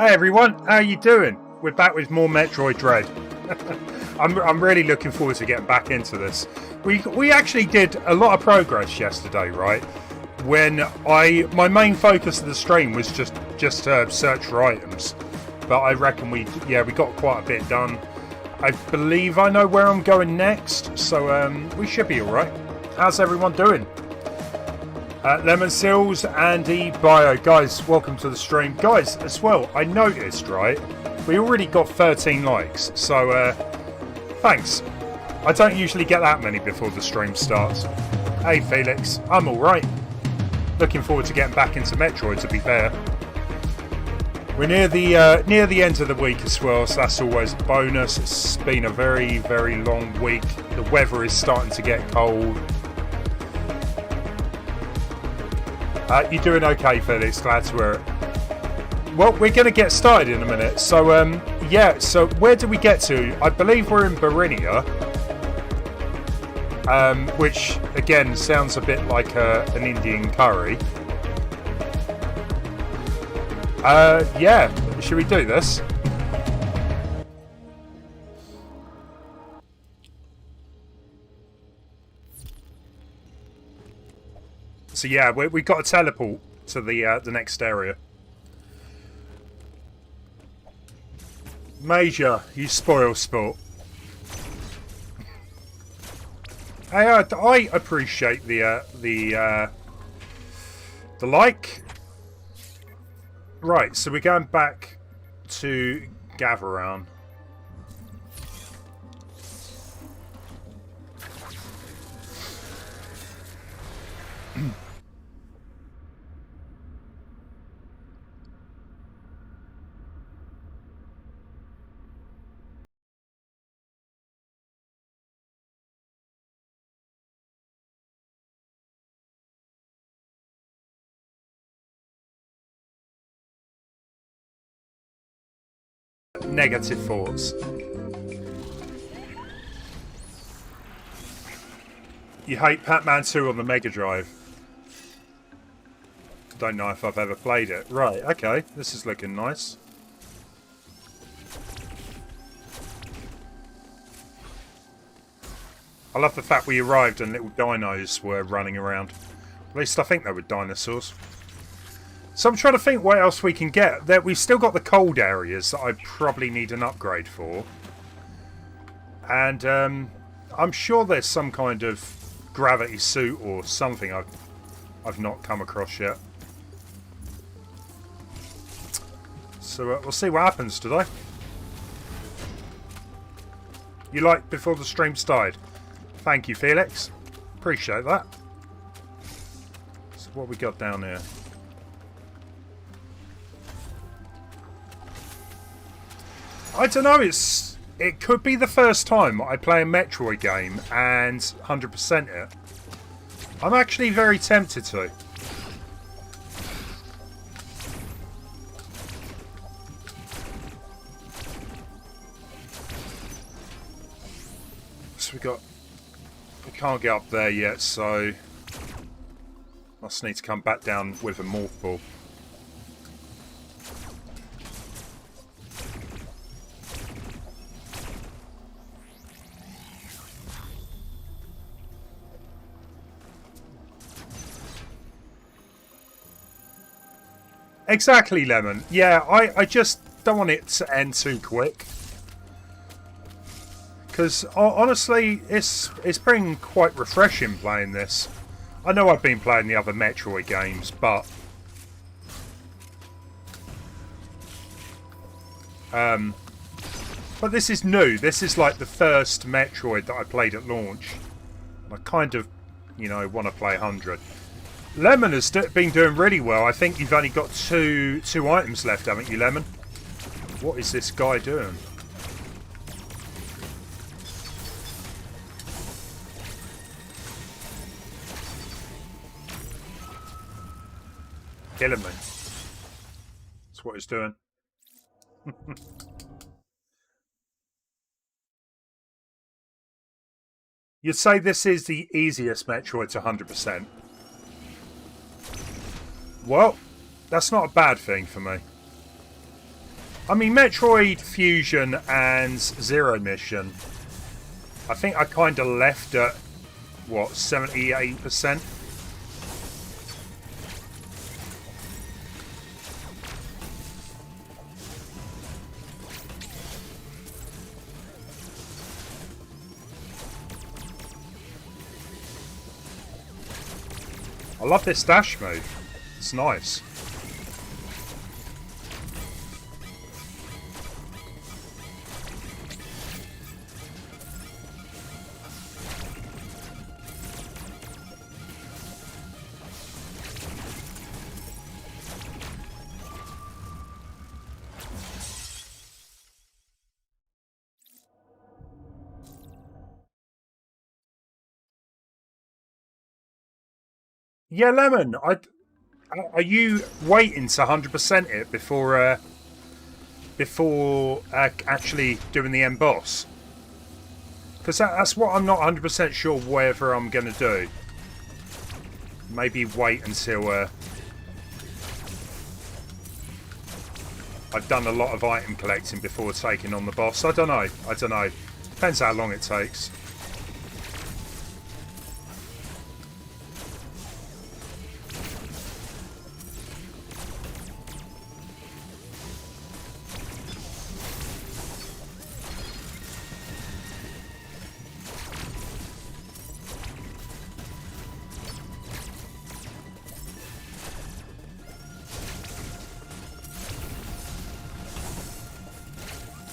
Hey everyone, how you doing? We're back with more Metroid Dread. I'm really looking forward to getting back into this. We actually did a lot of progress yesterday, right? When my main focus of the stream was just to search for items, but I reckon we got quite a bit done. I believe I know where I'm going next, so we should be all right. How's everyone doing? Lemon Seals, Andy, Bio, guys, welcome to the stream. Guys, as well, I noticed, right, we already got 13 likes, so thanks. I don't usually get that many before the stream starts. Hey Felix, I'm alright. Looking forward to getting back into Metroid, to be fair. We're near the end of the week as well, so that's always a bonus. It's been a very, very long week. The weather is starting to get cold. You're doing okay, Felix. Glad to hear it. Well, we're going to get started in a minute. So, yeah. So, where do we get to? I believe we're in Barinia, which again sounds a bit like an Indian curry. Yeah. Should we do this? So yeah, we got to teleport to the next area. Major, you spoil sport. Hey, I appreciate the like. Right, so we're going back to Gavaran. Negative thoughts. You hate Pac-Man 2 on the Mega Drive. Don't know if I've ever played it. Right, okay. This is looking nice. I love the fact we arrived and little dinos were running around. At least I think they were dinosaurs. So I'm trying to think what else we can get. We've still got the cold areas that I probably need an upgrade for. And I'm sure there's some kind of gravity suit or something I've not come across yet. So we'll see what happens today. You liked before the stream started. Thank you, Felix. Appreciate that. So what we got down here? I don't know, it could be the first time I play a Metroid game and 100% it. I'm actually very tempted to. So we can't get up there yet, so I just need to come back down with a morph ball. Exactly, Lemon. Yeah, I just don't want it to end too quick. Because, honestly, it's been quite refreshing playing this. I know I've been playing the other Metroid games, but this is new. This is like the first Metroid that I played at launch. I kind of, you know, want to play 100. Lemon has been doing really well. I think you've only got two items left, haven't you, Lemon? What is this guy doing? Killing me. That's what he's doing. You'd say this is the easiest Metroid to 100%. Well, that's not a bad thing for me. I mean, Metroid Fusion and Zero Mission, I think I kind of left at, what, 78%? I love this dash move. It's nice. Yeah, Lemon. Are you waiting to 100% it before actually doing the end boss? Because that's what I'm not 100% sure whether I'm going to do. Maybe wait until I've done a lot of item collecting before taking on the boss. I don't know. I don't know. Depends how long it takes.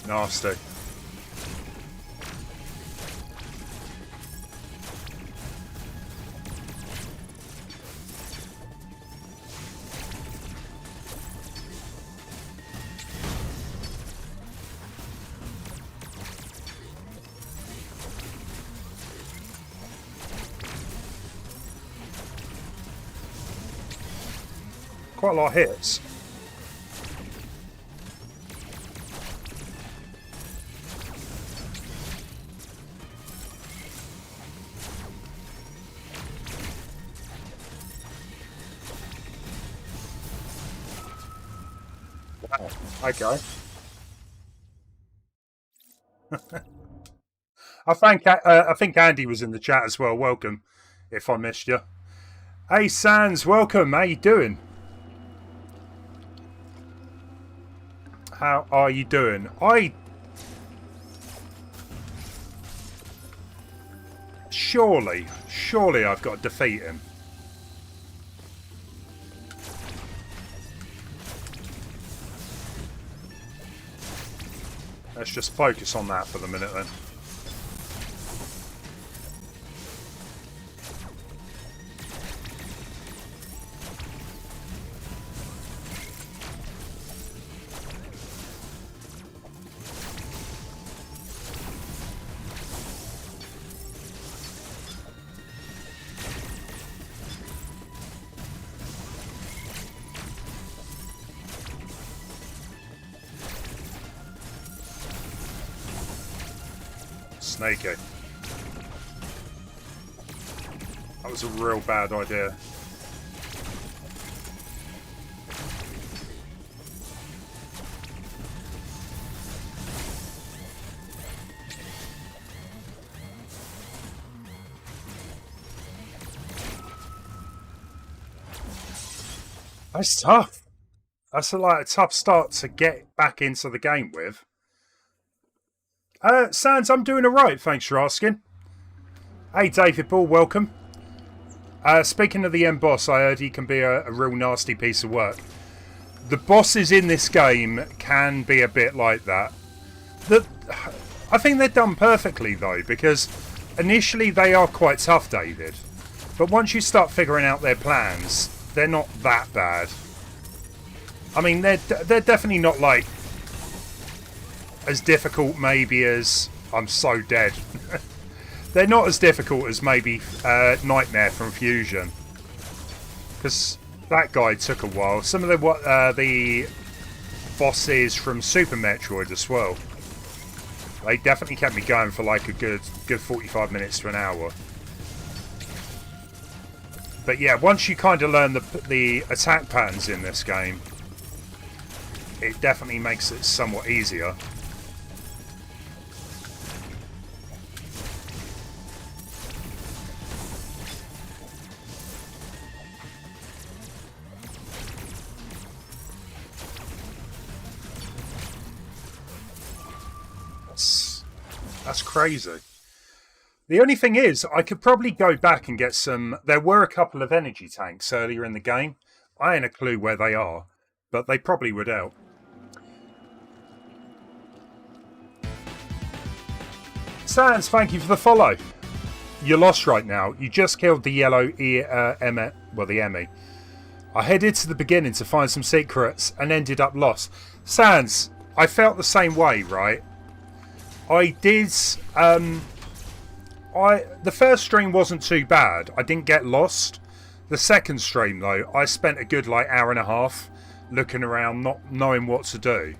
Nasty. Quite a lot of hits. Wow. Okay. I think Andy was in the chat as well. Welcome, if I missed you. Hey Sans, welcome. How you doing? How are you doing? Surely I've got to defeat him. Let's just focus on that for the minute then. Snaky. That was a real bad idea. That's tough. That's like a tough start to get back into the game with. Sans, I'm doing alright, thanks for asking. Hey David Ball, welcome. Speaking of the end boss, I heard he can be a real nasty piece of work. The bosses in this game can be a bit like that. I think they're done perfectly though, because initially they are quite tough, David. But once you start figuring out their plans, they're not that bad. I mean, they're definitely not like as difficult maybe as I'm so dead. They're not as difficult as maybe Nightmare from Fusion, because that guy took a while. Some of the bosses from Super Metroid as well, they definitely kept me going for like a good 45 minutes to an hour. But yeah, once you kind of learn the attack patterns in this game, it definitely makes it somewhat easier. That's crazy. The only thing is, I could probably go back and get some... There were a couple of energy tanks earlier in the game. I ain't a clue where they are, but they probably would help. Sans, thank you for the follow. You're lost right now. You just killed the yellow the Emmy. I headed to the beginning to find some secrets and ended up lost. Sans, I felt the same way, right? I did... the first stream wasn't too bad. I didn't get lost. The second stream, though, I spent a good, like, hour and a half looking around, not knowing what to do.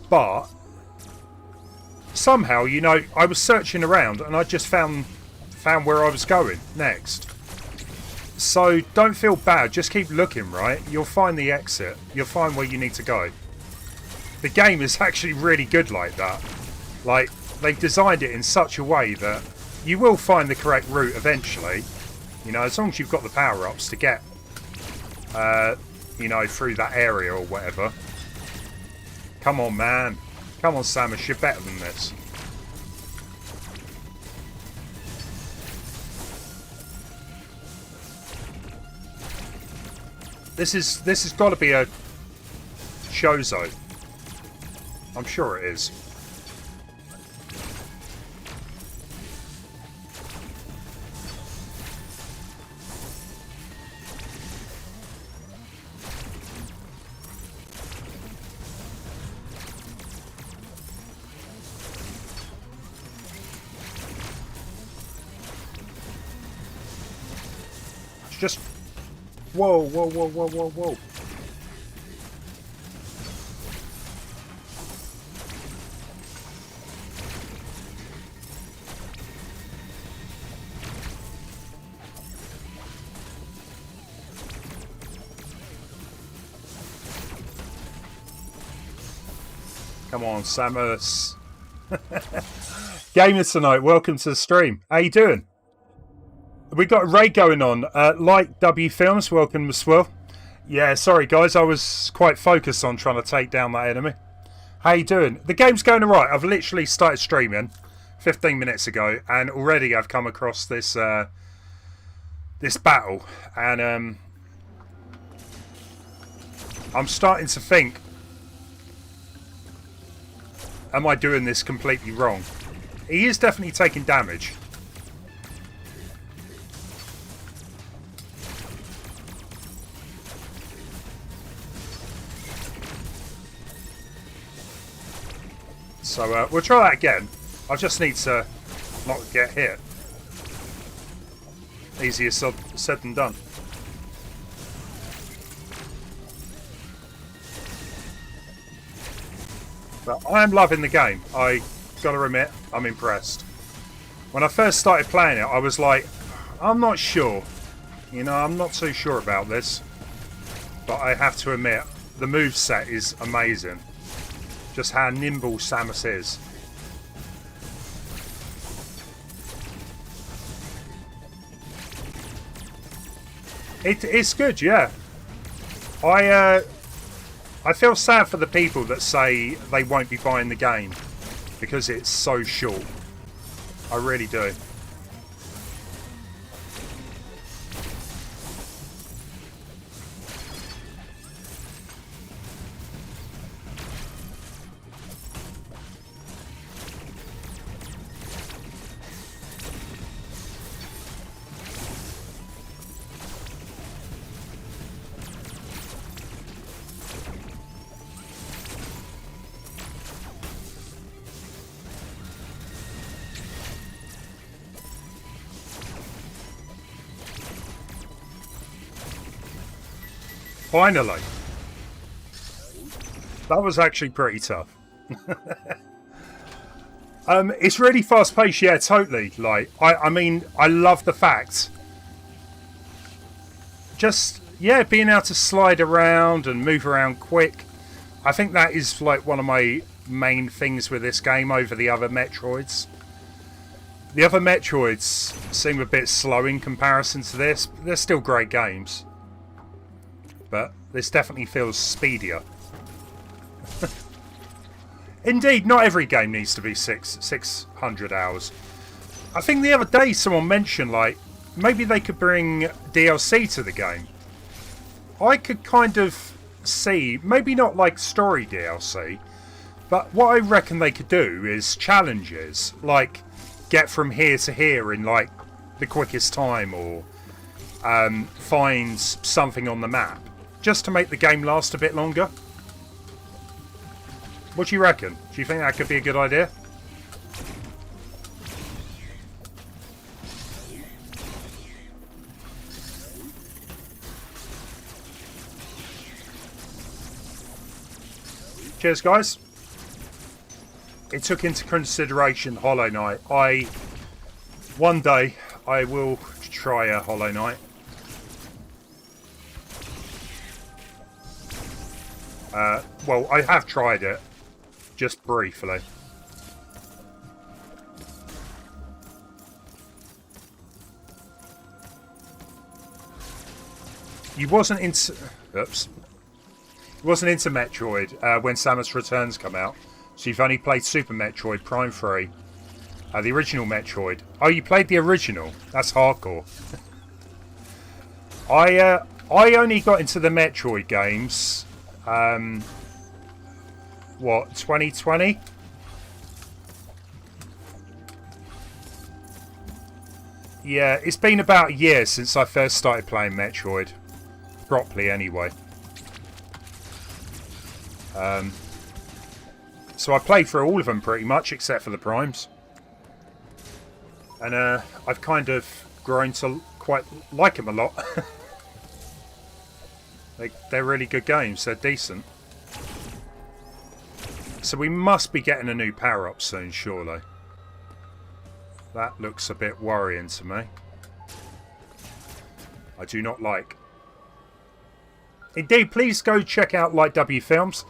But somehow, you know, I was searching around and I just found where I was going next. So don't feel bad. Just keep looking, right? You'll find the exit. You'll find where you need to go. The game is actually really good like that. Like, they've designed it in such a way that you will find the correct route eventually. You know, as long as you've got the power-ups to get, you know, through that area or whatever. Come on, man. Come on, Samus, you're better than this. This has got to be a show zone. I'm sure it is. Just whoa, whoa, whoa, whoa, whoa, whoa. Come on, Samus. Gamers tonight, welcome to the stream. How you doing? We got a raid going on. Like W Films, welcome as well. Yeah, sorry guys, I was quite focused on trying to take down that enemy. How you doing? The game's going alright. I've literally started streaming 15 minutes ago, and already I've come across this this battle, and I'm starting to think, am I doing this completely wrong? He is definitely taking damage. So we'll try that again. I just need to not get hit. Easier said than done. But I am loving the game. I gotta admit, I'm impressed. When I first started playing it, I was like, I'm not sure. You know, I'm not too sure about this. But I have to admit, the moveset is amazing. Just how nimble Samus is. It's good, yeah. I feel sad for the people that say they won't be buying the game because it's so short. I really do. Finally. That was actually pretty tough. It's really fast paced, yeah, totally. Like, I mean, I love the fact. Just, yeah, being able to slide around and move around quick. I think that is like one of my main things with this game over the other Metroids. The other Metroids seem a bit slow in comparison to this. They're still great games. But this definitely feels speedier. Indeed, not every game needs to be 600 hours. I think the other day someone mentioned, like, maybe they could bring DLC to the game. I could kind of see, maybe not like story DLC, but what I reckon they could do is challenges, like get from here to here in like the quickest time, or find something on the map, just to make the game last a bit longer. What do you reckon? Do you think that could be a good idea? Cheers, guys. It took into consideration Hollow Knight. One day I will try a Hollow Knight. Well, I have tried it, just briefly. You wasn't into... Oops. You wasn't into Metroid when Samus Returns come out. So you've only played Super Metroid Prime 3. The original Metroid. Oh, you played the original? That's hardcore. I only got into the Metroid games... what, 2020? Yeah, it's been about a year since I first started playing Metroid. Properly, anyway. So I played through all of them pretty much, except for the Primes. And I've kind of grown to quite like them a lot. They're really good games, they're decent. So we must be getting a new power-up soon, surely. That looks a bit worrying to me. I do not like. Indeed, please go check out Light W Films.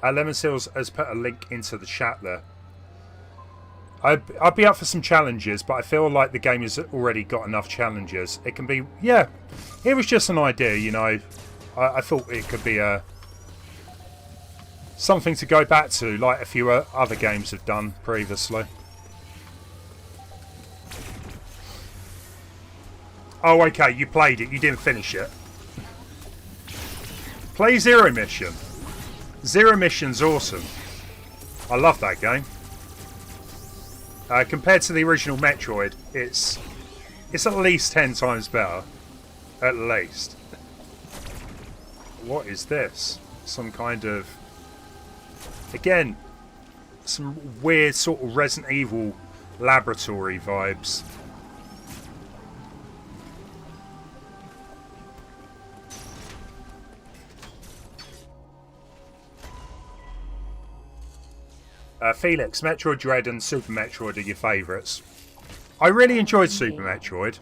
Lemon Seals has put a link into the chat there. I'd be up for some challenges, but I feel like the game has already got enough challenges. It can be, yeah, it was just an idea, you know. I thought it could be something to go back to, like a few other games have done previously. Oh, okay, you played it, you didn't finish it. Play Zero Mission. Zero Mission's awesome. I love that game. Compared to the original Metroid, it's at least 10 times better. At least. What is this? Some kind of... Again, some weird sort of Resident Evil laboratory vibes. Felix, Metroid Dread and Super Metroid are your favourites. I really enjoyed Super Metroid.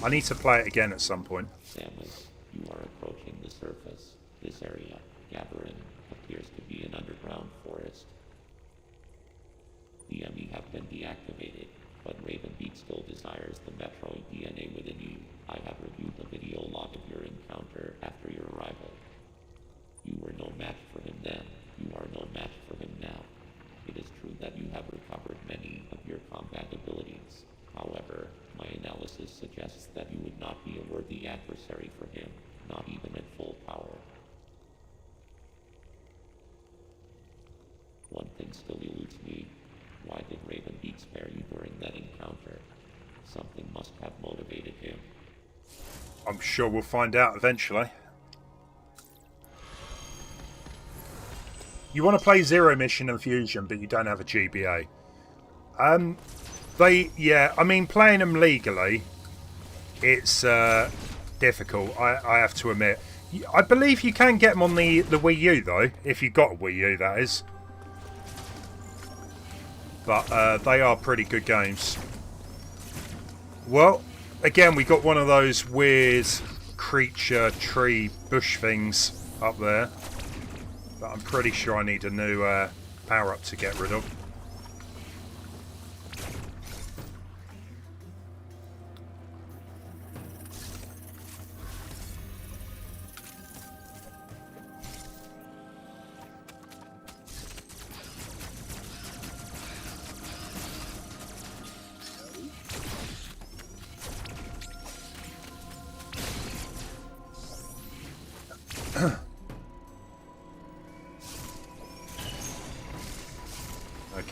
I need to play it again at some point. Samus, you are approaching the surface. This area, Gathering, appears to be an underground forest. The enemy have been deactivated, but Ravenbeak still desires the Metroid DNA within you. I have reviewed the video log of your encounter after your arrival. You were no match for him then. You are no match for him now. It is true that you have recovered many of your combat abilities. However, my analysis suggests that you would not be a worthy adversary for him, not even at full power. One thing still eludes me. Why did Ravenbeak spare you during that encounter? Something must have motivated him. I'm sure we'll find out eventually. You want to play Zero Mission and Fusion, but you don't have a GBA. Yeah, I mean, playing them legally, it's difficult, I have to admit. I believe you can get them on the Wii U, though, if you've got a Wii U, that is. But they are pretty good games. Well, again, we got one of those weird creature tree bush things up there. But I'm pretty sure I need a new power-up to get rid of.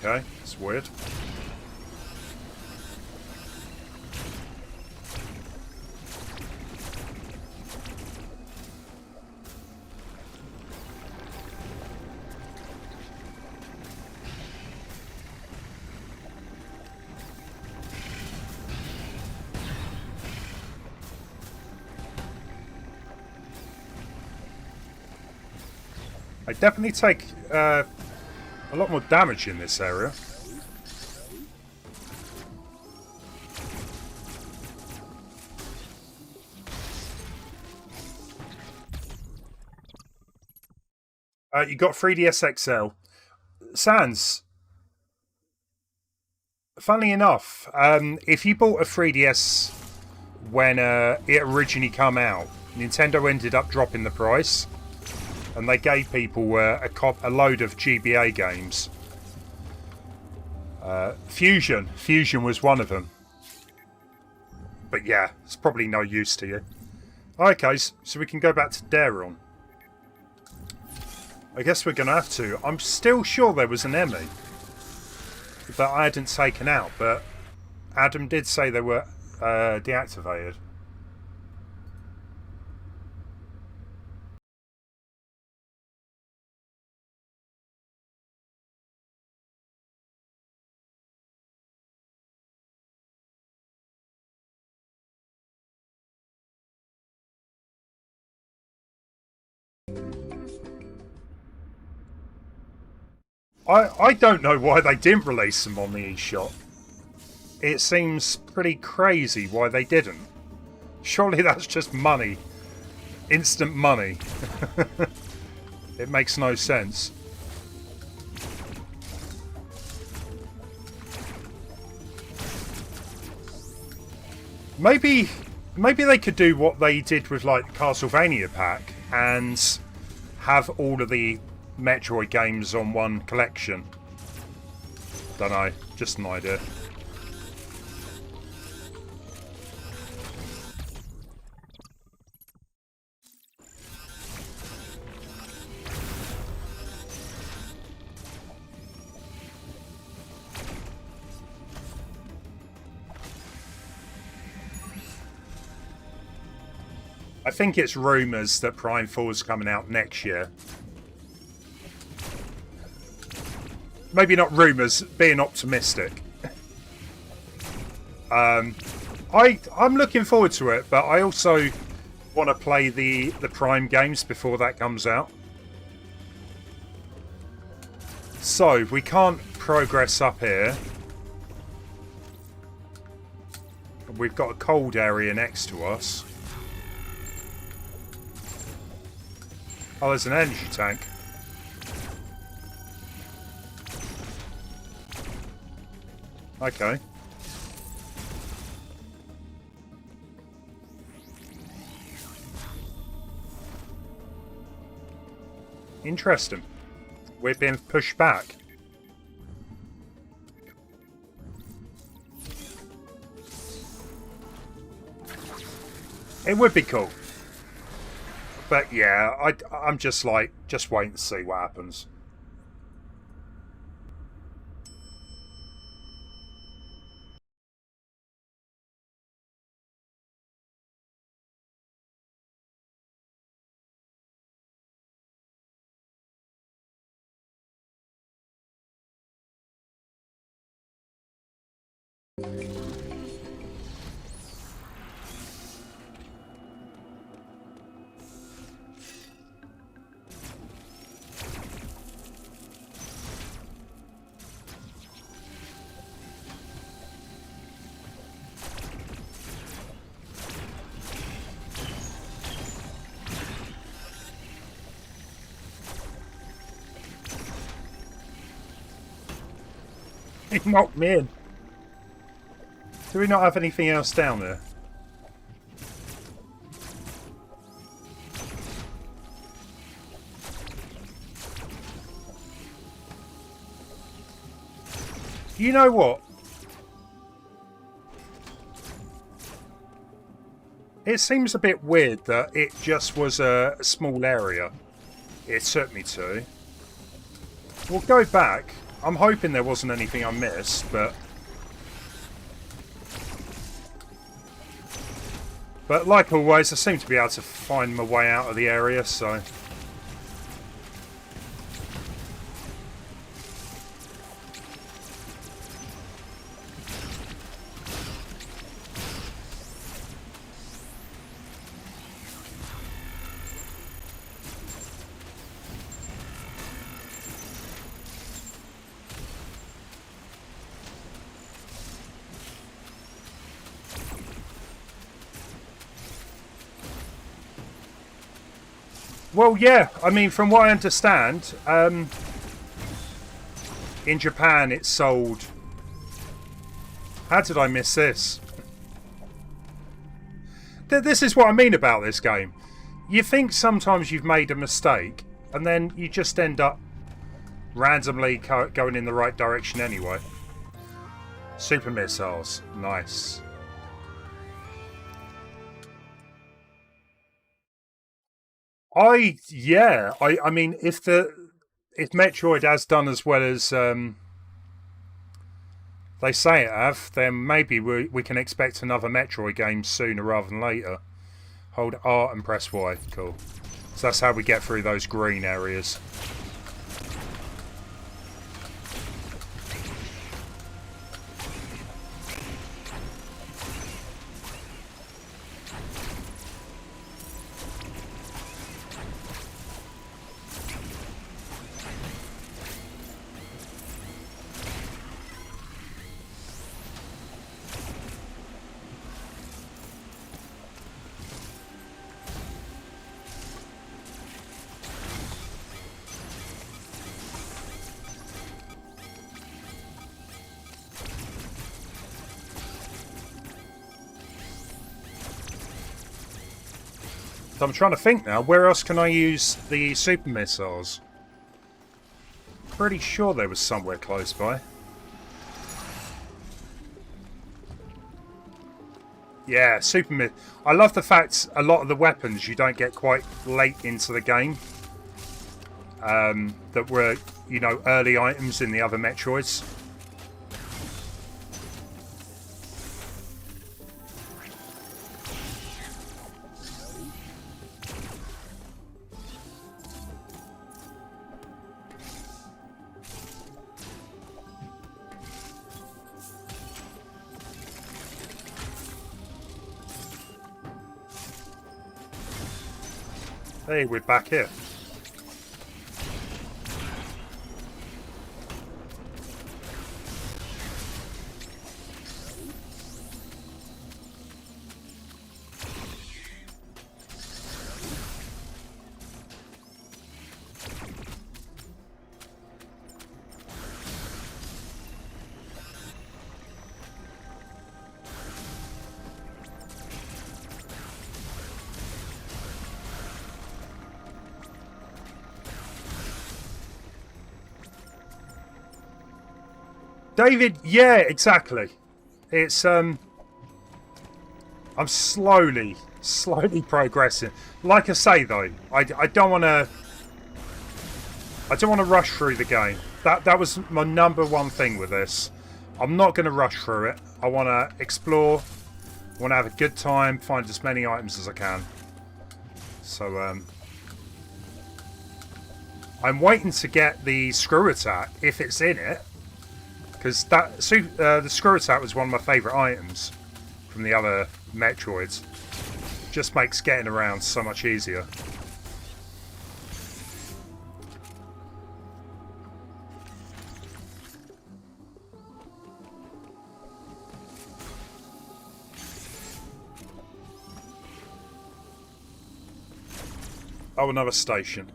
Okay, it's weird. I definitely take a lot more damage in this area. You got 3DS XL. Sans, funnily enough, if you bought a 3DS when it originally come out, Nintendo ended up dropping the price. And they gave people a load of GBA games. Fusion was one of them. But yeah, it's probably no use to you. Okay, so we can go back to Daron. I guess we're going to have to. I'm still sure there was an Emmy that I hadn't taken out, but Adam did say they were deactivated. I don't know why they didn't release them on the eShop. It seems pretty crazy why they didn't. Surely that's just money. Instant money. It makes no sense. Maybe they could do what they did with like the Castlevania pack and have all of the Metroid games on one collection. Don't know, just an idea. I think it's rumours that Prime 4 is coming out next year. Maybe not rumours, being optimistic. I'm looking forward to it, but I also want to play the Prime games before that comes out. So, we can't progress up here. We've got a cold area next to us. Oh, there's an energy tank. Okay. Interesting. We're being pushed back. It would be cool. But yeah, I'm just like, just waiting to see what happens. He knocked me in. Do we not have anything else down there? You know what? It seems a bit weird that it just was a small area. It took me to. We'll go back. I'm hoping there wasn't anything I missed, but... But like always, I seem to be able to find my way out of the area, so... Well, yeah, I mean, from what I understand, in Japan it's sold... How did I miss this? This is what I mean about this game. You think sometimes you've made a mistake, and then you just end up randomly going in the right direction anyway. Super missiles, nice. I mean, if Metroid has done as well as they say it have, then maybe we can expect another Metroid game sooner rather than later. Hold R and press Y. Cool. So that's how we get through those green areas. So I'm trying to think now, where else can I use the super missiles? Pretty sure there was somewhere close by. Yeah, I love the fact a lot of the weapons you don't get quite late into the game. That were, you know, early items in the other Metroids. Hey, we're back here. David, yeah, exactly. It's I'm slowly progressing. Like I say though, I don't want to rush through the game. That was my number one thing with this. I'm not going to rush through it. I want to explore. I want to have a good time, find as many items as I can. So I'm waiting to get the screw attack if it's in it. Because the screw attack was one of my favourite items from the other Metroids. Just makes getting around so much easier. Oh, another station.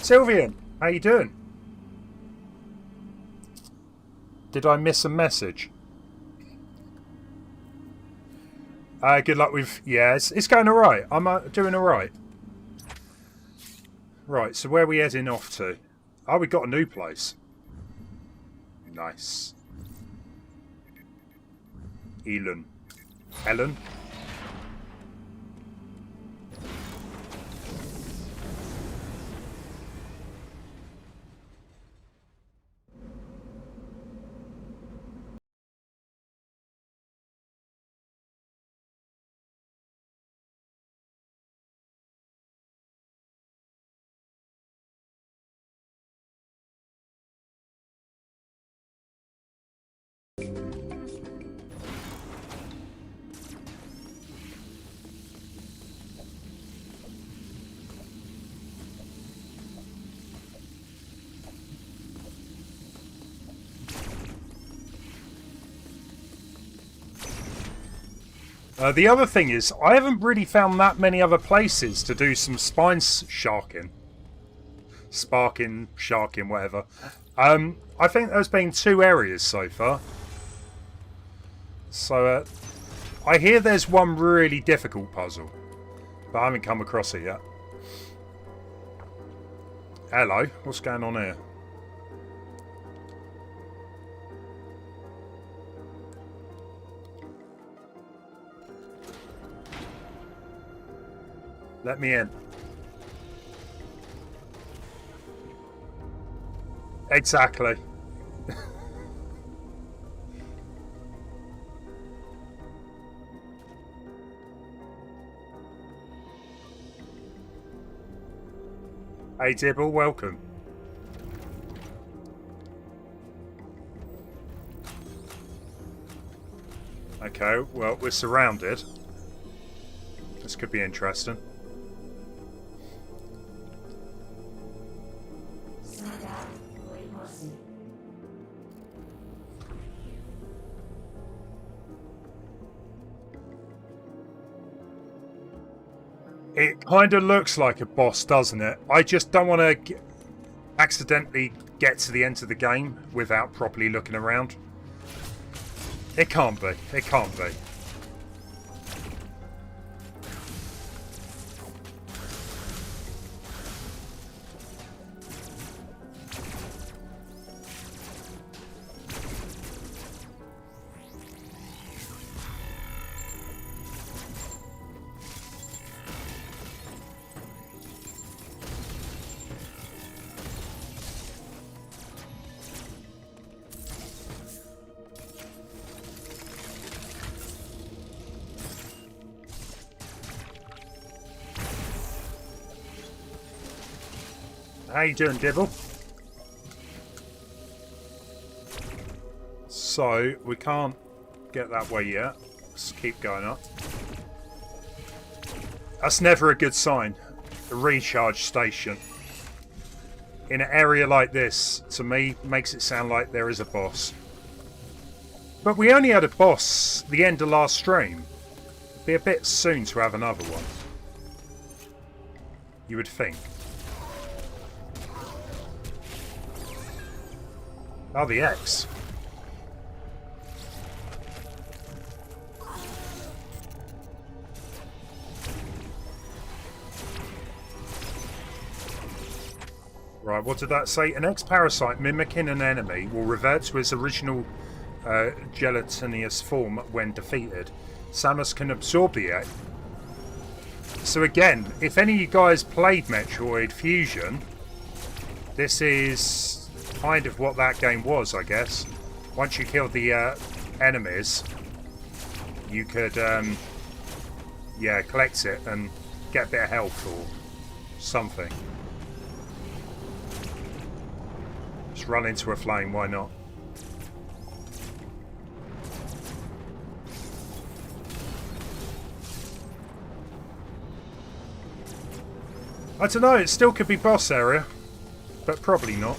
Sylvian, how you doing? Did I miss a message? Good luck with... Yeah, it's going alright. I'm doing alright. Right, so where are we heading off to? Oh, we got a new place. Nice. Elon. Helen? The other thing is, I haven't really found that many other places to do some spine sharking. Sparking, sharking, whatever. I think there's been 2 areas so far. So, I hear there's one really difficult puzzle, but I haven't come across it yet. Hello, what's going on here? Let me in. Exactly. Hey Dibble, welcome. Okay, well, we're surrounded. This could be interesting. It kind of looks like a boss, doesn't it? I just don't want to accidentally get to the end of the game without properly looking around. It can't be. It can't be. How you doing, Dibble? So, we can't get that way yet. Let's keep going up. That's never a good sign. A recharge station. In an area like this, to me, makes it sound like there is a boss. But we only had a boss the end of last stream. It'd be a bit soon to have another one. You would think. Oh, the X. Right, what did that say? An X-parasite mimicking an enemy will revert to its original gelatinous form when defeated. Samus can absorb the X. So again, if any of you guys played Metroid Fusion, this is kind of what that game was, I guess. Once you killed the enemies, you could, yeah, collect it and get a bit of health or something. Just run into a flame, why not? I don't know, it still could be boss area, but probably not.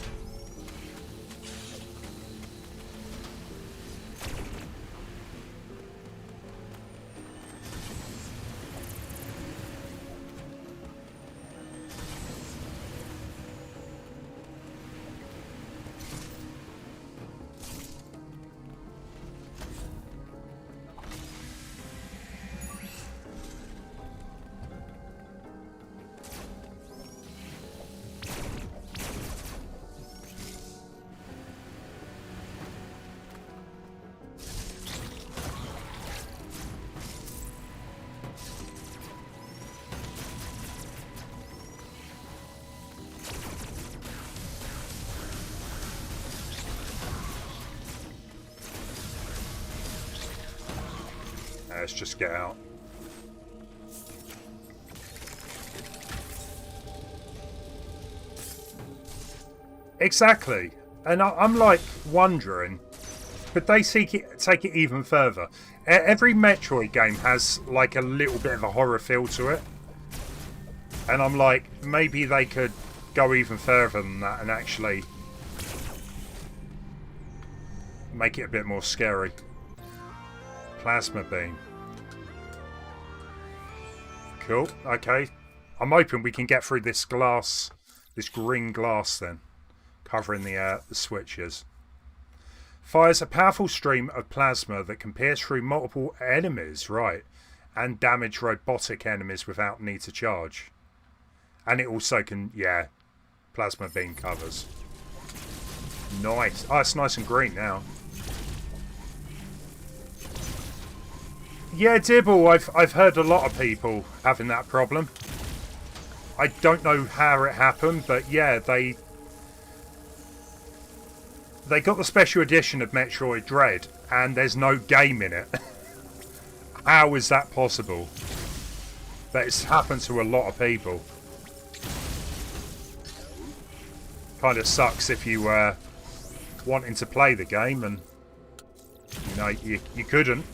let's just get out. Exactly. And I'm like wondering, could they take it even further? Every Metroid game has like a little bit of a horror feel to it. And I'm like, maybe they could go even further than that and actually make it a bit more scary. Plasma beam. Cool. Okay. I'm hoping we can get through this glass, this green glass then, covering the switches. Fires a powerful stream of plasma that can pierce through multiple enemies, right, and damage robotic enemies without need to charge. And it also can, yeah, plasma beam covers. Nice. Oh, it's nice and green now. Yeah, Dibble, I've heard a lot of people having that problem. I don't know how it happened, but yeah, they got the special edition of Metroid Dread, and there's no game in it. How is that possible? But it's happened to a lot of people. Kind of sucks if you wanting to play the game and you know you couldn't.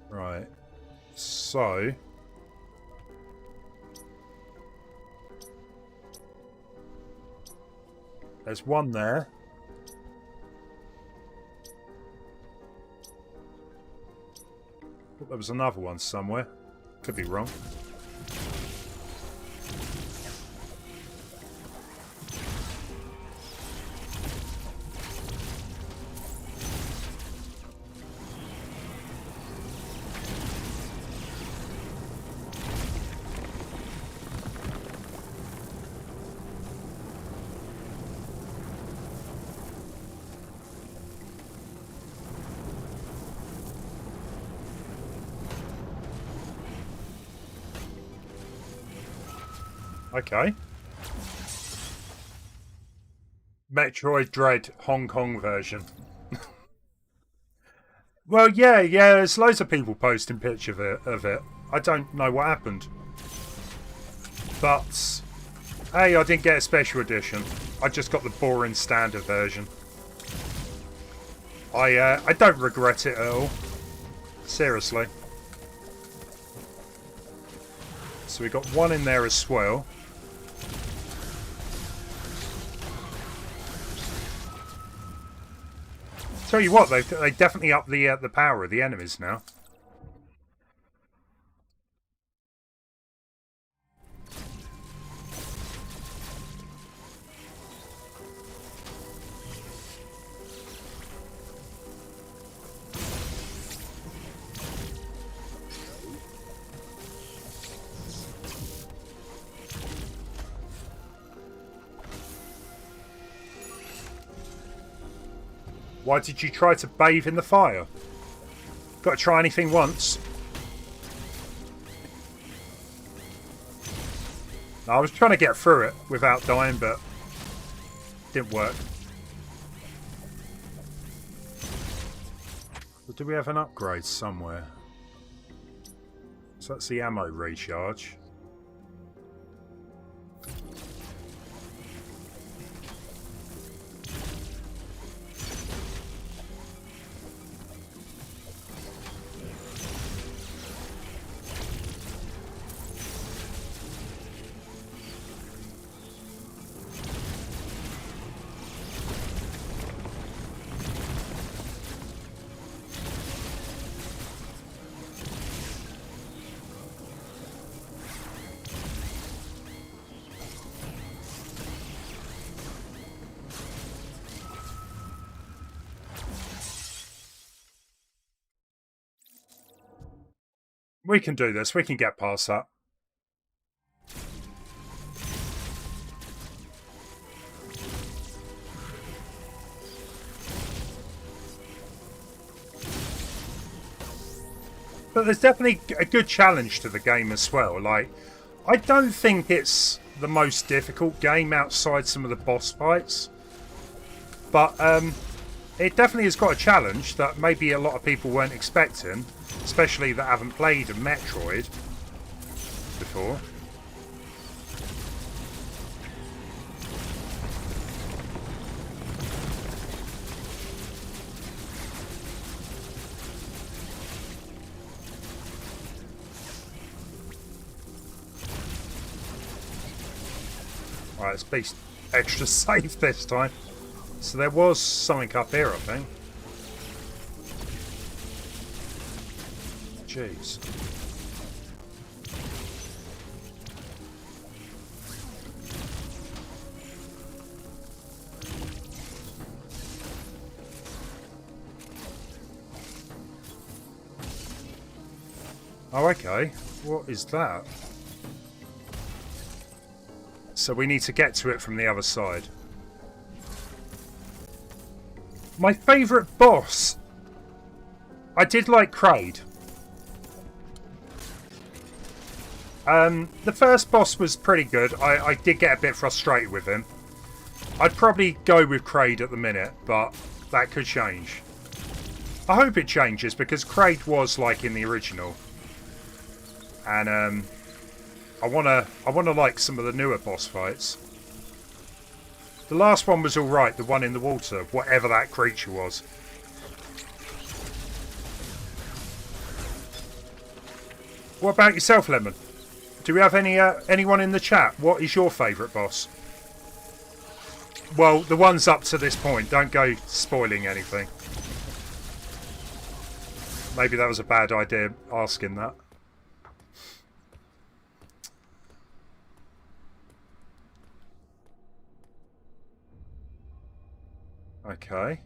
Right. So there's one there. Thought there was another one somewhere. Could be wrong. Okay. Metroid Dread Hong Kong version. Well, yeah, there's loads of people posting pictures of it. I don't know what happened. But, hey, I didn't get a special edition. I just got the boring standard version. I don't regret it at all. Seriously. So we got one in there as well. Tell you what, they definitely up the power of the enemies now. Why did you try to bathe in the fire? Got to try anything once. No, I was trying to get through it without dying, but didn't work. But do we have an upgrade somewhere? So that's the ammo recharge. We can do this. We can get past that. But there's definitely a good challenge to the game as well. Like, I don't think it's the most difficult game outside some of the boss fights. But it definitely has got a challenge that maybe a lot of people weren't expecting, especially that haven't played a Metroid before. Right, let's be extra safe this time. So there was something up here, I think. Jeez. Oh, okay. What is that? So we need to get to it from the other side. My favourite boss. I did like Kraid. The first boss was pretty good. I did get a bit frustrated with him. I'd probably go with Kraid at the minute, but that could change. I hope it changes because Kraid was like in the original. And I wanna like some of the newer boss fights. The last one was alright, the one in the water, whatever that creature was. What about yourself, Lemon? Do we have anyone in the chat? What is your favourite boss? Well, the ones up to this point. Don't go spoiling anything. Maybe that was a bad idea asking that. Okay.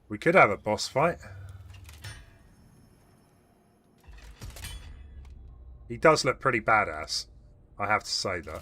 We could have a boss fight. He does look pretty badass. I have to say that.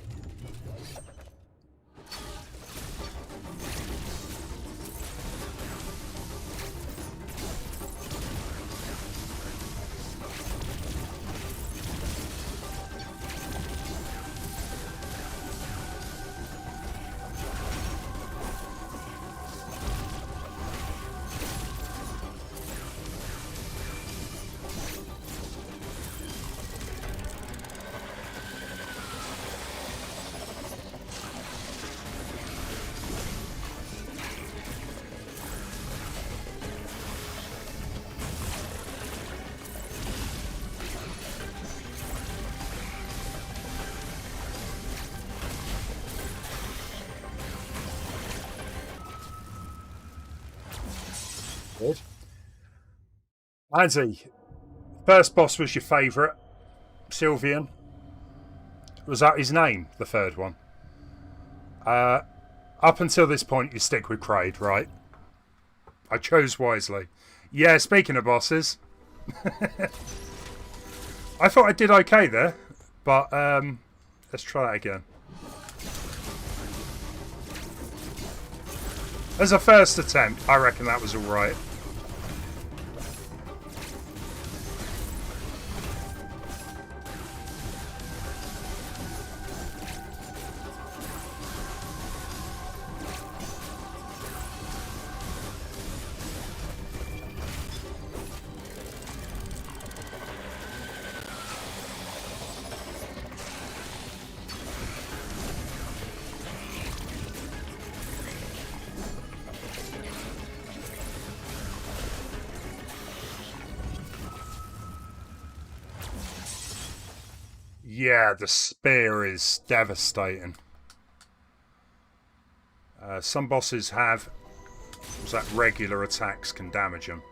Good. Andy, first boss was your favourite. Sylvian. Was that his name, the third one? Up until this point, you stick with Kraid, right? I chose wisely. Yeah, speaking of bosses. I thought I did okay there, but let's try that again. As a first attempt, I reckon that was alright. Yeah, the spear is devastating. Some bosses have regular attacks can damage them.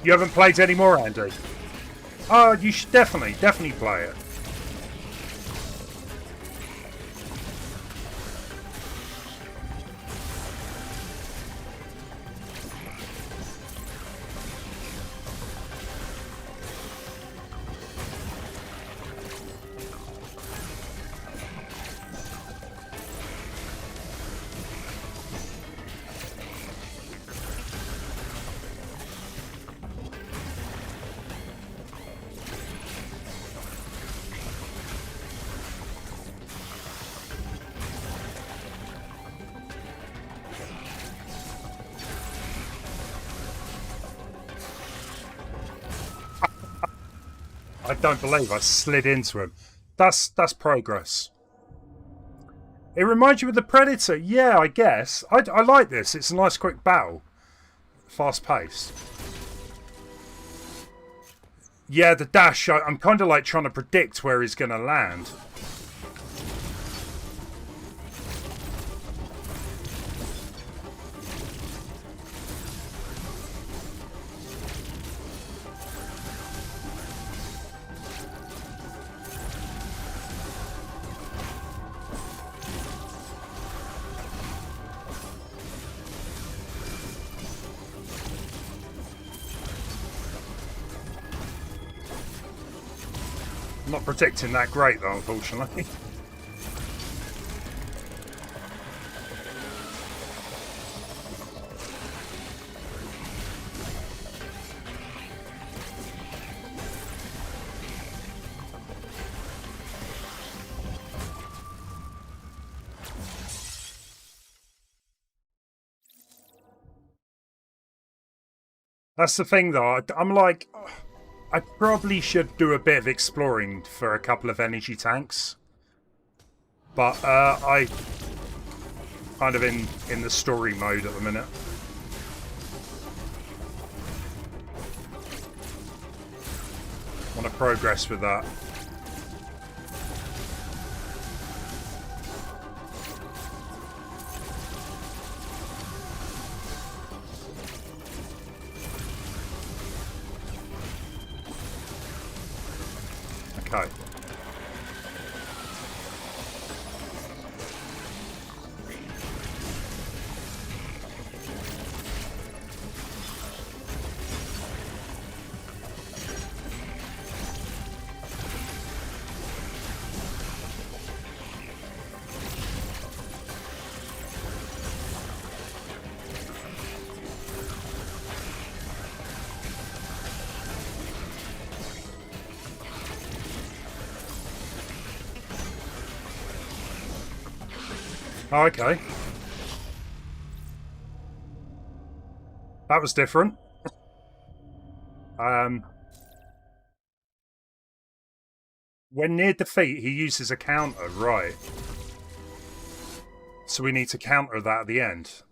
You haven't played any more, Andy? Oh, you should definitely play it. I don't believe I slid into him. That's progress. It reminds you of the Predator. Yeah, I guess. I like this. It's a nice quick battle. Fast paced. Yeah, the dash. I'm kind of like trying to predict where he's going to land. I'm not predicting that great though, unfortunately. That's the thing though. I'm like, I probably should do a bit of exploring for a couple of energy tanks. But I kind of in the story mode at the minute. Want to progress with that. Okay. Oh, okay. That was different. When near defeat, he uses a counter, right. So we need to counter that at the end.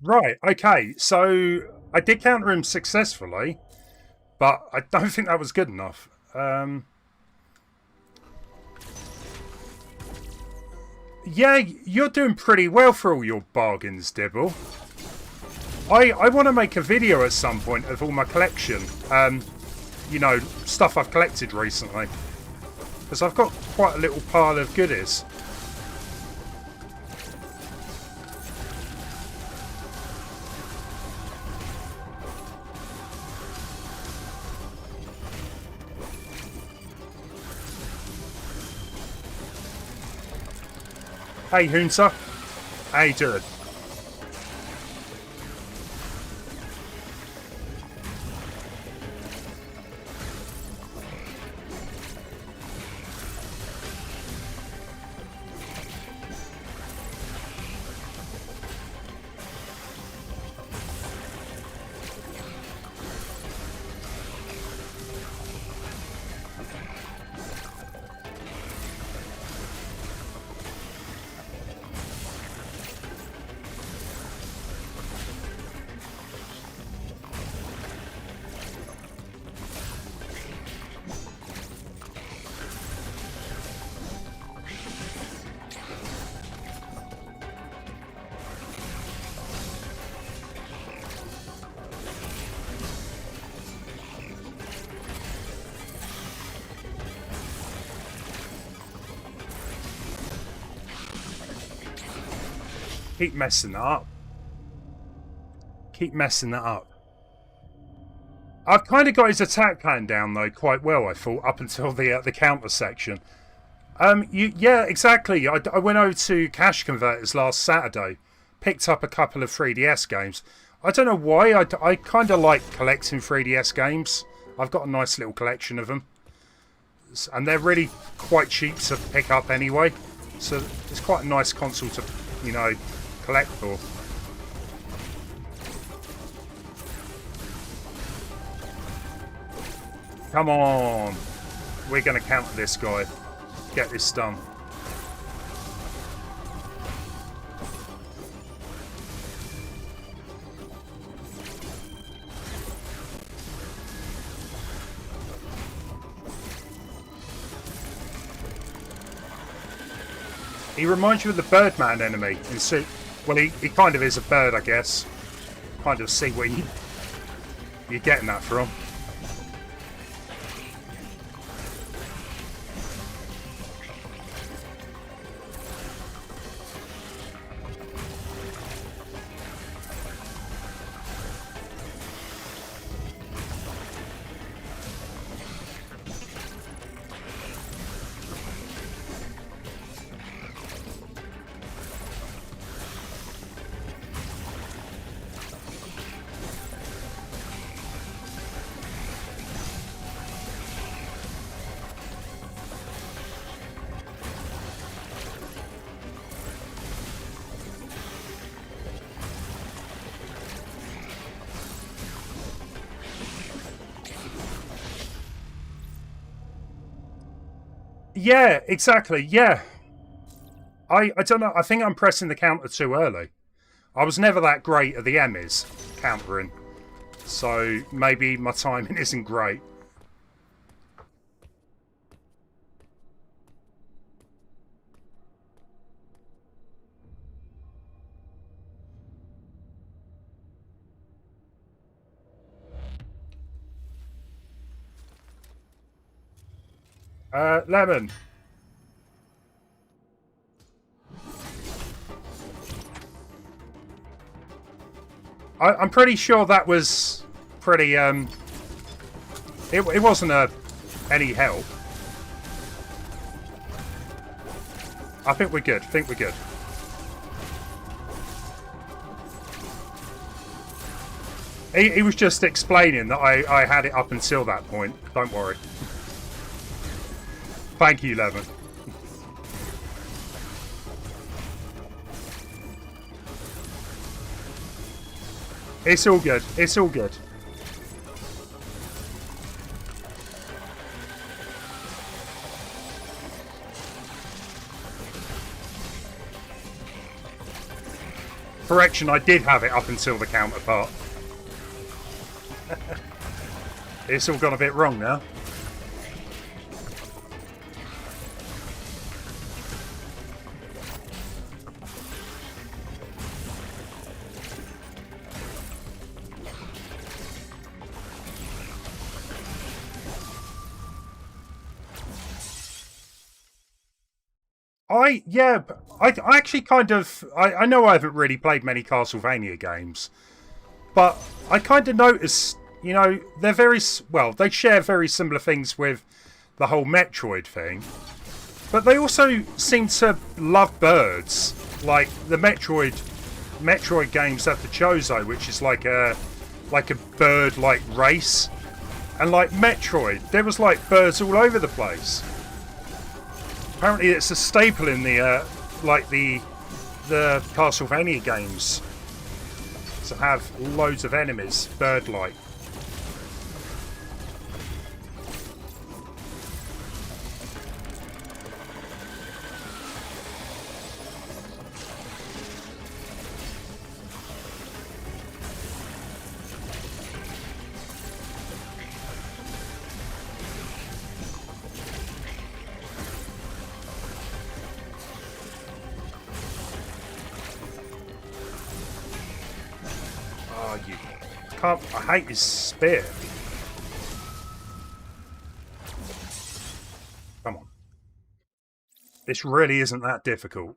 Right, okay, so I did counter him successfully, but I don't think that was good enough. Yeah, you're doing pretty well for all your bargains, Dibble. I want to make a video at some point of all my collection. You know, stuff I've collected recently. Because I've got quite a little pile of goodies. Hey, Hunter. How you doing? Keep messing that up. Keep messing that up. I've kind of got his attack plan down though quite well, I thought, up until the counter section. Yeah, exactly. I went over to Cash Converters last Saturday, picked up a couple of 3DS games. I don't know why. I kind of like collecting 3DS games. I've got a nice little collection of them, and they're really quite cheap to pick up anyway. So it's quite a nice console to, you know, collect for. Come on, we're going to counter this guy. Get this done. He reminds you of the Birdman enemy in Suit. Well, he kind of is a bird, I guess. Kind of see where you're getting that from. Yeah, exactly. Yeah. I don't know. I think I'm pressing the counter too early. I was never that great at the Emmys countering. So maybe my timing isn't great. Lemon. I'm pretty sure that was pretty, it wasn't any help. I think we're good. He was just explaining that I had it up until that point. Don't worry. Thank you, Levin. It's all good. It's all good. Correction, I did have it up until the counterpart. It's all gone a bit wrong now. I actually kind of I know I haven't really played many Castlevania games, but I kind of noticed, you know, they're they share very similar things with the whole Metroid thing, but they also seem to love birds, like the Metroid games have the Chozo, which is like a bird like race, and like Metroid, there was like birds all over the place. Apparently, it's a staple in the Castlevania games to have loads of enemies, bird-like. Oh, you can't. I hate his spear. Come on. This really isn't that difficult.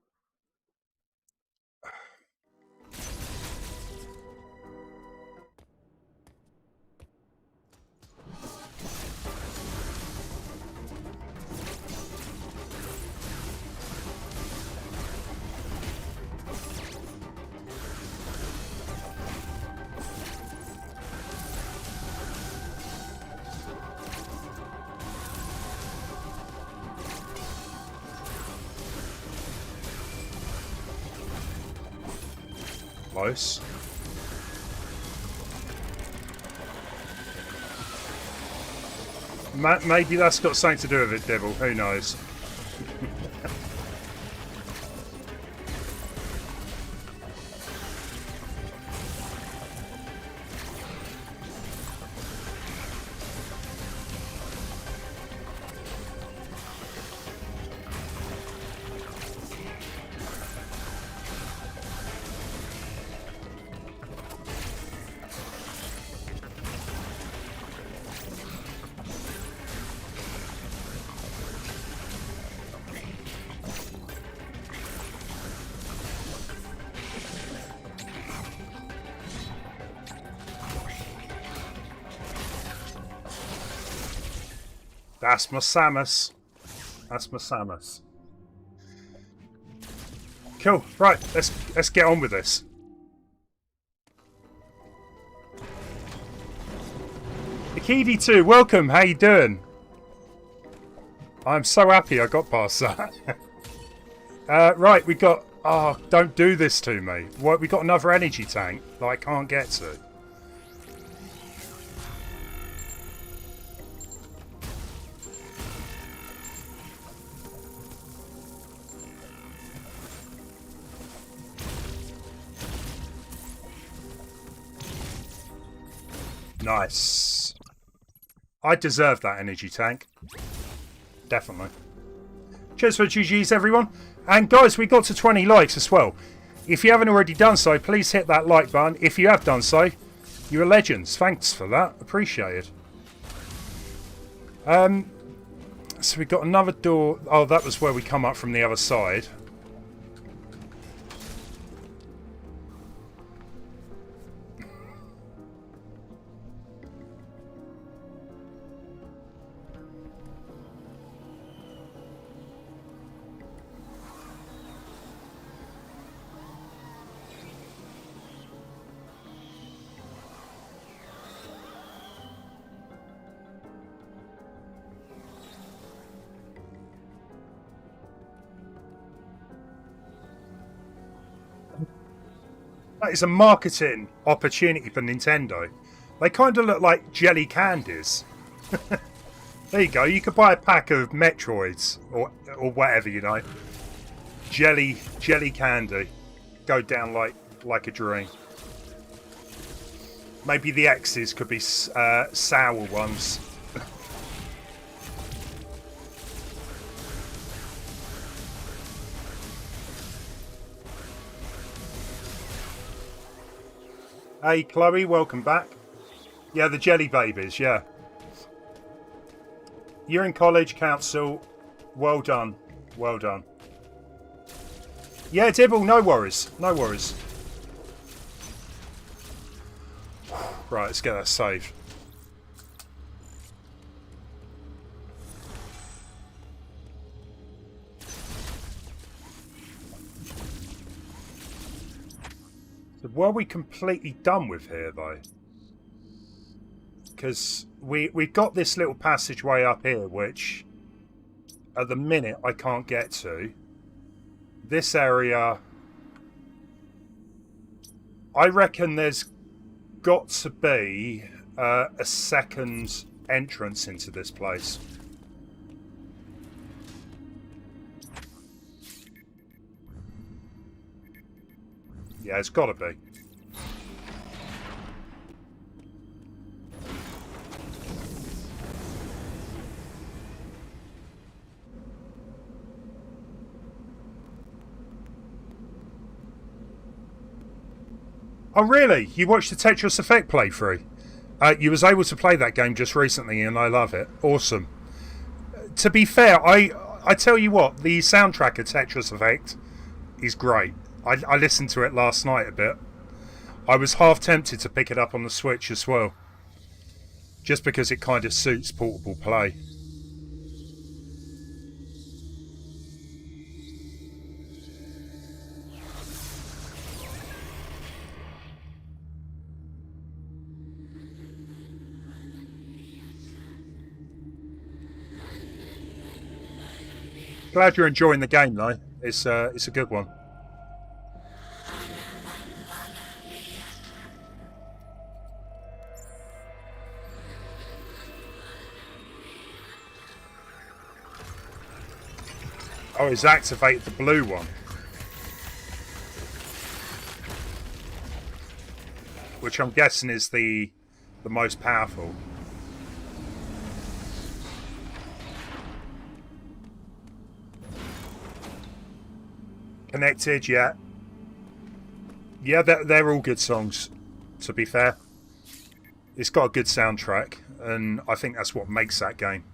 Close. Maybe that's got something to do with it, Devil. Who knows? That's my Samus. That's my Samus. Cool. Right, let's get on with this. Akidi 2, welcome. How you doing? I'm so happy I got past that. Right, we got. Oh, don't do this to me. What? We got another energy tank that I can't get to. Nice. I deserve that energy tank. Definitely. Cheers for GG's, everyone. And guys, we got to 20 likes as well. If you haven't already done so, please hit that like button. If you have done so, you're legends. Thanks for that. Appreciate it. So we got another door. Oh, that was where we come up from the other side. That is a marketing opportunity for Nintendo. They kind of look like jelly candies. There you go. You could buy a pack of Metroids or whatever, you know. Jelly candy. Go down like a dream. Maybe the X's could be sour ones. Hey Chloe, welcome back. Yeah, the jelly babies, yeah. You're in college, council. Well done. Well done. Yeah, Dibble, no worries. No worries. Right, let's get that saved. So were we completely done with here, though? Because we've got this little passageway up here, which at the minute I can't get to. This area, I reckon there's got to be a second entrance into this place. Yeah, it's got to be. Oh, really? You watched the Tetris Effect playthrough? You was able to play that game just recently, and I love it. Awesome. To be fair, I tell you what, the soundtrack of Tetris Effect is great. I listened to it last night a bit. I was half tempted to pick it up on the Switch as well, just because it kind of suits portable play. Glad you're enjoying the game, though. It's a good one. Oh, it's activated the blue one, which I'm guessing is the most powerful. Connected, yeah. Yeah, they're all good songs, to be fair. It's got a good soundtrack, and I think that's what makes that game.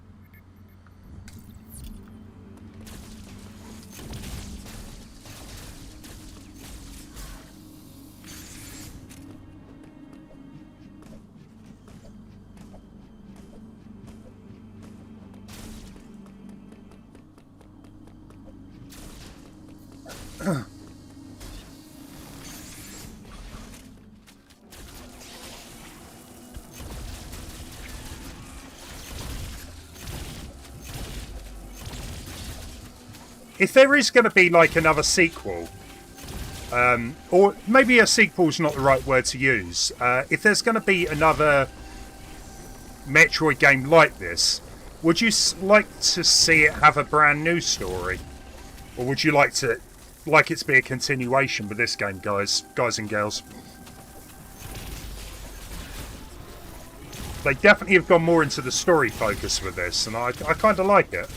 If there is going to be like another sequel, or maybe a sequel's not the right word to use, if there's going to be another Metroid game like this, would you like to see it have a brand new story, or would you like it to be a continuation with this game, guys and girls? They definitely have gone more into the story focus with this, and I kind of like it.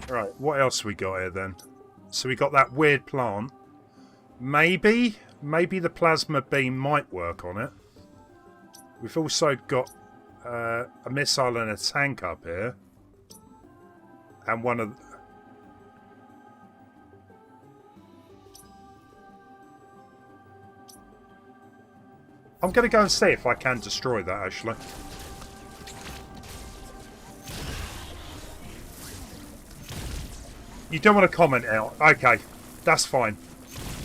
Right, what else we got here then? So we got that weird plant. Maybe the plasma beam might work on it. We've also got a missile and a tank up here. And one of... I'm going to go and see if I can destroy that, actually. You don't want to comment out. Okay, that's fine.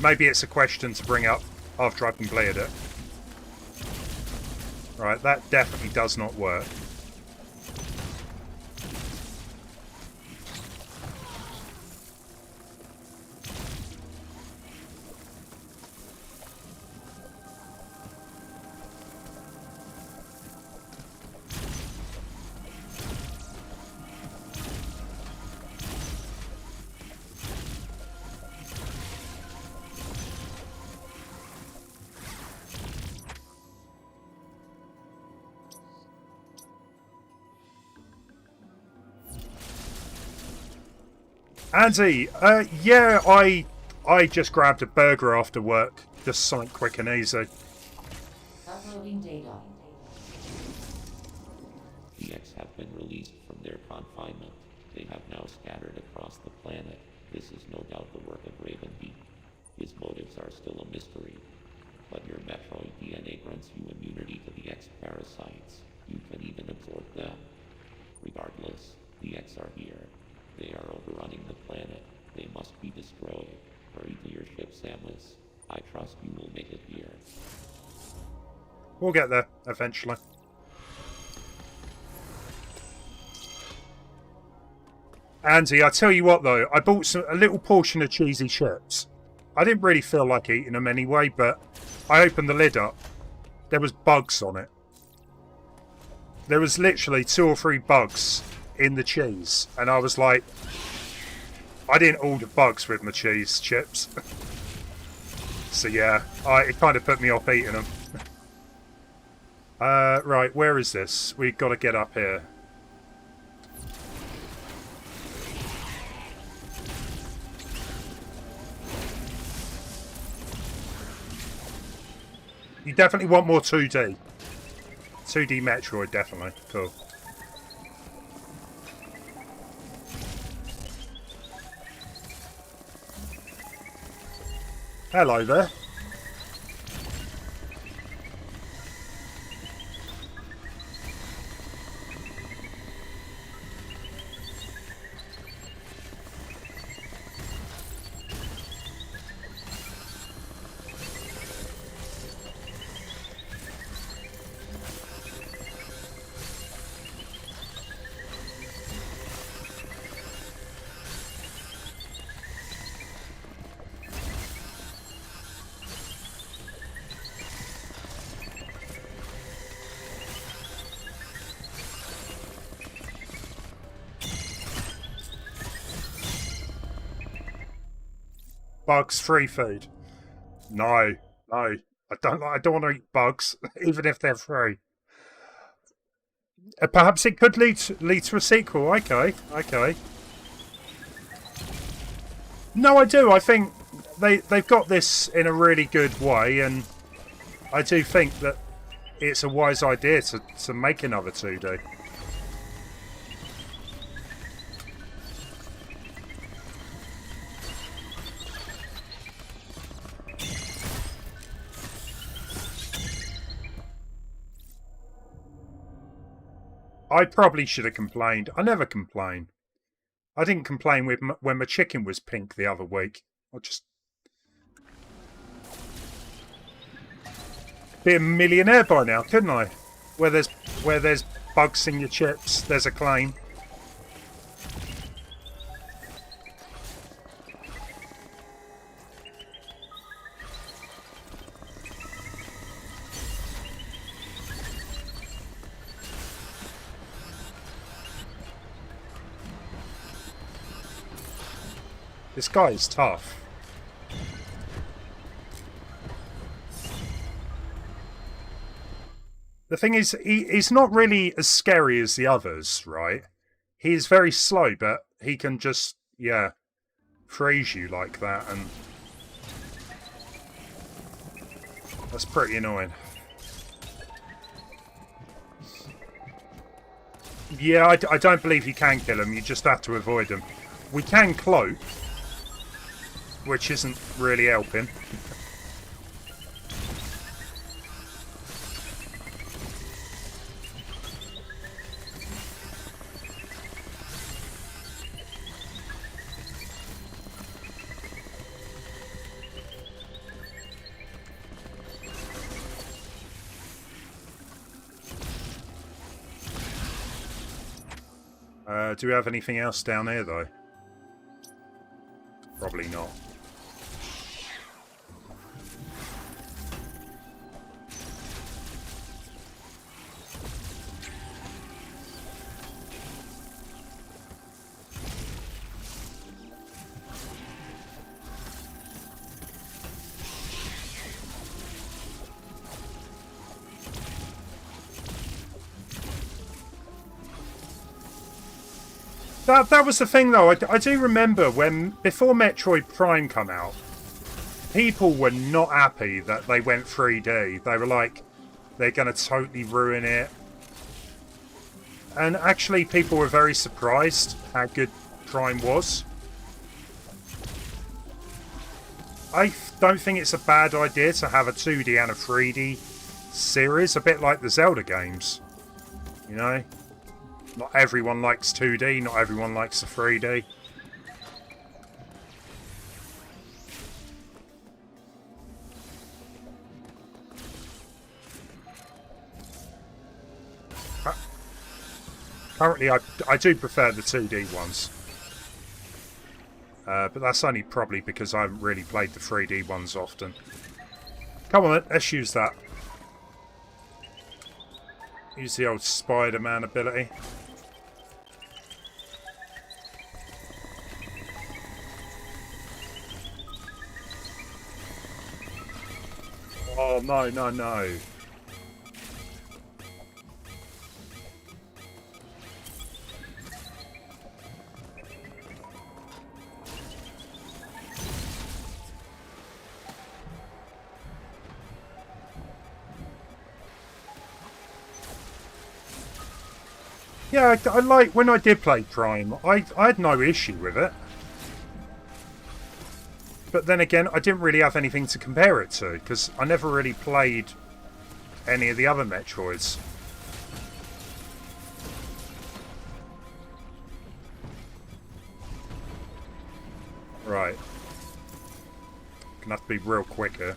Maybe it's a question to bring up after I've completed it. Right, that definitely does not work. Andy, yeah, I just grabbed a burger after work. Just something quick and easy. Uploading data. The X have been released from their confinement. They have now scattered across the planet. This is no doubt the work of Ravenbeak. His motives are still a mystery. But your Metroid DNA grants you immunity to the X parasites. You can even absorb them. Regardless, the X are here. They are overrunning the planet. They must be destroyed. Hurry to your ship, Samus. I trust you will make it here. We'll get there, eventually. Andy, I tell you what though, I bought a little portion of cheesy chips. I didn't really feel like eating them anyway, but I opened the lid up. There was bugs on it. There was literally 2 or 3 bugs in the cheese. And I was like, I didn't order bugs with my cheese chips. So yeah, it kind of put me off eating them. Right, where is this? We've got to get up here. You definitely want more 2D. 2D Metroid, definitely. Cool. Hello there. Bugs free food. No, no. I don't want to eat bugs, even if they're free. Perhaps it could lead to a sequel. Okay, okay. No, I do. I think they've got this in a really good way, and I do think that it's a wise idea to make another 2D. I probably should have complained. I never complain. I didn't complain when my chicken was pink the other week. I just be a millionaire by now, couldn't I? Where there's bugs in your chips, there's a claim. This guy is tough. The thing is, he's not really as scary as the others, right? He's very slow, but he can just, yeah, freeze you like that, and that's pretty annoying. Yeah, I don't believe you can kill him. You just have to avoid him. We can cloak, which isn't really helping. Do we have anything else down here, though? Probably not. That was the thing, though. I do remember when, before Metroid Prime come out, people were not happy that they went 3D. They were like, they're going to totally ruin it. And actually, people were very surprised how good Prime was. I don't think it's a bad idea to have a 2D and a 3D series, a bit like the Zelda games. You know? Not everyone likes 2D, not everyone likes the 3D. Currently, I do prefer the 2D ones. But that's only probably because I haven't really played the 3D ones often. Come on, let's use that. Use the old Spider-Man ability. Oh, no, no, no. Yeah, I like when I did play Prime, I had no issue with it. But then again, I didn't really have anything to compare it to, because I never really played any of the other Metroids. Right. Gonna have to be real quick here.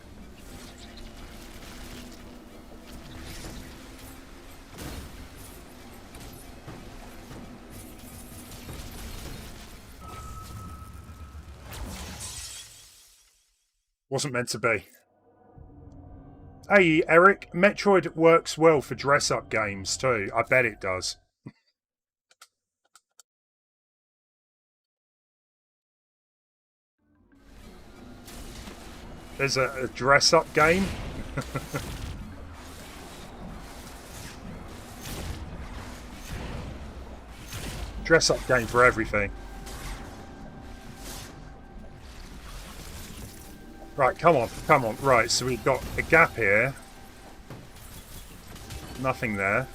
Wasn't meant to be. Hey, Eric, Metroid works well for dress-up games too. I bet it does. There's a dress-up game. Dress-up game for everything. Right, come on, come on. Right, so we've got a gap here. Nothing there.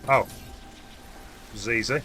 Oh. It was easy.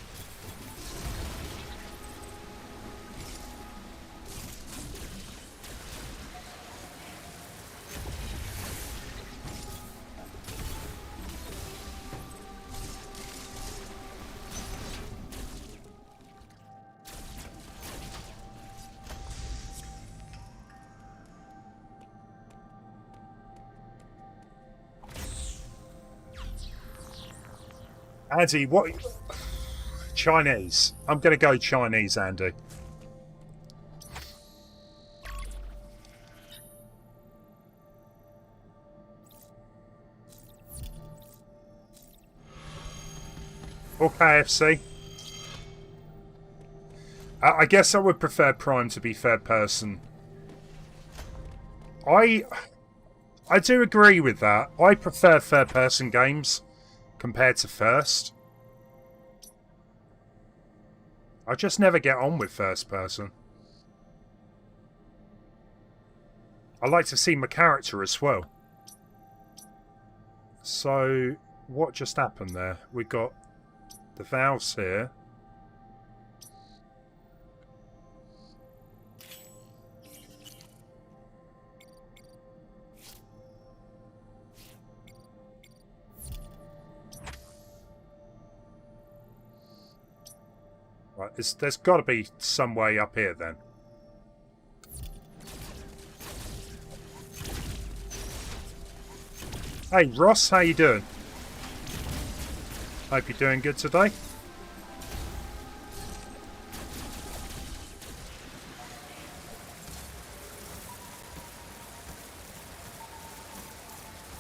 Andy, what? Chinese. I'm going to go Chinese, Andy. Or KFC. I guess I would prefer Prime to be third person. I do agree with that. I prefer third person games compared to first. I just never get on with first person. I like to see my character as well. So, what just happened there? We got the valves here. Right, there's got to be some way up here then. Hey Ross, how you doing? Hope you're doing good today.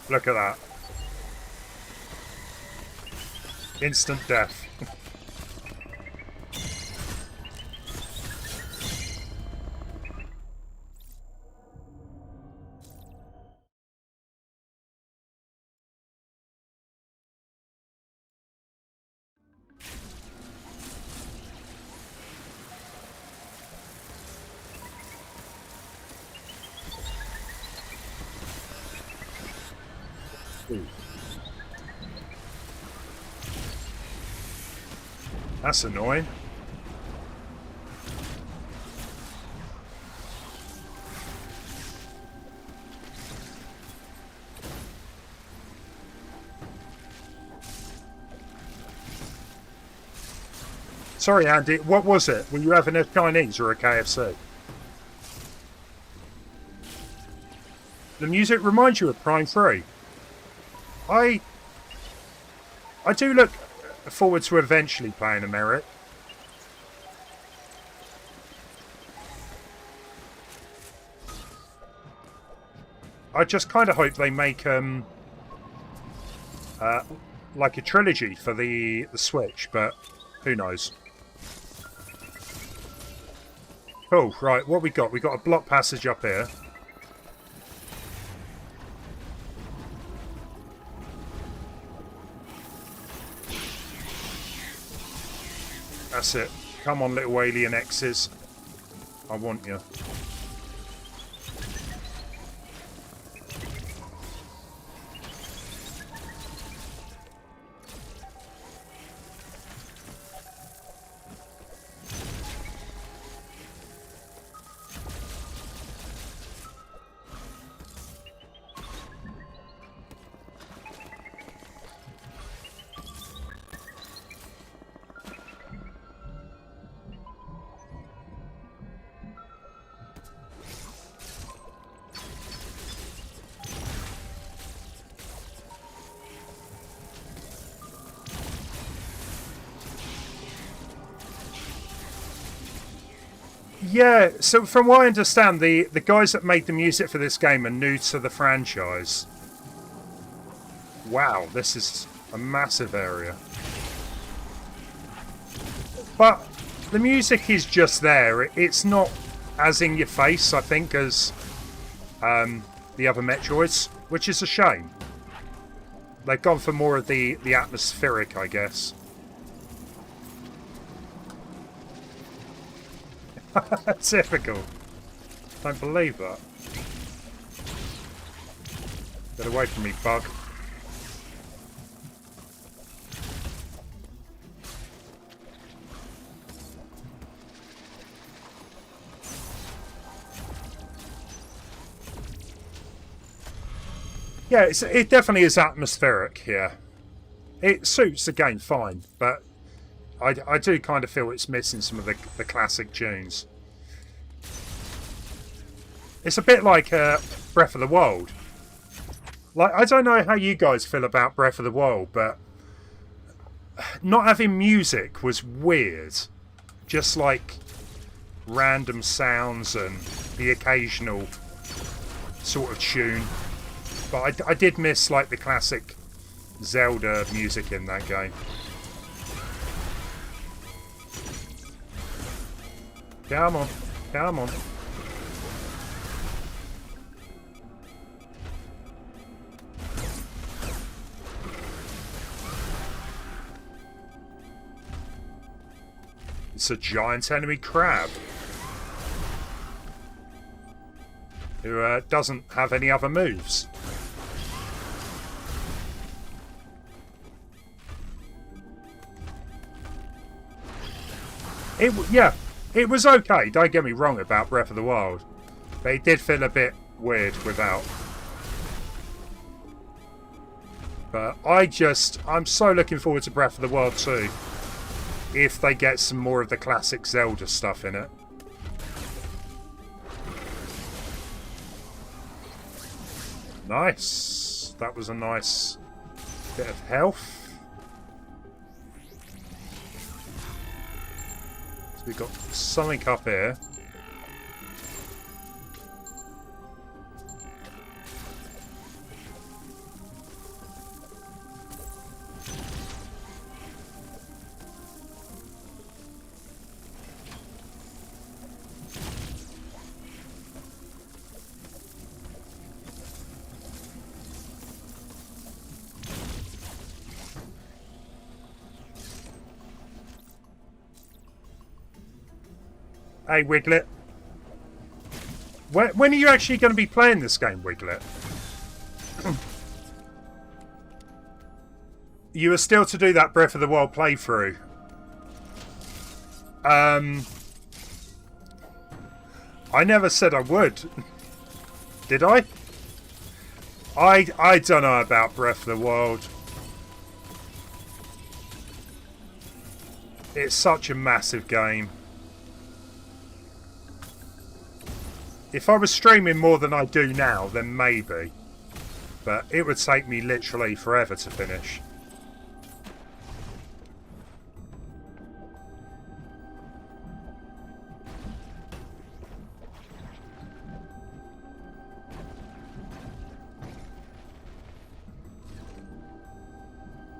Look at that. Instant death. Ooh. That's annoying. Sorry, Andy, what was it? Were you having a Chinese or a KFC? The music reminds you of Prime 3. I do look forward to eventually playing a Merit. I just kind of hope they make like a trilogy for the Switch, but who knows. Cool, right, what we got? We got a block passage up here. That's it. Come on, little alien X's. I want you. Yeah, so from what I understand, the guys that made the music for this game are new to the franchise. Wow, this is a massive area. But the music is just there. It's not as in your face, I think, as the other Metroids, which is a shame. They've gone for more of the atmospheric, I guess. Typical. Don't believe that. Get away from me, bug. Yeah, it definitely is atmospheric here. It suits the game fine, but I do kind of feel it's missing some of the classic tunes. It's a bit like Breath of the Wild. Like, I don't know how you guys feel about Breath of the Wild, but not having music was weird. Just like random sounds and the occasional sort of tune. But I did miss like the classic Zelda music in that game. Come on, come on. It's a giant enemy crab who doesn't have any other moves. Yeah, it was okay, don't get me wrong about Breath of the Wild, but it did feel a bit weird without. But I'm so looking forward to Breath of the Wild 2, if they get some more of the classic Zelda stuff in it. Nice. That was a nice bit of health. So we've got something up here. Hey, Wiglet. When are you actually going to be playing this game, Wiglet? You are still to do that Breath of the Wild playthrough. I never said I would. Did I? I don't know about Breath of the Wild. It's such a massive game. If I was streaming more than I do now, then maybe. But it would take me literally forever to finish.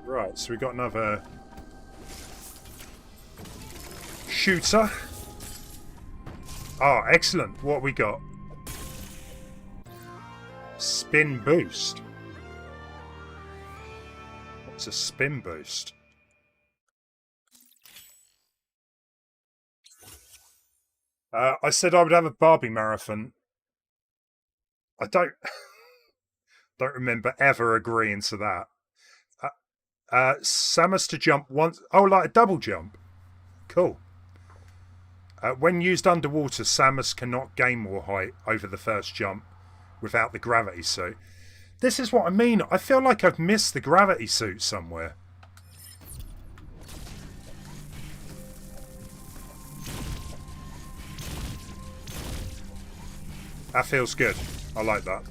Right, so we got another shooter. Ah, excellent. What we got? Spin boost. What's a spin boost? I said I would have a Barbie marathon. I don't remember ever agreeing to that. Samus to jump once. Oh, like a double jump. Cool. When used underwater, Samus cannot gain more height over the first jump without the gravity suit. This is what I mean. I feel like I've missed the gravity suit somewhere. That feels good. I like that.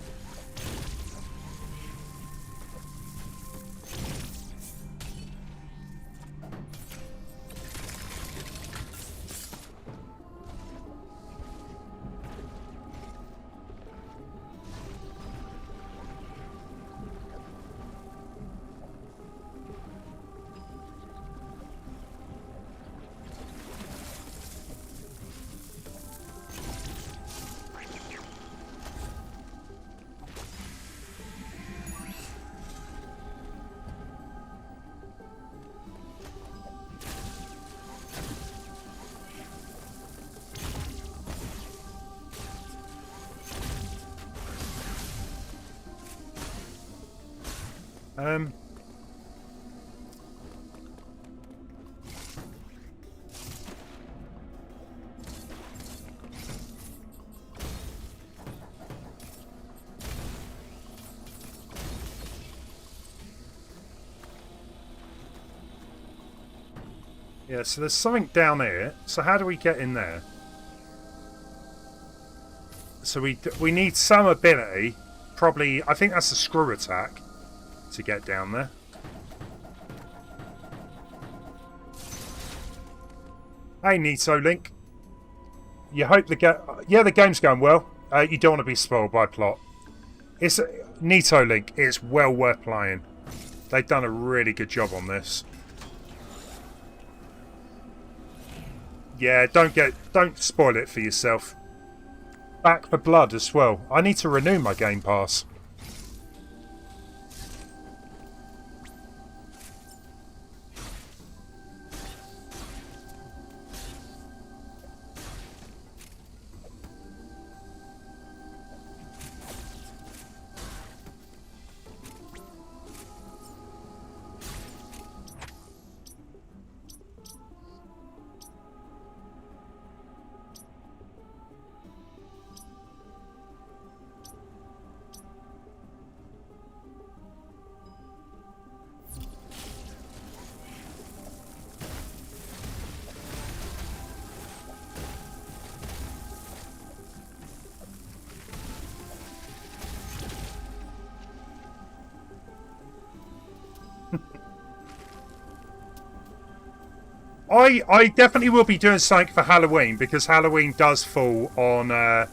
Yeah, so there's something down here. So how do we get in there? So we need some ability. Probably, I think that's a screw attack to get down there. Hey, Nito Link. You hope the game's going well. You don't want to be spoiled by plot. It's Nito Link. It's well worth playing. They've done a really good job on this. Yeah, don't spoil it for yourself. Back for Blood as well. I need to renew my Game Pass. I definitely will be doing something for Halloween, because Halloween does fall on the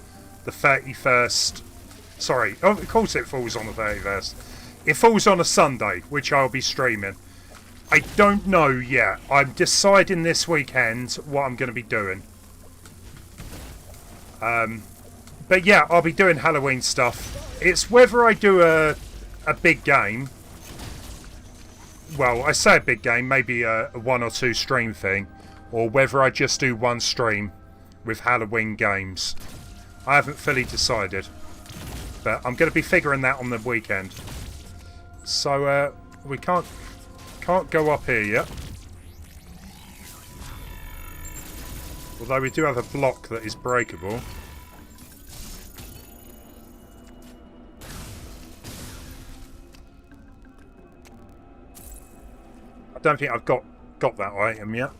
31st. Sorry, of course it falls on the 31st. It falls on a Sunday, which I'll be streaming. I don't know yet. I'm deciding this weekend what I'm going to be doing. But yeah, I'll be doing Halloween stuff. It's whether I do a big game. Well, I say a big game, maybe a 1 or 2 stream thing, or whether I just do one stream with Halloween games. I haven't fully decided, but I'm going to be figuring that on the weekend. So we can't Can't go up here yet. Although we do have a block that is breakable. I don't think I've got that item yet.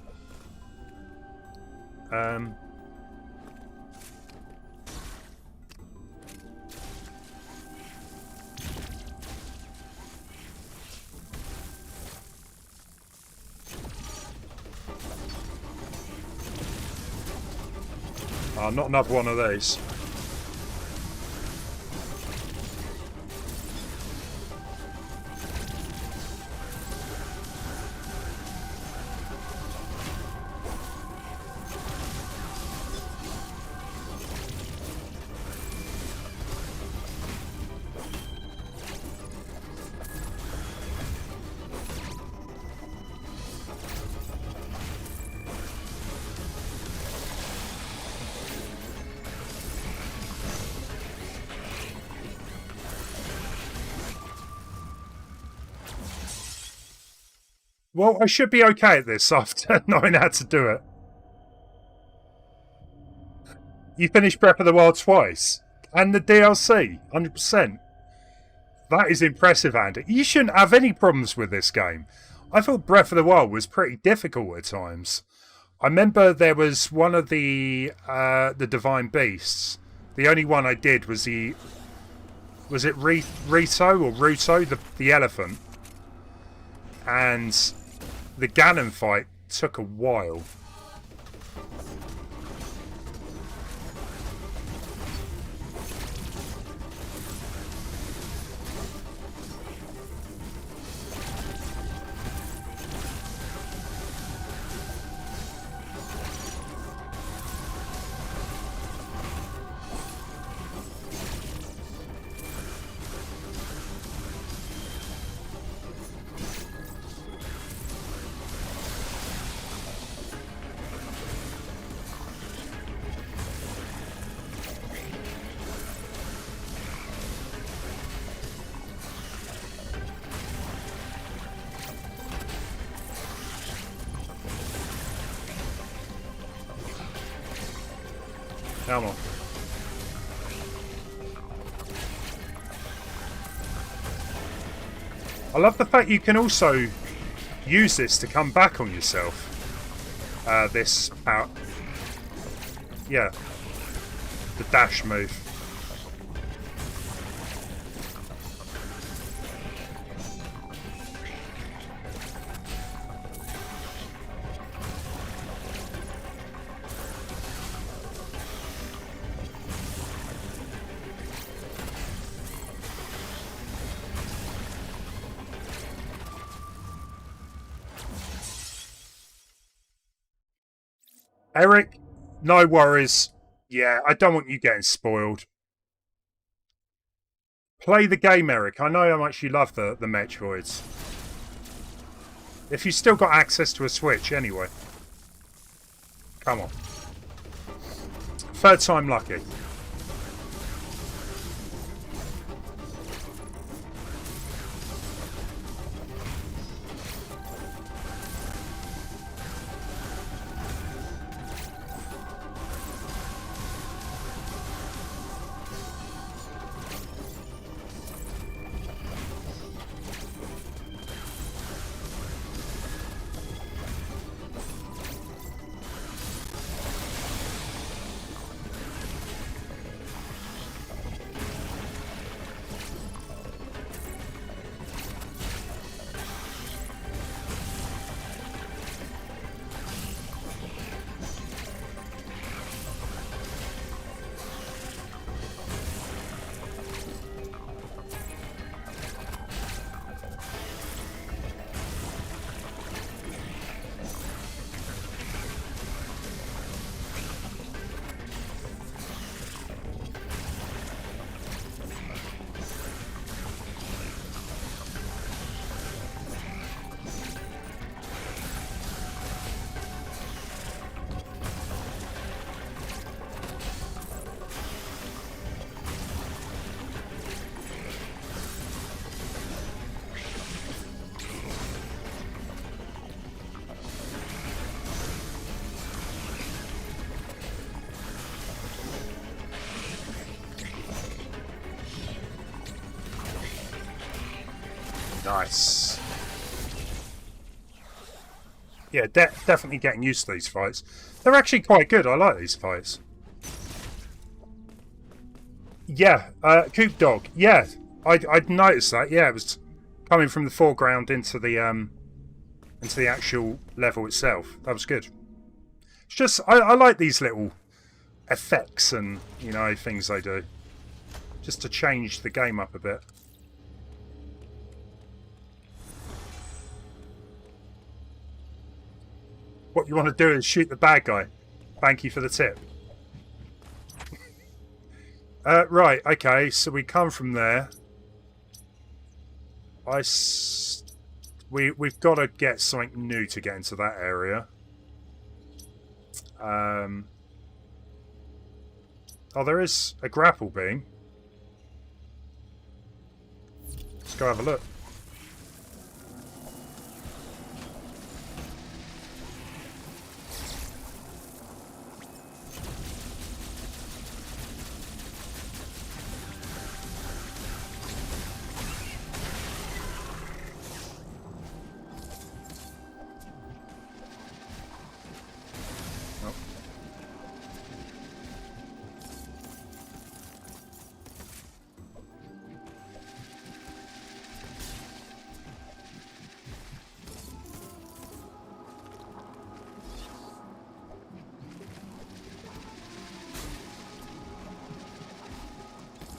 Oh, not another one of these. Well, I should be okay at this after knowing how to do it. You finished Breath of the Wild twice. And the DLC, 100%. That is impressive, Andy. You shouldn't have any problems with this game. I thought Breath of the Wild was pretty difficult at times. I remember there was one of the Divine Beasts. The only one I did was the... Was it Rito or Ruto, the elephant? And the Ganon fight took a while. Come on. I love the fact you can also use this to come back on yourself. This out. Yeah. The dash move. Eric, no worries. Yeah, I don't want you getting spoiled. Play the game, Eric. I know how much you love the Metroids. If you still got access to a Switch, anyway. Come on. Third time lucky. Nice. Yeah, definitely getting used to these fights. They're actually quite good. I like these fights. Yeah, Coop Dog. Yeah, I'd noticed that. Yeah, it was coming from the foreground into the actual level itself. That was good. It's just I like these little effects and things they do, just to change the game up a bit. What you want to do is shoot the bad guy. Thank you for the tip. Right, okay, so we come from there. We've got to get something new to get into that area. Oh, there is a grapple beam. Let's go have a look.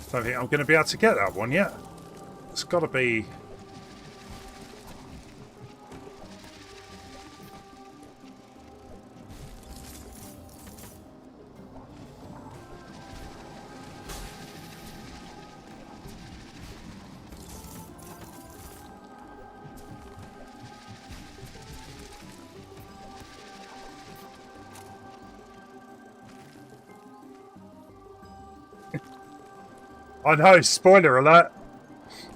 Don't think I'm going to be able to get that one yet. It's got to be... I know, spoiler alert.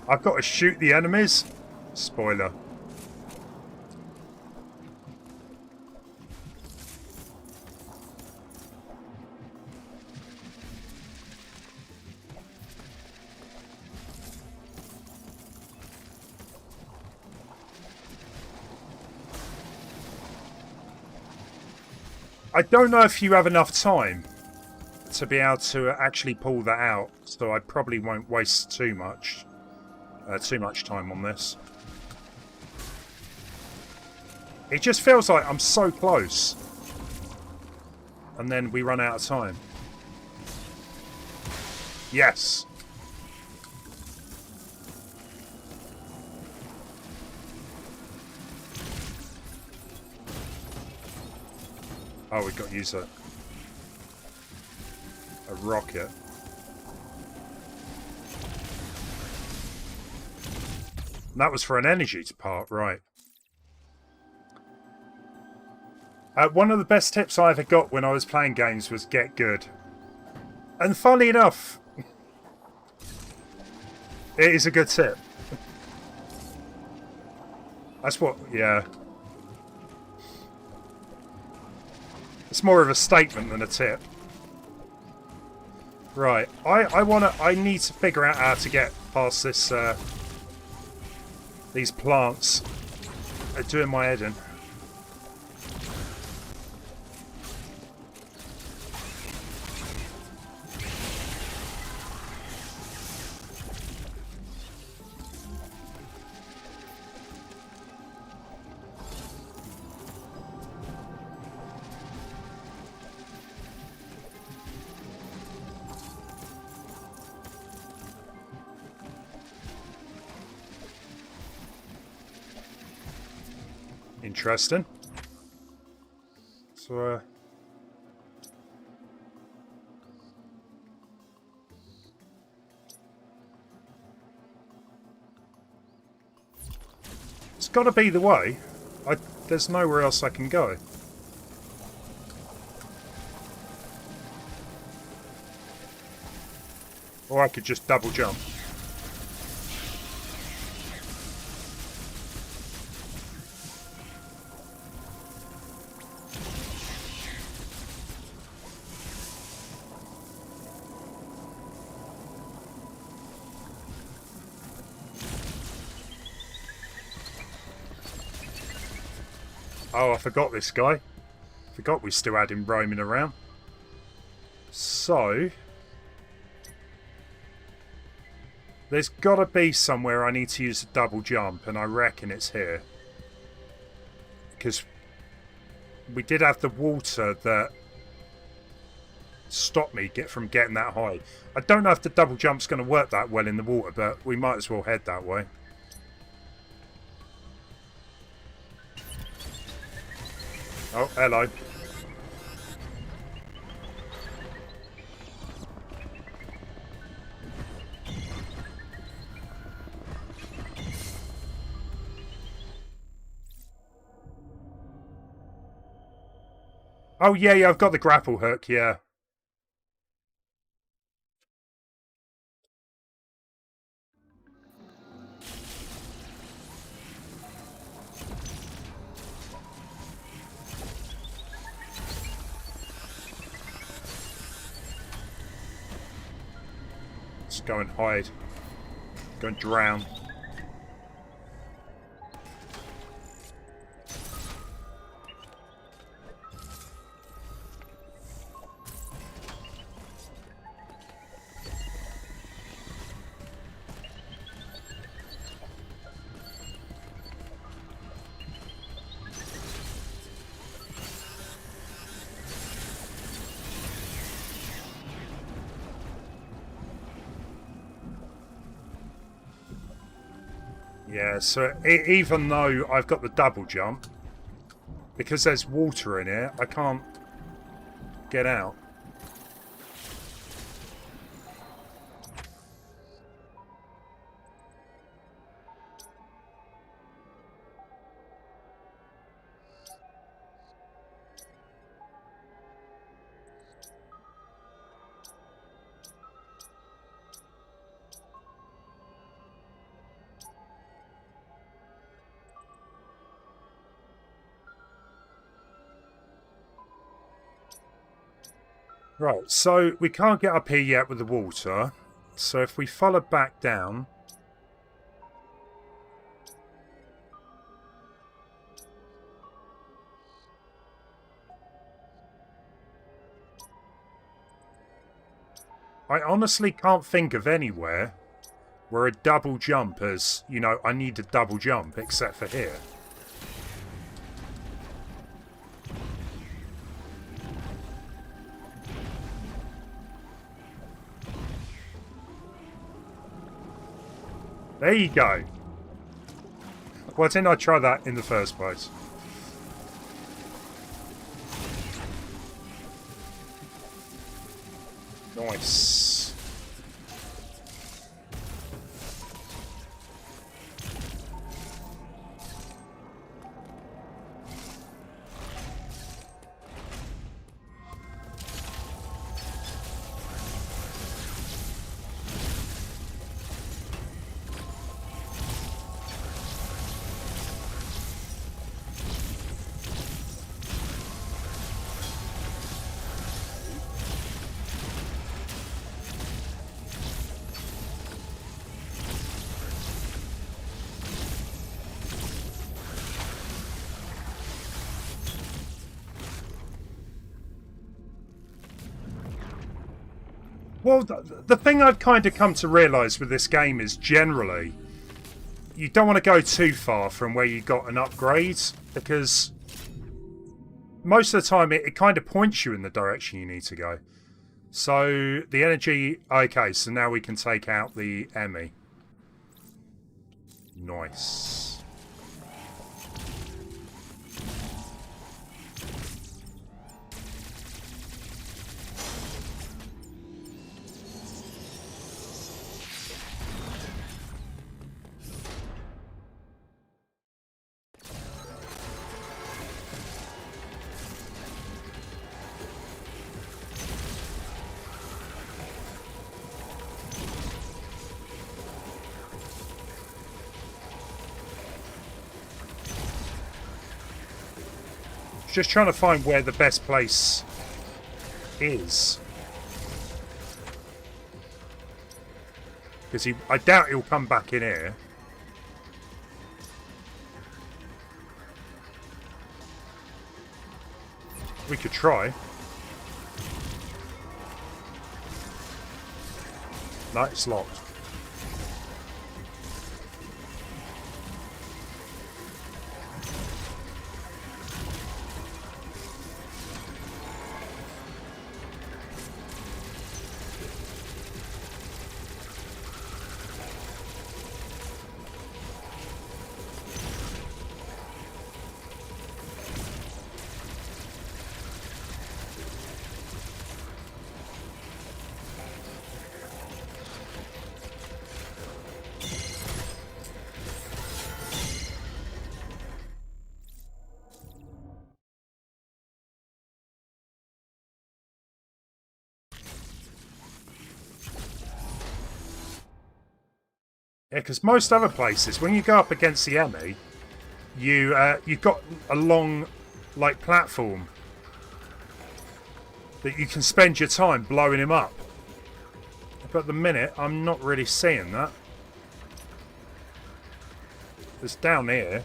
I've got to shoot the enemies. Spoiler. I don't know if you have enough time to be able to actually pull that out, so I probably won't waste too much time on this. It just feels like I'm so close, and then we run out of time. Yes. Oh, we've got to use a rocket. That was for an energy part, right. One of the best tips I ever got when I was playing games was get good. And funnily enough, it is a good tip. That's what, yeah. It's more of a statement than a tip. Right, I need to figure out how to get past this, these plants. They're doing my head in. Interesting. So, it's got to be the way. There's nowhere else I can go. Or I could just double jump. Oh, I forgot this guy. Forgot we still had him roaming around. So... there's got to be somewhere I need to use a double jump, and I reckon it's here. Because we did have the water that stopped me from getting that high. I don't know if the double jump's going to work that well in the water, but we might as well head that way. Oh, hello. Oh, yeah, I've got the grapple hook, yeah. Let's go and hide. Go and drown. Yeah, so even though I've got the double jump, because there's water in here, I can't get out. Right, so we can't get up here yet with the water. So if we follow back down... I honestly can't think of anywhere where a double jump is, you know, I need a double jump, except for here. There you go. Why didn't I try that in the first place? Nice. Well, the thing I've kind of come to realise with this game is generally you don't want to go too far from where you got an upgrade, because most of the time it kind of points you in the direction you need to go. So the energy... okay, so now we can take out the Emmy. Nice. Just trying to find where the best place is. Because I doubt he'll come back in here. We could try. No, it's locked. Yeah, because most other places, when you go up against the enemy, you've got a long, like, platform that you can spend your time blowing him up. But at the minute, I'm not really seeing that. It's down here.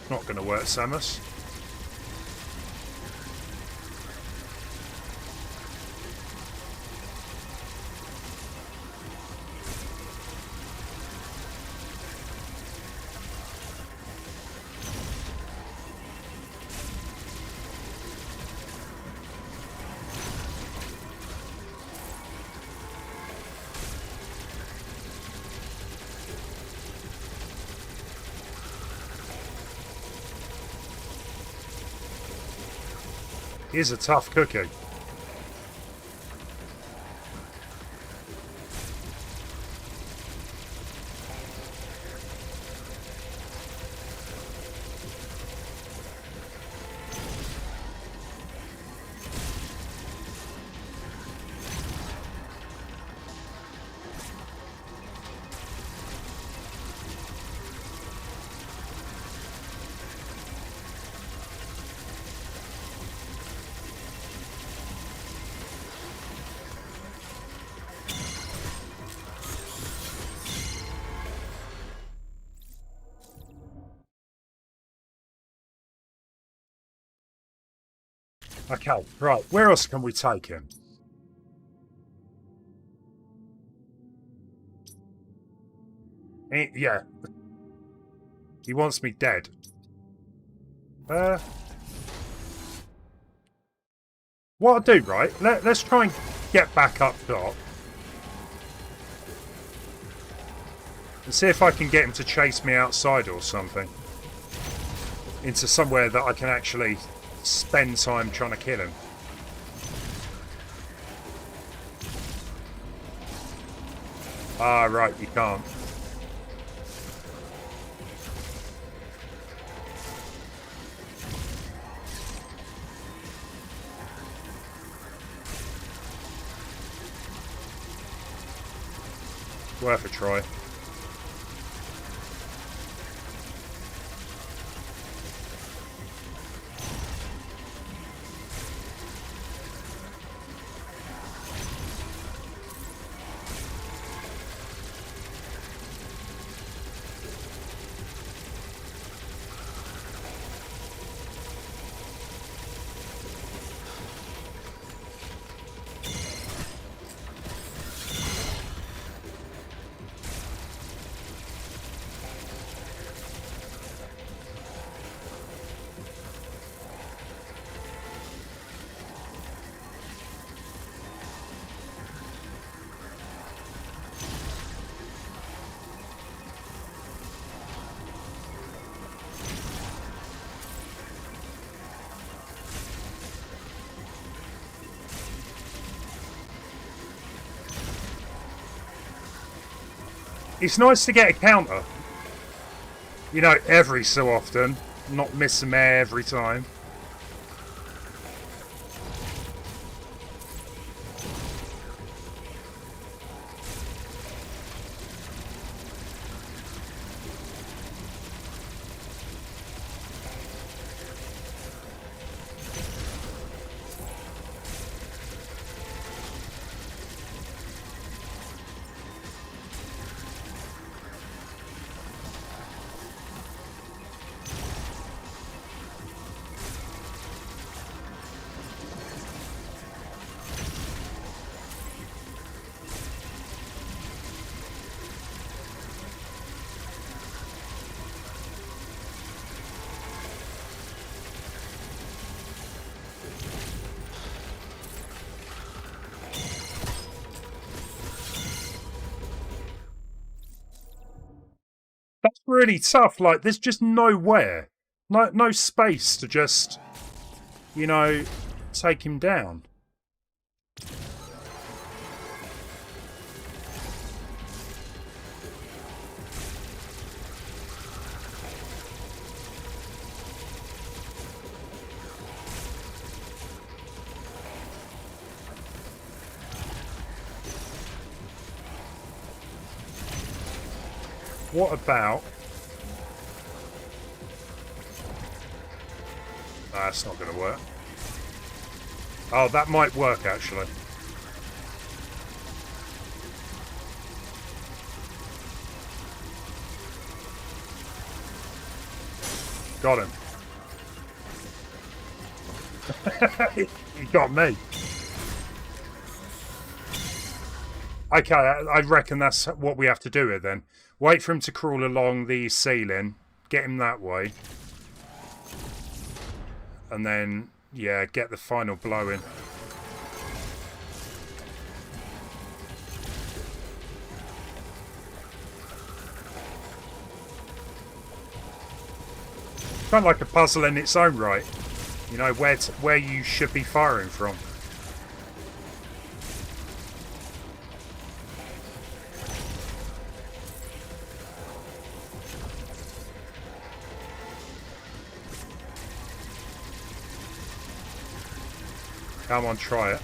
Not going to work, Samus. He's a tough cookie. Okay, right. Where else can we take him? Yeah. He wants me dead. What I'll do, right? Let's try and get back up top. And see if I can get him to chase me outside or something. Into somewhere that I can actually spend time trying to kill him. Ah, right, you can't. Worth a try. It's nice to get a counter. You know, every so often. Not miss them every time. really tough. Like, there's just nowhere. No space to just, you know, take him down. What about... That's not going to work. Oh, that might work, actually. Got him. He got me. Okay, I reckon that's what we have to do here then. Wait for him to crawl along the ceiling, get him that way. And then, yeah, get the final blow in. Kind of like a puzzle in its own right. You know, where you should be firing from. Come on, try it.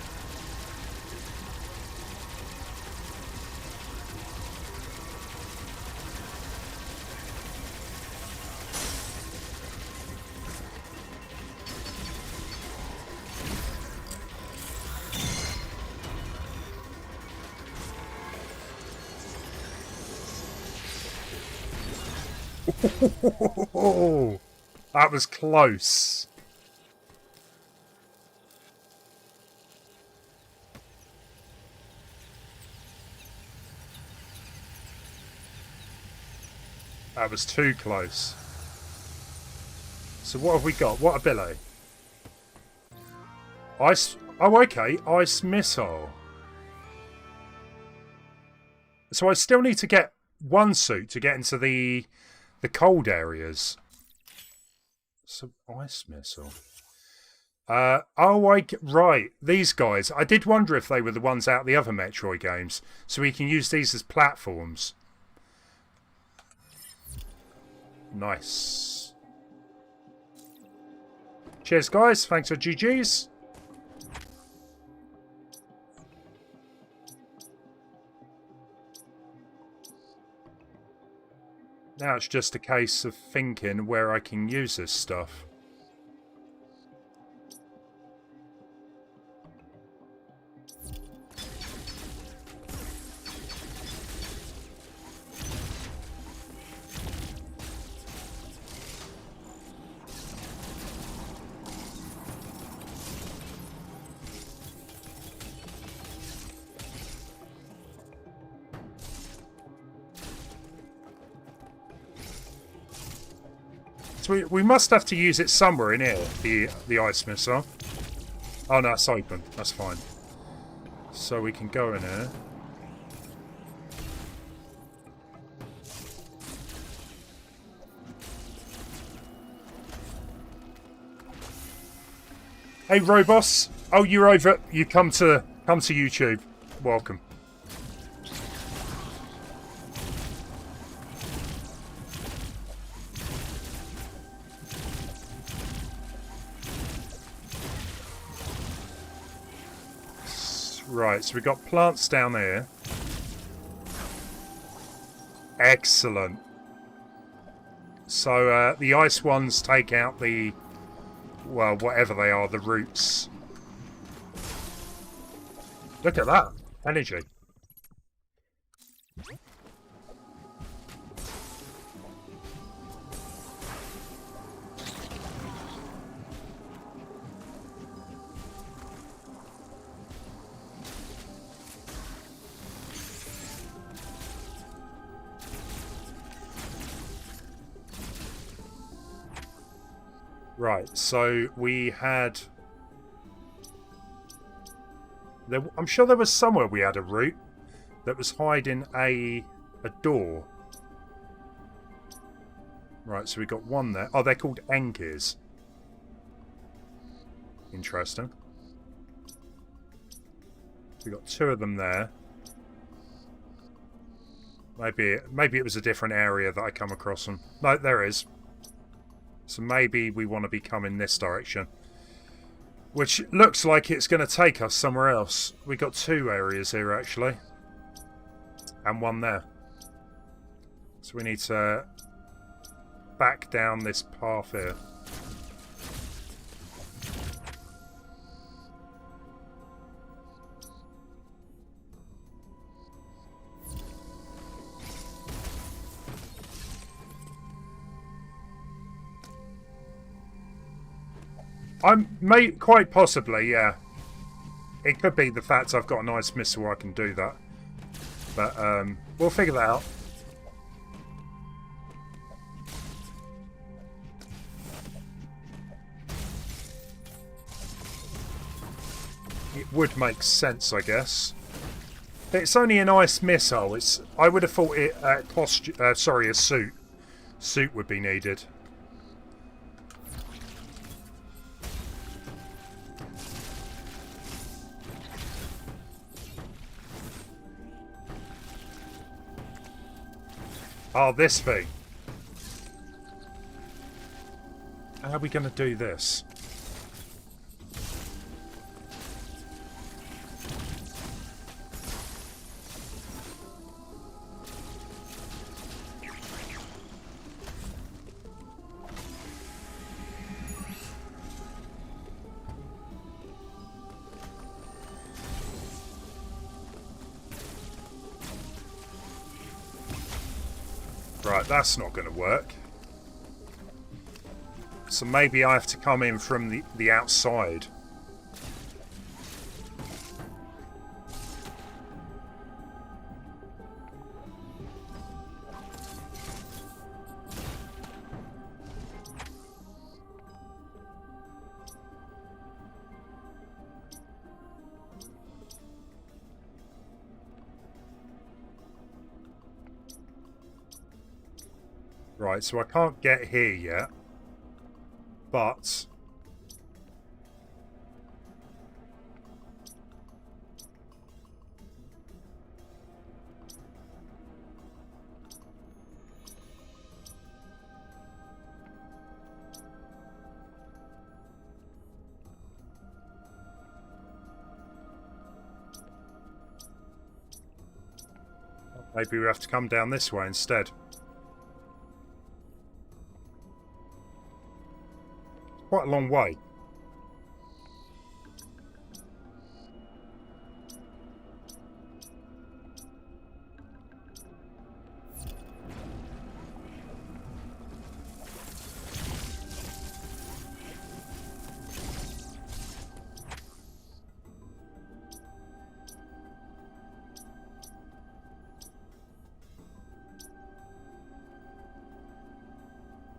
Oh, that was close. That was too close. So what have we got? What ability? Ice... Oh, okay. Ice missile. So I still need to get one suit to get into the cold areas. So ice missile. Right. These guys. I did wonder if they were the ones out of the other Metroid games. So we can use these as platforms. Nice. Cheers, guys. Thanks for GG's. Now it's just a case of thinking where I can use this stuff. We must have to use it somewhere in here, the ice missile. Oh no, it's open. That's fine. So we can go in here. Hey Robos! Oh, you're over. You come to YouTube. Welcome. Right, so we've got plants down there. Excellent. So the ice ones take out the, well, whatever they are, the roots. Look at that. Energy. Right, so we had... I'm sure there was somewhere we had a route that was hiding a door. Right, so we got one there. Oh, they're called Enkies. Interesting. We got two of them there. Maybe it was a different area that I come across them. No, there is. So maybe we want to be coming this direction. Which looks like it's going to take us somewhere else. We got two areas here, actually. And one there. So we need to back down this path here. Quite possibly, yeah. It could be the fact I've got a nice missile I can do that. But we'll figure that out. It would make sense, I guess. But it's only an ice missile. I would have thought a suit would be needed. Oh, this thing. How are we going to do this? Right, that's not going to work. So maybe I have to come in from the outside. Right, so I can't get here yet, but maybe we have to come down this way instead. Quite a long way.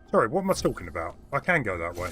Sorry, what am I talking about? I can go that way.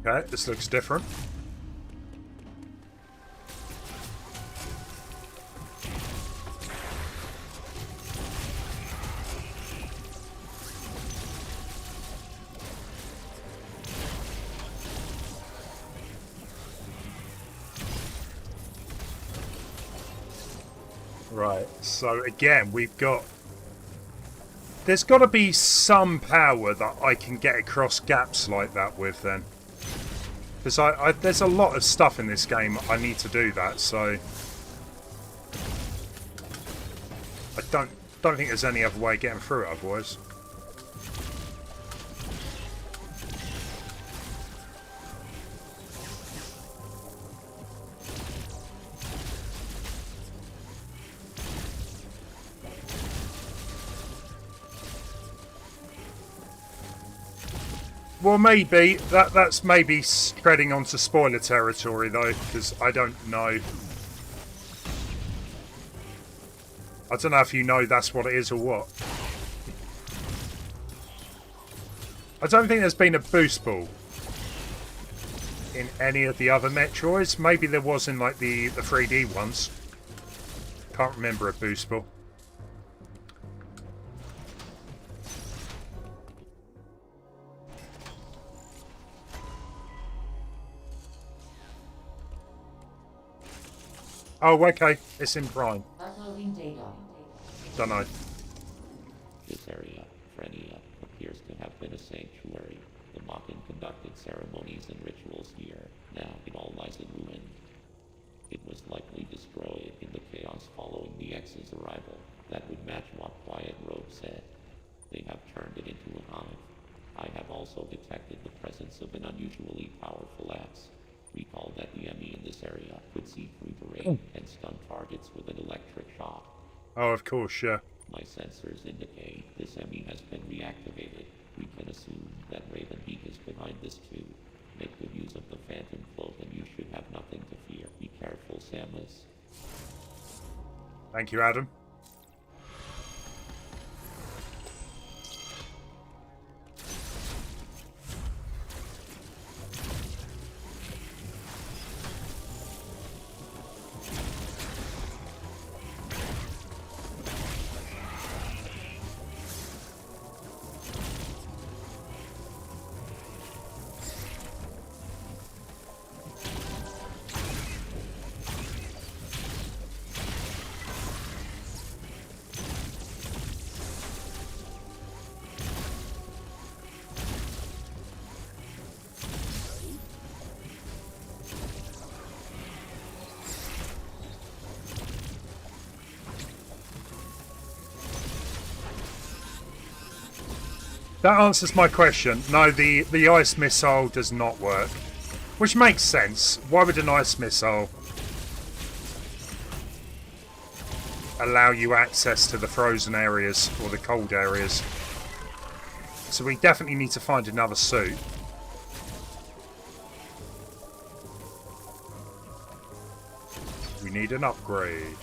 Okay, this looks different. Right, so again, we've got... There's got to be some power that I can get across gaps like that with, then. Because there's a lot of stuff in this game I need to do that, so... I don't think there's any other way of getting through it otherwise. Well, maybe. That's maybe treading onto spoiler territory, though, because I don't know. I don't know if you know that's what it is or what. I don't think there's been a boost ball in any of the other Metroids. Maybe there was in, like, the 3D ones. Can't remember a boost ball. Oh, okay. It's in Prime. Uploading data. Don't know. This area, Frenia, appears to have been a sanctuary. The Mockin conducted ceremonies and rituals here. Now it all lies in ruin. It was likely destroyed in the chaos following the X's arrival. That would match what Quiet Road said. They have turned it into a hive. I have also detected the presence of an unusually powerful X. Recall that the enemy in this area could see through terrain and stun targets with an electric shock. Oh, of course, yeah. My sensors indicate this enemy has been reactivated. We can assume that Ravenbeak is behind this too. Make good use of the Phantom Cloak and you should have nothing to fear. Be careful, Samus. Thank you, Adam. That answers my question. No, the ice missile does not work. Which makes sense. Why would an ice missile allow you access to the frozen areas or the cold areas? So we definitely need to find another suit. We need an upgrade.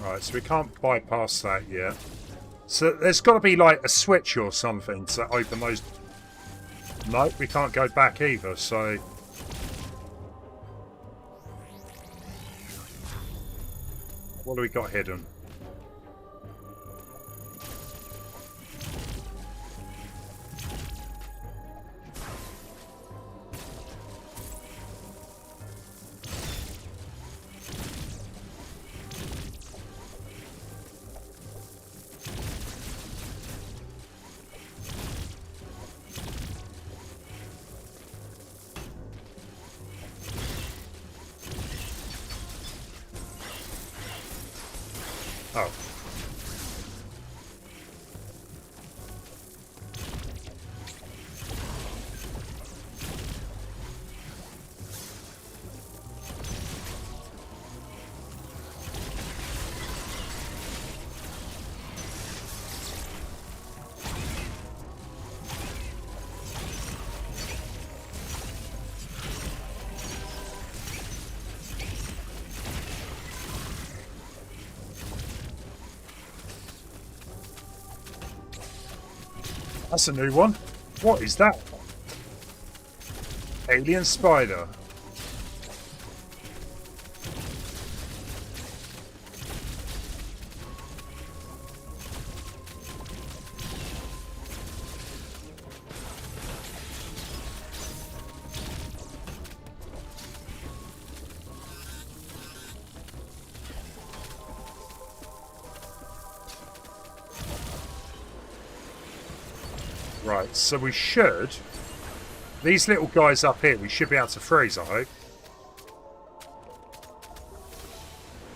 Right, so we can't bypass that yet. So there's got to be like a switch or something to open those. No, we can't go back either, so... What do we got hidden? Oh. That's a new one. What is that? Alien spider. Right, so we should... These little guys up here, we should be able to freeze, I hope.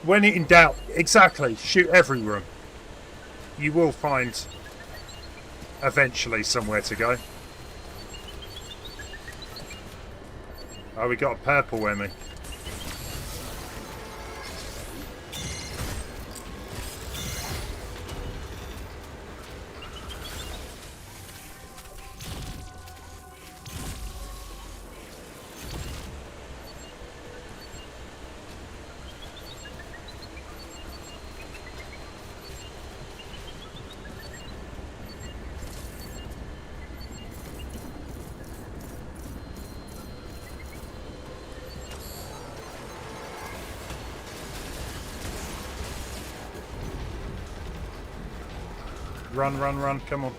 When in doubt, exactly, shoot every room. You will find eventually somewhere to go. Oh, we got a purple Emmy. Run, run, run, come on.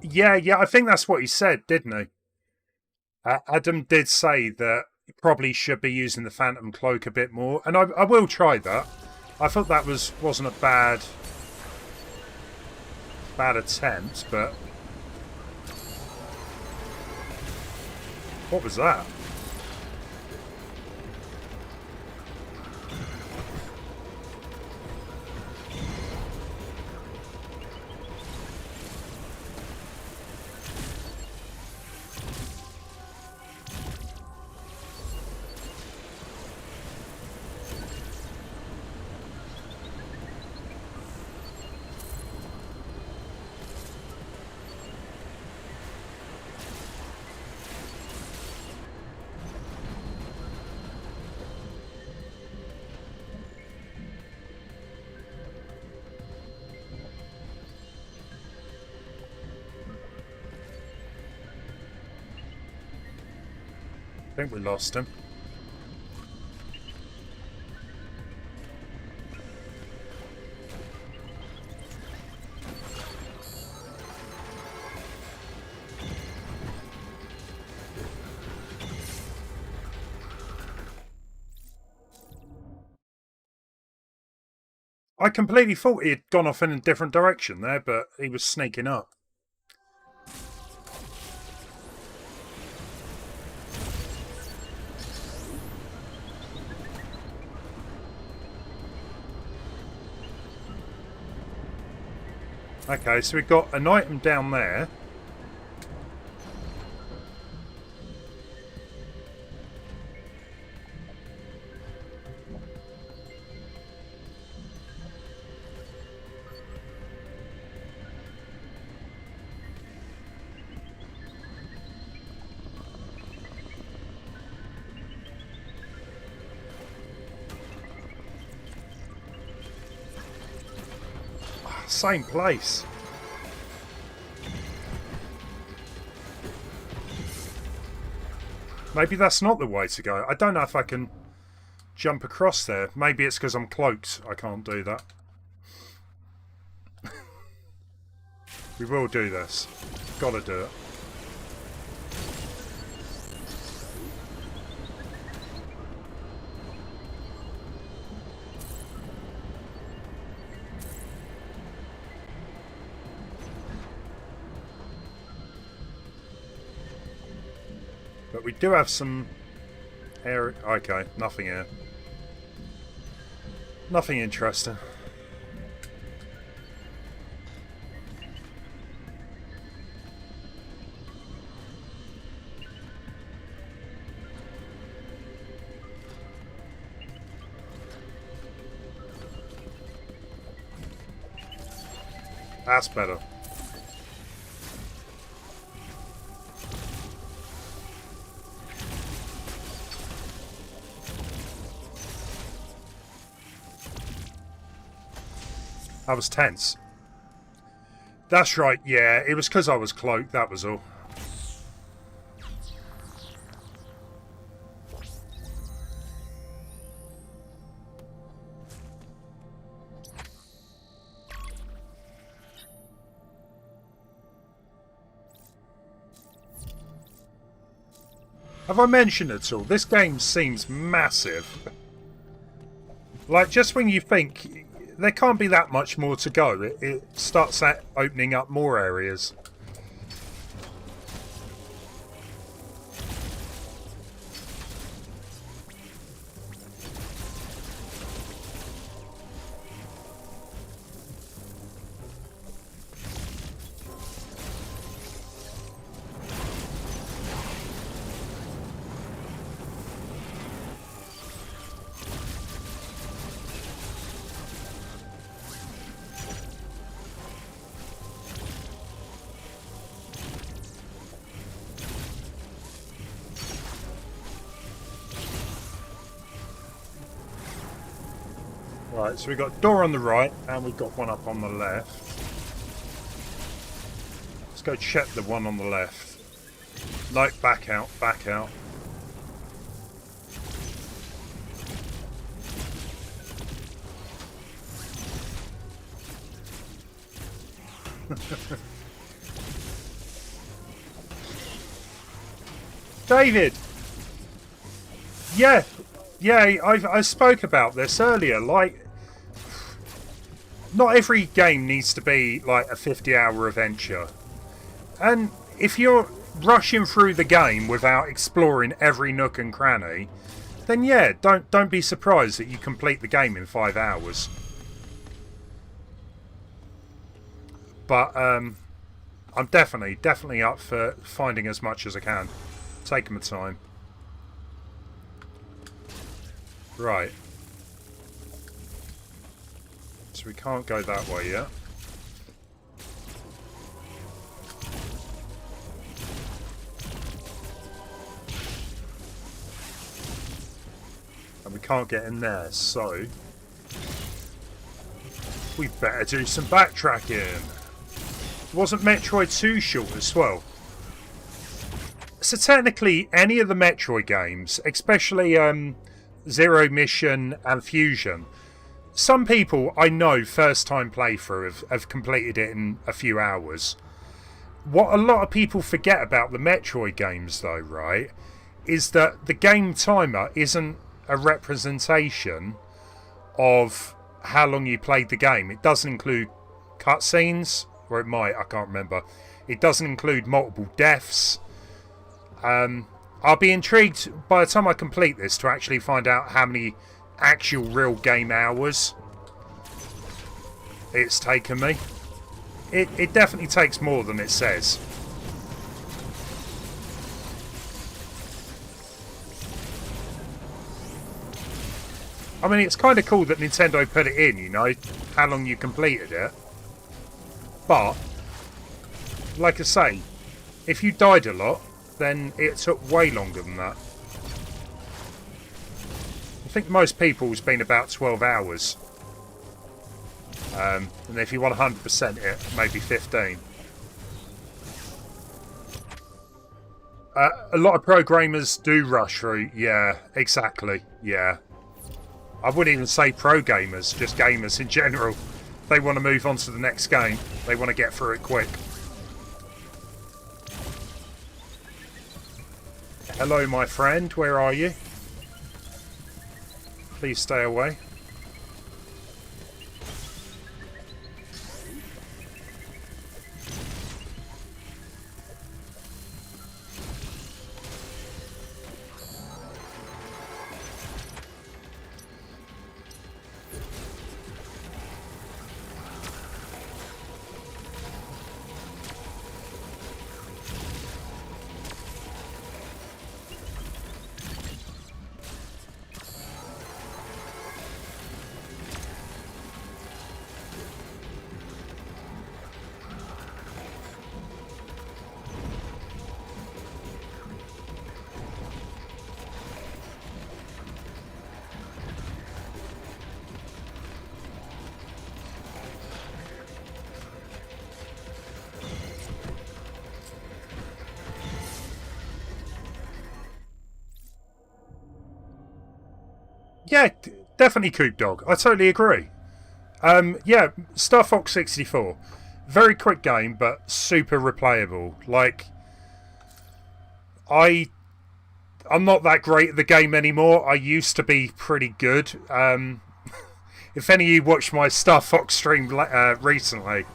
Yeah, I think that's what he said, didn't he? Adam did say that he probably should be using the Phantom Cloak a bit more, and I will try that. I thought that wasn't a bad attempt, but what was that? I think we lost him. I completely thought he had gone off in a different direction there, but he was sneaking up. Okay, so we've got an item down there. Same place. Maybe that's not the way to go. I don't know if I can jump across there. Maybe it's because I'm cloaked. I can't do that. We will do this. Gotta do it. But we do have some air. Okay, nothing here. Nothing interesting. That's better. I was tense. That's right, yeah. It was because I was cloaked, that was all. Have I mentioned at all? This game seems massive. Like, just when you think there can't be that much more to go, it starts opening up more areas. Right, so we've got a door on the right and we've got one up on the left. Let's go check the one on the left. No, back out, back out. David! Yeah, I spoke about this earlier. Like, not every game needs to be like a 50-hour adventure. And if you're rushing through the game without exploring every nook and cranny, then yeah, don't be surprised that you complete the game in 5 hours. But I'm definitely up for finding as much as I can. Taking my time. Right. So we can't go that way yet. And we can't get in there, so we better do some backtracking. Wasn't Metroid 2 short as well? So technically, any of the Metroid games, especially Zero Mission and Fusion, some people I know first-time playthrough have completed it in a few hours. What a lot of people forget about the Metroid games, though, right, is that the game timer isn't a representation of how long you played the game. It doesn't include cutscenes, or it might, I can't remember. It doesn't include multiple deaths. I'll be intrigued by the time I complete this to actually find out how many actual real game hours it's taken me. It definitely takes more than it says. I mean, it's kind of cool that Nintendo put it in, you know, how long you completed it. But, like I say, if you died a lot, then it took way longer than that. I think most people's been about 12 hours. And if you want 100% it, maybe 15. A lot of programmers do rush through. Yeah, exactly. Yeah. I wouldn't even say pro gamers, just gamers in general. They want to move on to the next game. They want to get through it quick. Hello, my friend. Where are you? Please stay away. Yeah, definitely Coop Dog. I totally agree. Yeah, Star Fox 64. Very quick game, but super replayable. Like, I I'm not that great at the game anymore. I used to be pretty good. If any of you watched my Star Fox stream recently,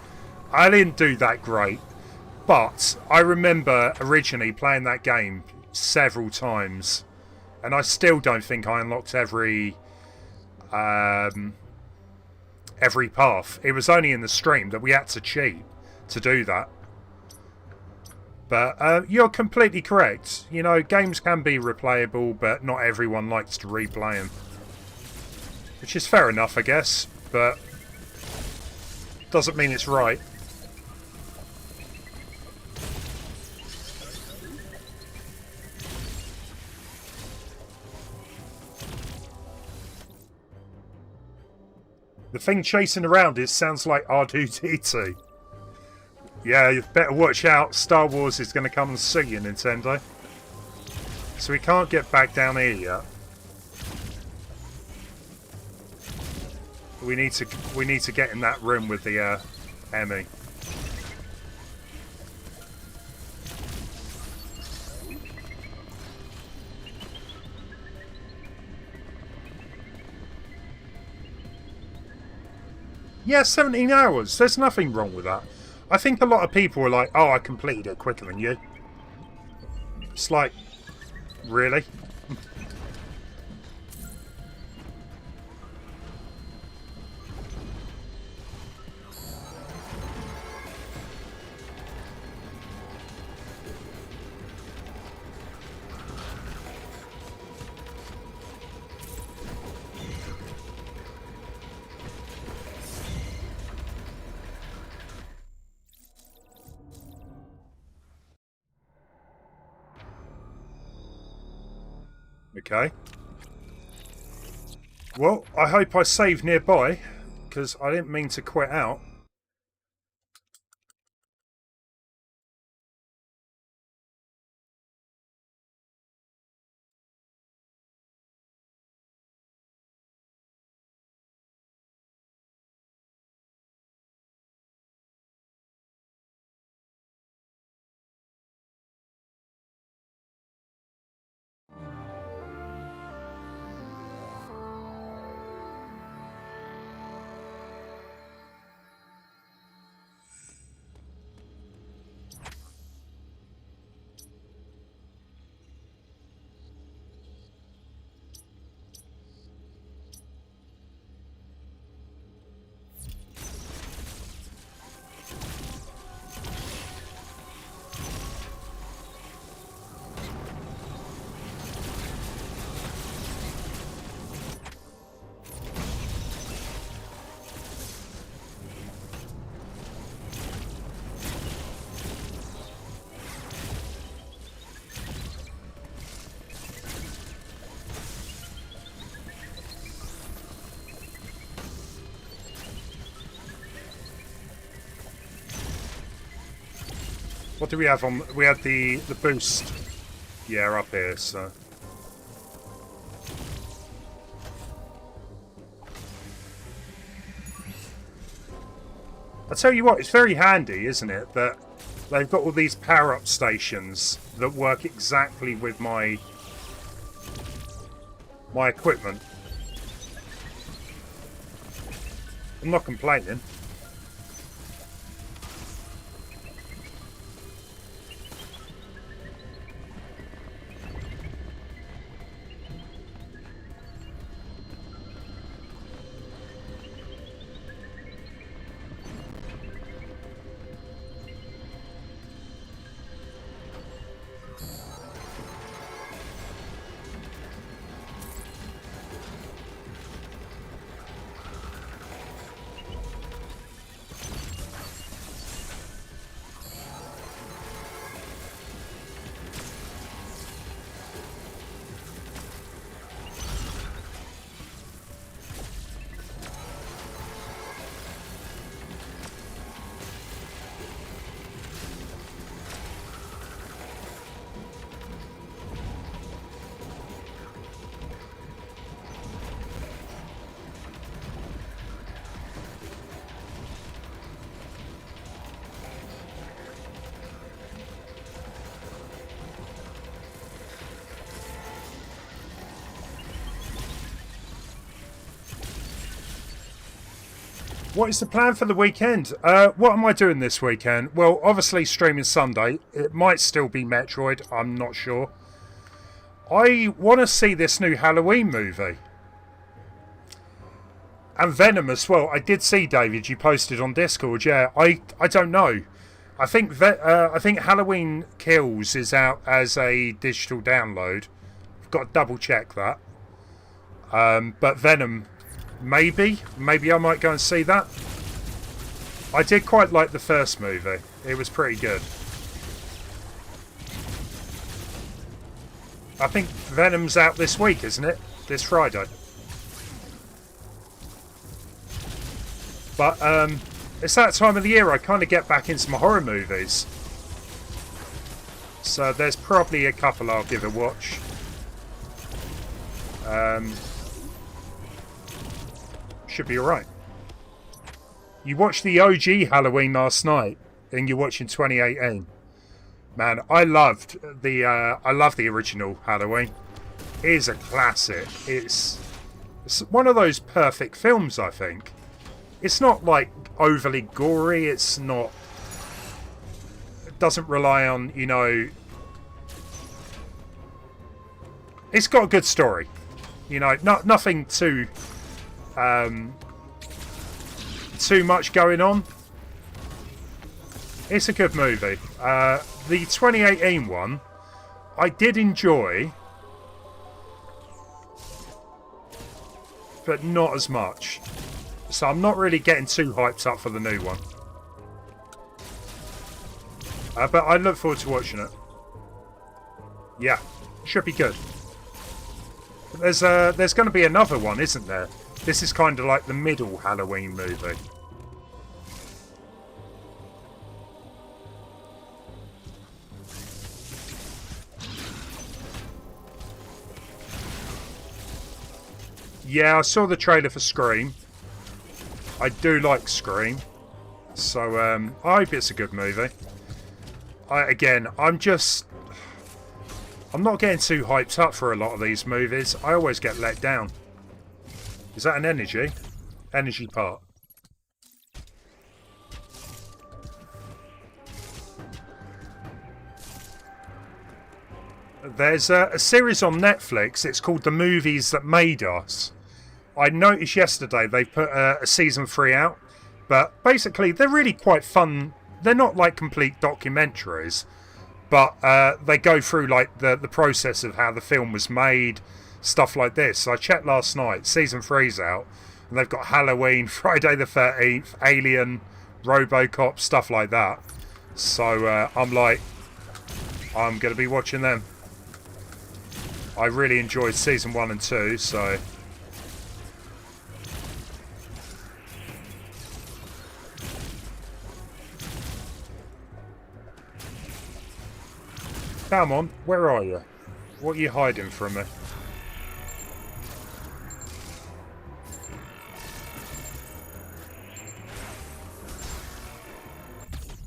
I didn't do that great. But I remember originally playing that game several times, and I still don't think I unlocked every path. It was only in the stream that we had to cheat to do that. But you're completely correct. You know, games can be replayable, but not everyone likes to replay them. Which is fair enough, I guess, but doesn't mean it's right. The thing chasing around it sounds like R2-D2. Yeah, you better watch out. Star Wars is going to come and see you, Nintendo. So we can't get back down here yet. We need to get in that room with the Emmy. Yeah, 17 hours. There's nothing wrong with that. I think a lot of people are like, oh, I completed it quicker than you. It's like, really? Okay. Well, I hope I saved nearby, because I didn't mean to quit out. What do we have on? We had the boost. Yeah, up here, so. I tell you what, it's very handy, isn't it, that they've got all these power-up stations that work exactly with my equipment. I'm not complaining. What is the plan for the weekend? What am I doing this weekend? Well, obviously streaming Sunday. It might still be Metroid. I'm not sure. I want to see this new Halloween movie. And Venom as well. I did see, David, you posted on Discord. Yeah, I don't know. I think Halloween Kills is out as a digital download. I've got to double check that. But Venom, maybe I might go and see that. I did quite like the first movie. It was pretty good. I think Venom's out this week, isn't it? This Friday. But it's that time of the year I kind of get back into my horror movies. So there's probably a couple I'll give a watch. Should be alright. You watched the OG Halloween last night, and you're watching 2018. Man, I love the original Halloween. It is a classic. It's one of those perfect films, I think. It's not like overly gory. It's not. It doesn't rely on, you know. It's got a good story, you know. Nothing too much going on. It's a good movie. The 2018 one, I did enjoy, but not as much. So I'm not really getting too hyped up for the new one. But I look forward to watching it. Yeah, should be good. There's going to be another one, isn't there? This is kind of like the middle Halloween movie. Yeah, I saw the trailer for Scream. I do like Scream. So, I hope it's a good movie. I'm not getting too hyped up for a lot of these movies. I always get let down. Is that an energy? Energy part. There's a series on Netflix. It's called The Movies That Made Us. I noticed yesterday they put a season 3 out. But basically, they're really quite fun. They're not like complete documentaries. But they go through like the process of how the film was made. Stuff like this. So I checked last night. Season 3's out. And they've got Halloween, Friday the 13th, Alien, RoboCop, stuff like that. So I'm like, I'm going to be watching them. I really enjoyed season 1 and 2, so... Come on, where are you? What are you hiding from me?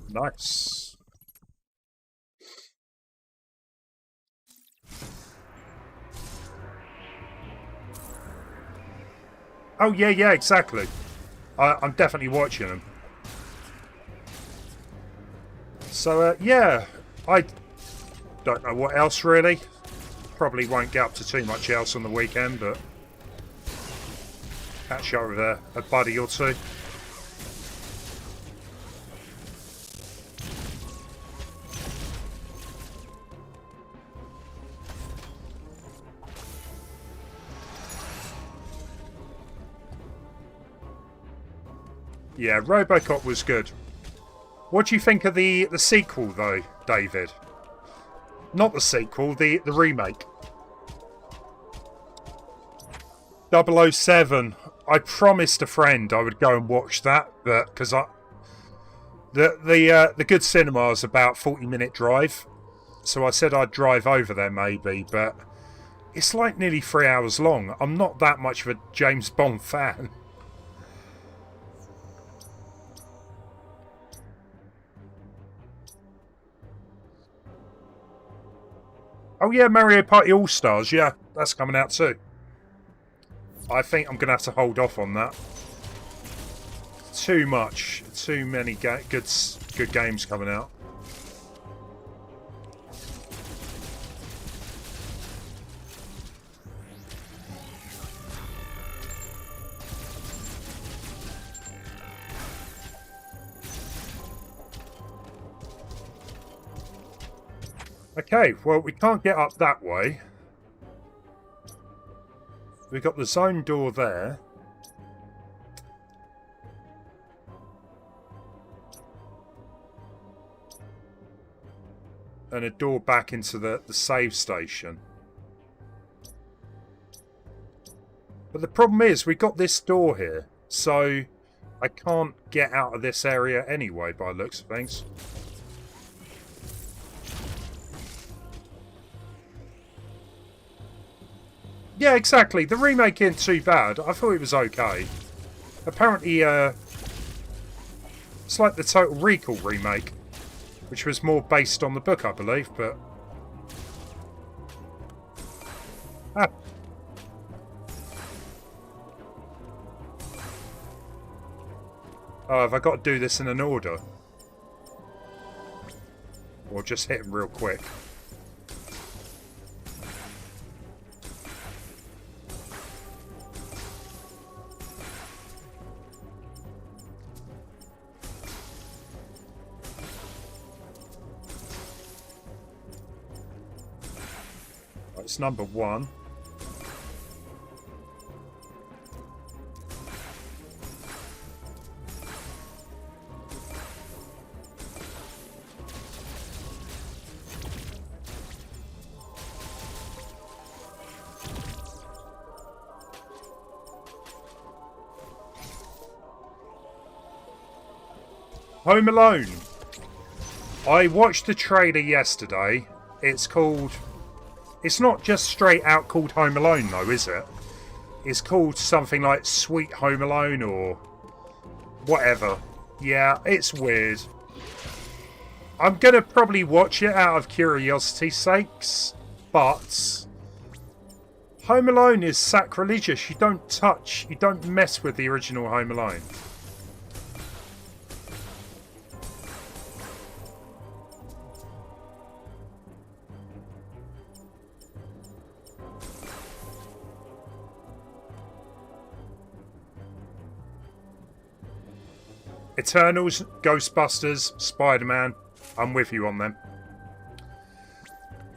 Nice. Oh, yeah, exactly. I'm definitely watching them. So, yeah, I don't know what else, really. Probably won't get up to too much else on the weekend, but catch up with a buddy or two. Yeah, RoboCop was good. What do you think of the sequel, though, David? Not the sequel, the remake. 007. I promised a friend I would go and watch that, but because the good cinema is about 40-minute drive, so I said I'd drive over there maybe, but it's like nearly 3 hours long. I'm not that much of a James Bond fan. Oh yeah, Mario Party All-Stars, yeah, that's coming out too. I think I'm going to have to hold off on that. too much, too many good games coming out. Okay, well, we can't get up that way. We've got the zone door there. And a door back into the save station. But the problem is, we got this door here. So, I can't get out of this area anyway, by the looks of things. Yeah, exactly. The remake isn't too bad. I thought it was okay. Apparently, it's like the Total Recall remake, which was more based on the book, I believe, but... Ah. Oh, have I got to do this in an order? Or just hit him real quick? It's number 1. Home Alone. I watched the trailer yesterday. It's called... It's not just straight out called Home Alone, though, is it? It's called something like Sweet Home Alone or whatever. Yeah, it's weird. I'm going to probably watch it out of curiosity's sakes, but Home Alone is sacrilegious. You don't mess with the original Home Alone. Eternals, Ghostbusters, Spider-Man. I'm with you on them.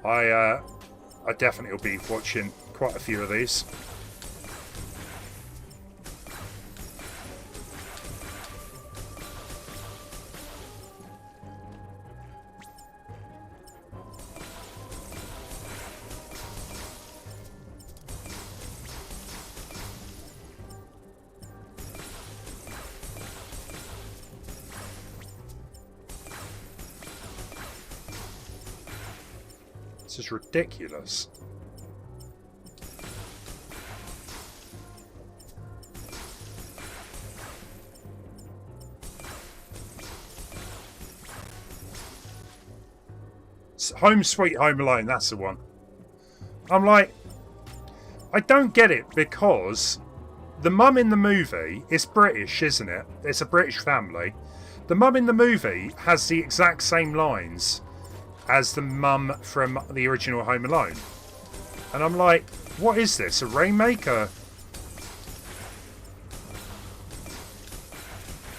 I definitely will be watching quite a few of these. This is ridiculous. Home Sweet Home Alone, that's the one. I'm like, I don't get it because the mum in the movie is British, isn't it? It's a British family. The mum in the movie has the exact same lines as the mum from the original Home Alone. And I'm like, what is this? A remake? A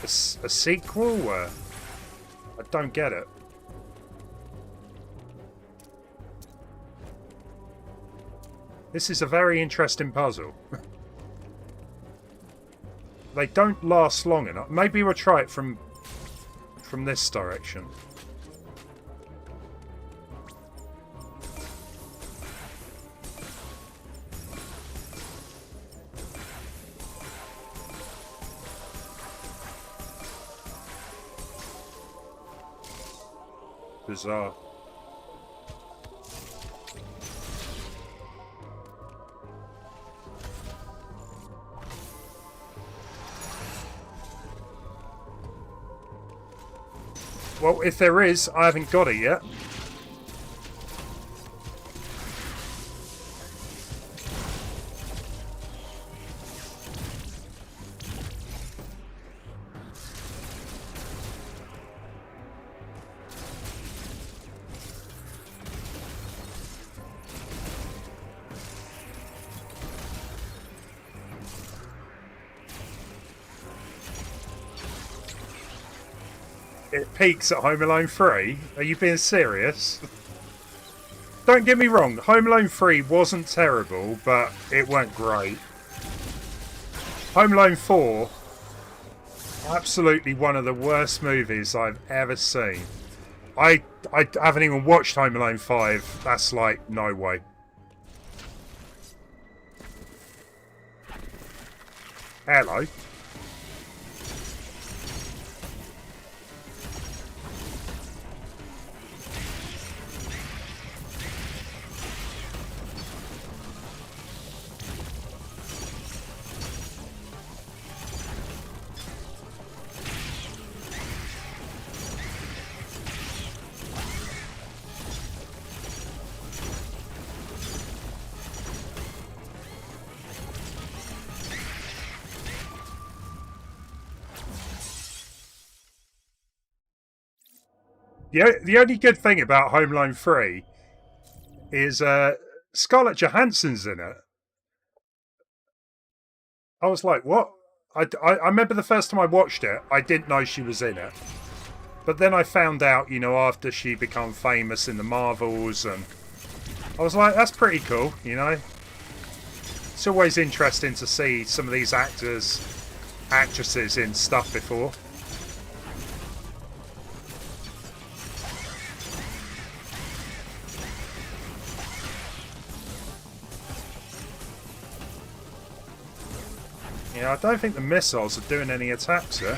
sequel? I don't get it. This is a very interesting puzzle. They don't last long enough. Maybe we'll try it from this direction. Bizarre. Well, if there is, I haven't got it yet. it peaks at Home Alone 3? Are you being serious? Don't get me wrong, Home Alone 3 wasn't terrible, but it weren't great. Home Alone 4, absolutely one of the worst movies I've ever seen. I haven't even watched Home Alone 5. That's like, no way. Hello. The only good thing about Home Alone 3 is Scarlett Johansson's in it. I was like, what? I remember the first time I watched it, I didn't know she was in it. But then I found out, you know, after she became famous in the Marvels, and I was like, that's pretty cool, you know. It's always interesting to see some of these actresses in stuff before. Yeah, I don't think the missiles are doing any attacks here.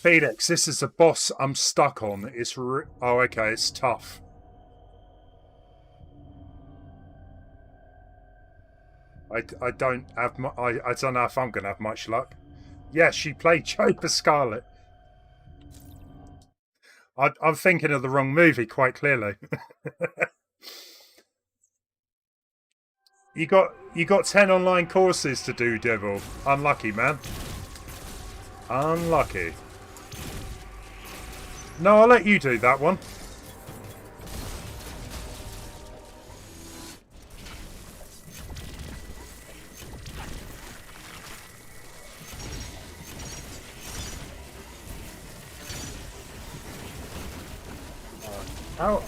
Phoenix, this is the boss I'm stuck on. It's oh, okay, it's tough. I don't have I don't know if I'm gonna have much luck. Yeah, she played Joker Scarlet. I'm thinking of the wrong movie quite clearly. you got 10 online courses to do, Devil. Unlucky, man. Unlucky. No, I'll let you do that one.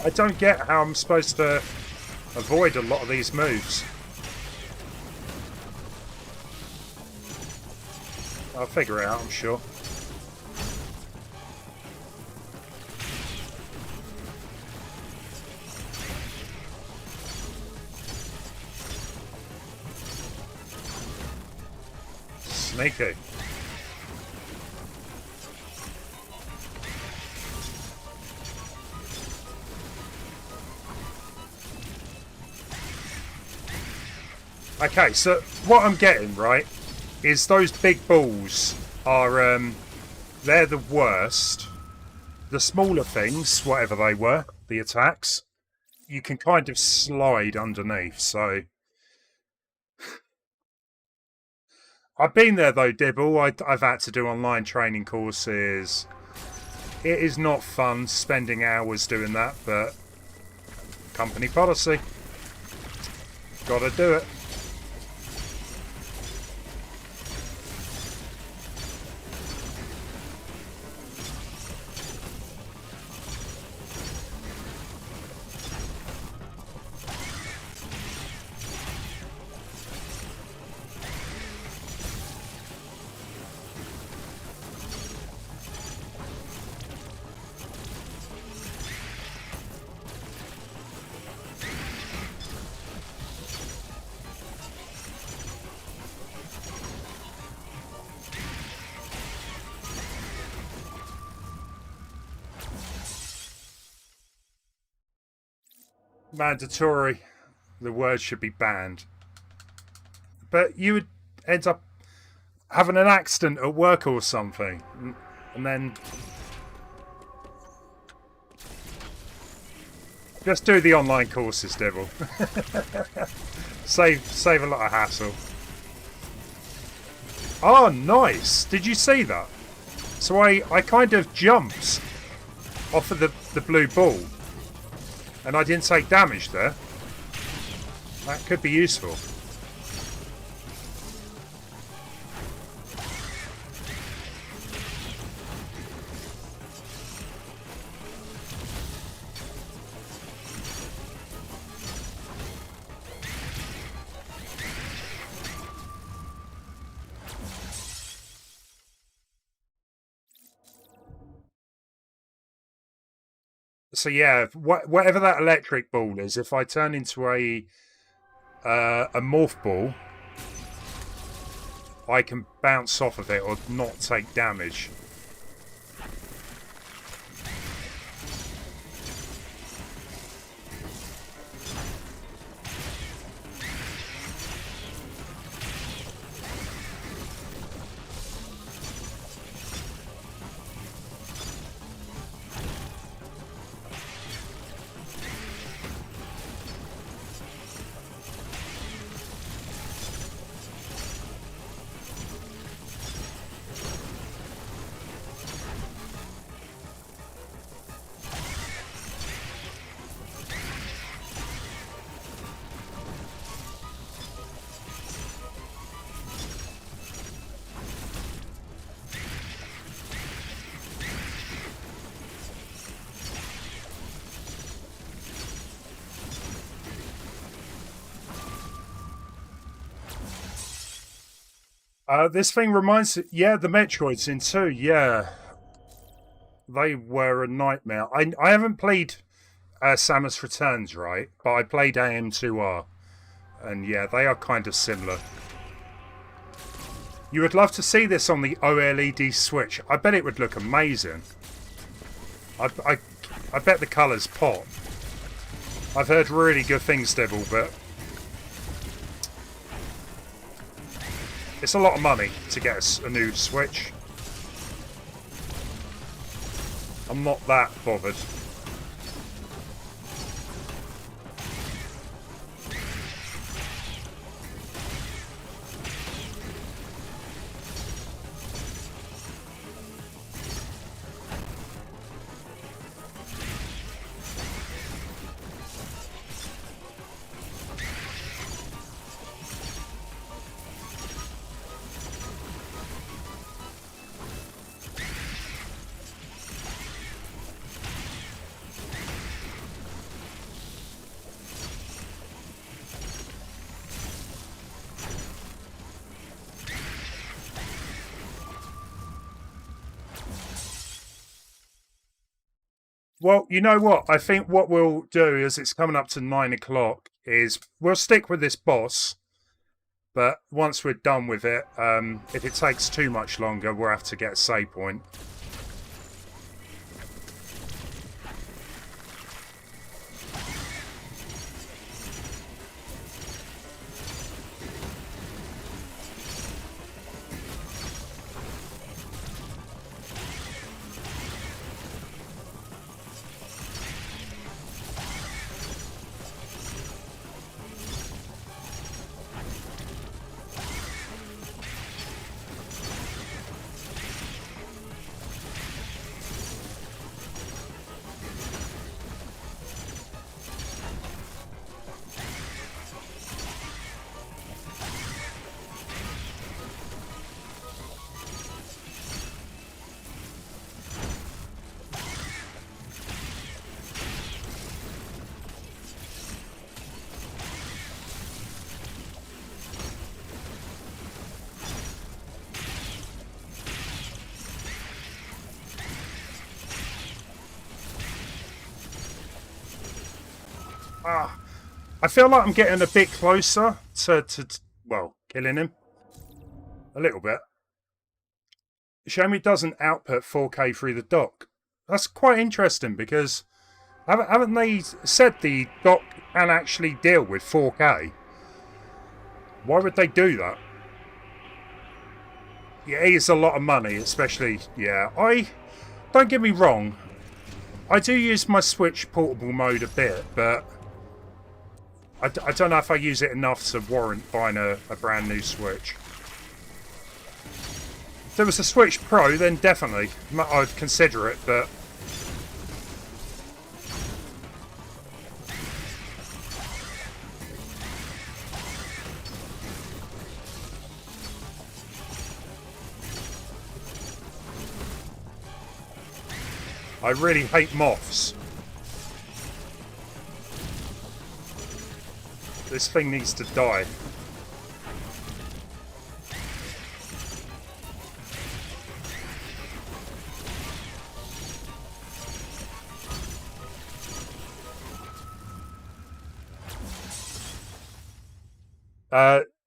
I don't get how I'm supposed to avoid a lot of these moves. I'll figure it out, I'm sure. Sneaky. Okay, so what I'm getting, right, is those big balls are, they're the worst. The smaller things, whatever they were, the attacks, you can kind of slide underneath, so... I've been there though, Dibble. I've had to do online training courses. It is not fun spending hours doing that, but company policy. Gotta do it. Mandatory. The word should be banned. But you would end up having an accident at work or something, and then just do the online courses, Devil. save a lot of hassle. Oh, nice. Did you see that? So I kind of jumped off of the blue ball. And I didn't take damage there. That could be useful. So yeah, whatever that electric ball is, if I turn into a morph ball, I can bounce off of it or not take damage. This thing reminds... Yeah, the Metroids in 2, yeah. They were a nightmare. I haven't played Samus Returns, right? But I played AM2R. And yeah, they are kind of similar. You would love to see this on the OLED Switch. I bet it would look amazing. I bet the colours pop. I've heard really good things, Devil, but... it's a lot of money to get a new Switch. I'm not that bothered. Well, you know what? I think what we'll do is it's coming up to 9 o'clock is we'll stick with this boss. But once we're done with it, if it takes too much longer, we'll have to get a save point. I feel like I'm getting a bit closer to well, killing him. A little bit. Shame it doesn't output 4K through the dock. That's quite interesting because haven't they said the dock can actually deal with 4K? Why would they do that? Yeah, it is a lot of money, especially, yeah. Don't get me wrong, I do use my Switch portable mode a bit, but I don't know if I use it enough to warrant buying a brand new Switch. If there was a Switch Pro, then definitely I'd consider it, but I really hate moths. This thing needs to die.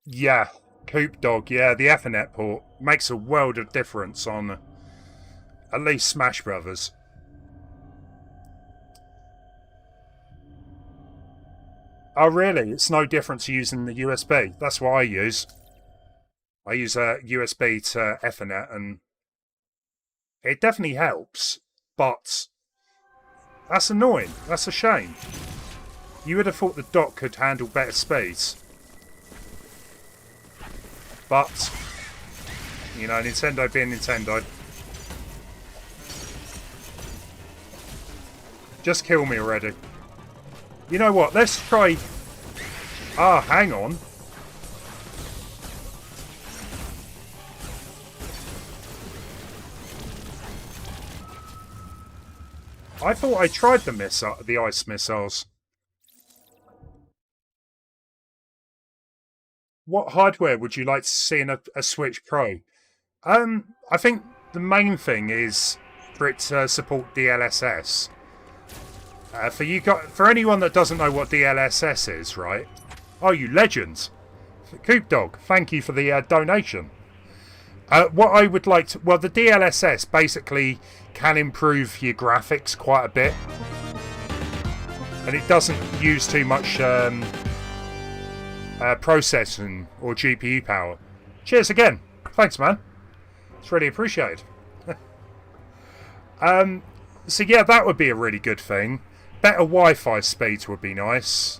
Yeah. Coop Dog, yeah, the Ethernet port makes a world of difference on at least Smash Brothers. Oh, really? It's no different to using the USB. That's what I use. I use a USB to Ethernet, and it definitely helps, but that's annoying. That's a shame. You would have thought the dock could handle better speeds. But, you know, Nintendo being Nintendo. Just kill me already. You know what? Let's try... Ah, hang on. I thought I tried the ice missiles. What hardware would you like to see in a Switch Pro? I think the main thing is for it to support DLSS. For anyone that doesn't know what DLSS is, right? Oh, you legends! Coop Dog, thank you for the donation. What I would like to... Well, the DLSS basically can improve your graphics quite a bit. And it doesn't use too much processing or GPU power. Cheers again. Thanks, man. It's really appreciated. So yeah, that would be a really good thing. Better Wi-Fi speeds would be nice.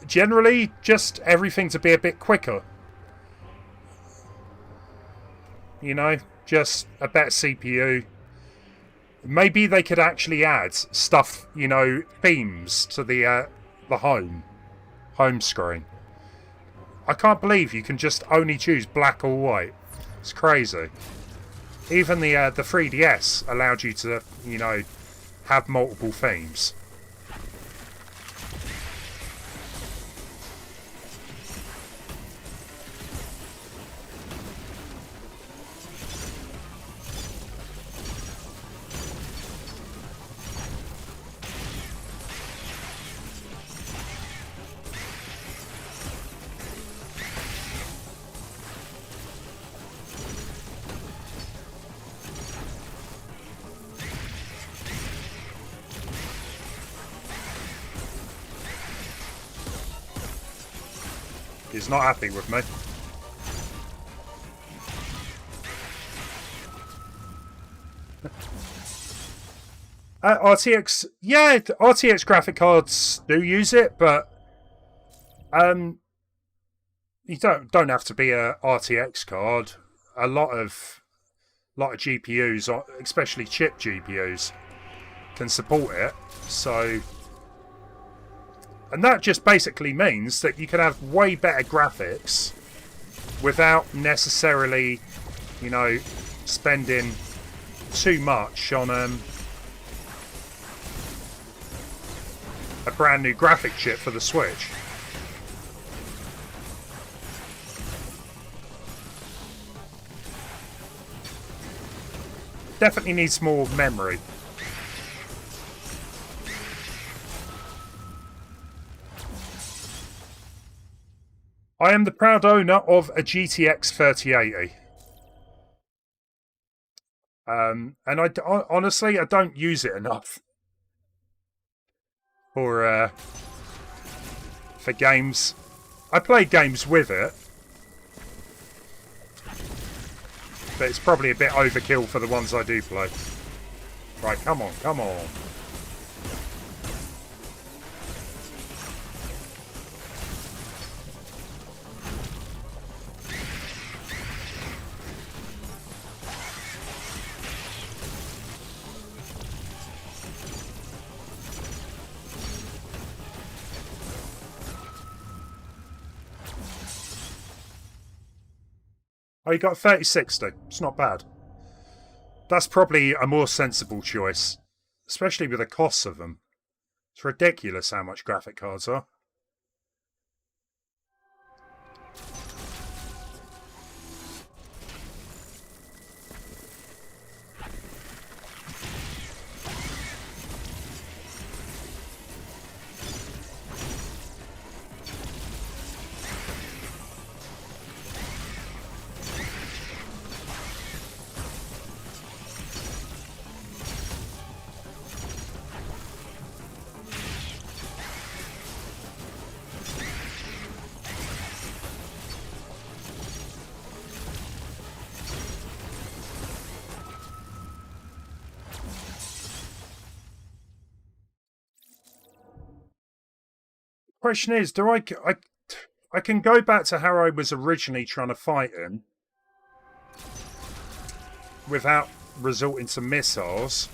Generally, just everything to be a bit quicker. You know, just a better CPU. Maybe they could actually add stuff, you know, themes to the home screen. I can't believe you can just only choose black or white. It's crazy. Even the 3DS allowed you to, you know, have multiple themes. He's not happy with me. RTX, yeah, RTX graphic cards do use it, but you don't have to be a RTX card. A lot of GPUs, especially chip GPUs, can support it. So. And that just basically means that you can have way better graphics without necessarily, you know, spending too much on a brand new graphic chip for the Switch. Definitely needs more memory. I am the proud owner of a GTX 3080. And honestly, I don't use it enough for games. I play games with it, but it's probably a bit overkill for the ones I do play. Right, come on, come on. Oh, you got 3060. It's not bad. That's probably a more sensible choice, especially with the costs of them. It's ridiculous how much graphic cards are. Question is, I can go back to how I was originally trying to fight him without resorting to missiles.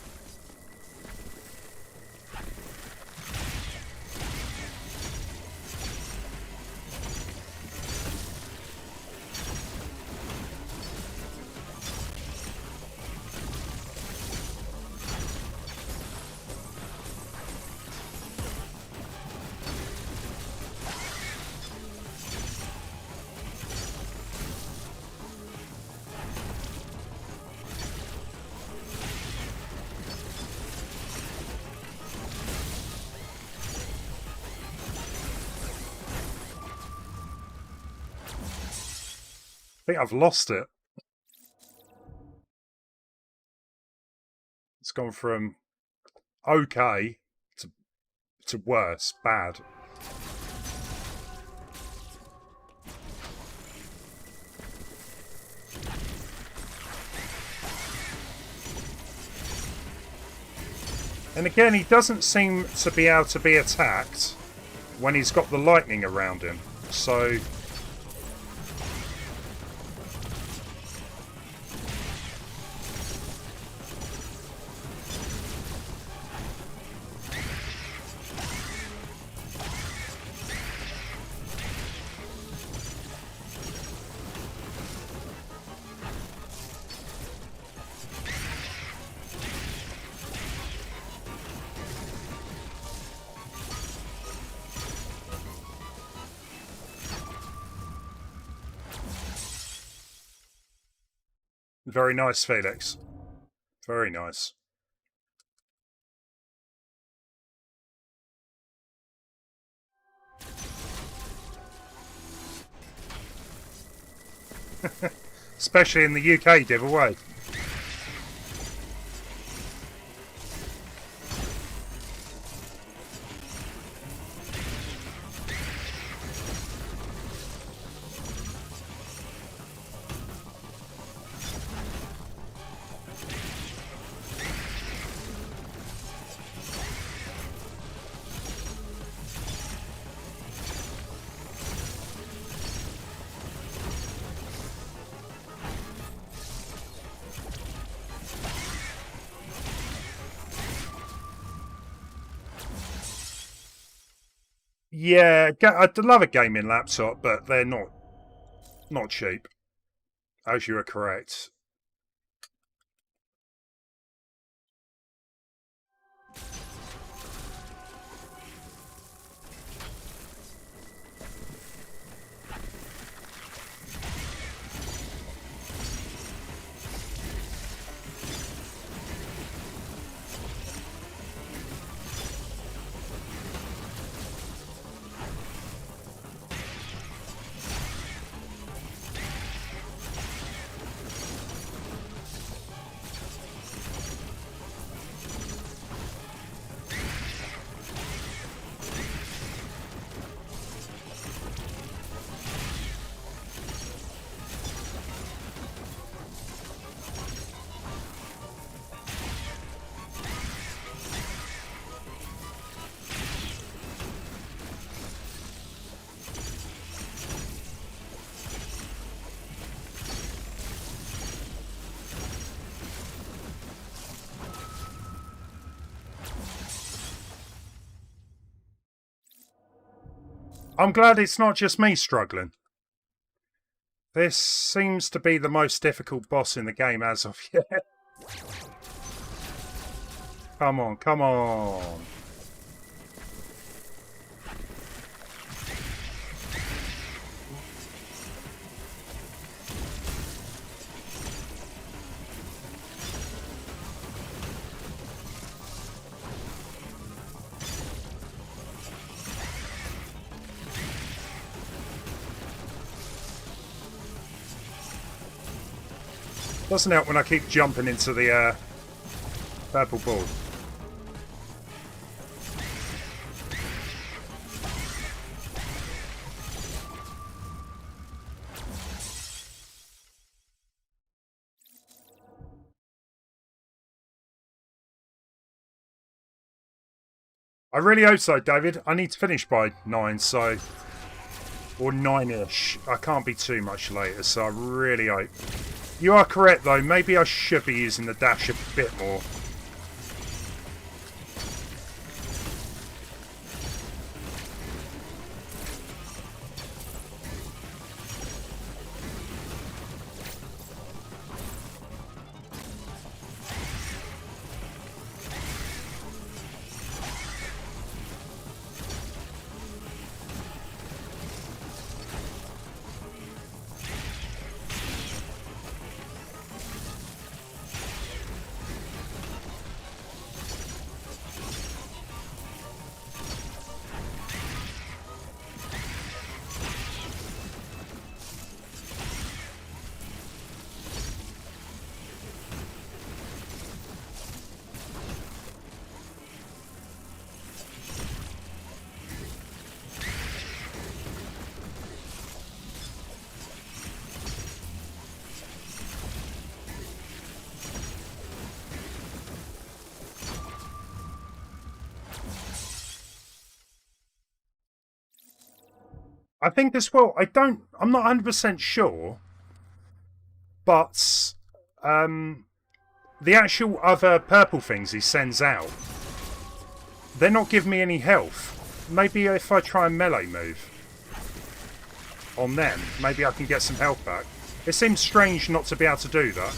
I think I've lost it. It's gone from okay to worse, bad. And again, he doesn't seem to be able to be attacked when he's got the lightning around him. So very nice, Felix. Very nice. Especially in the UK, give away. Yeah, I'd love a gaming laptop, but they're not cheap, as you are correct. I'm glad it's not just me struggling. This seems to be the most difficult boss in the game as of yet. Come on, come on. Doesn't help when I keep jumping into the purple ball. I really hope so, David. I need to finish by 9, so... Or 9-ish. I can't be too much later, so I really hope... You are correct, though. Maybe I should be using the dash a bit more. I think this will. I'm not 100% sure, but the actual other purple things he sends out, they're not giving me any health. Maybe if I try a melee move on them, maybe I can get some health back. It seems strange not to be able to do that.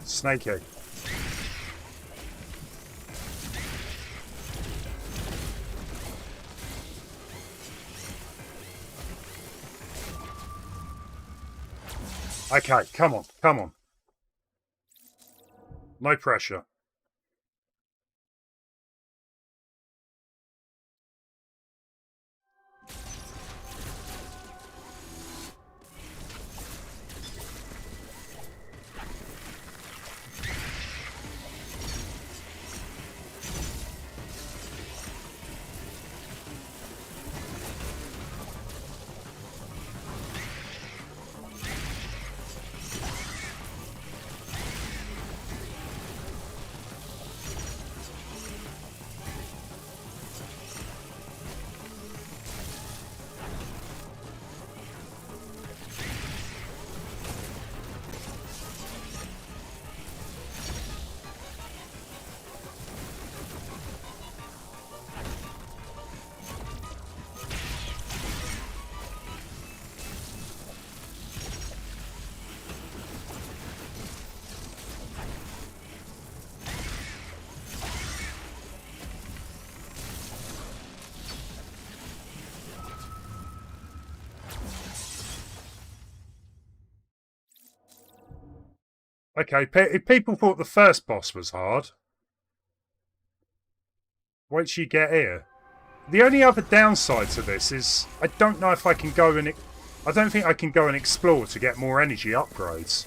Snakey. Okay, come on, come on. No pressure. Okay, if people thought the first boss was hard, wait till you get here. The only other downside to this is I don't know if I can go and... I don't think I can go and explore to get more energy upgrades.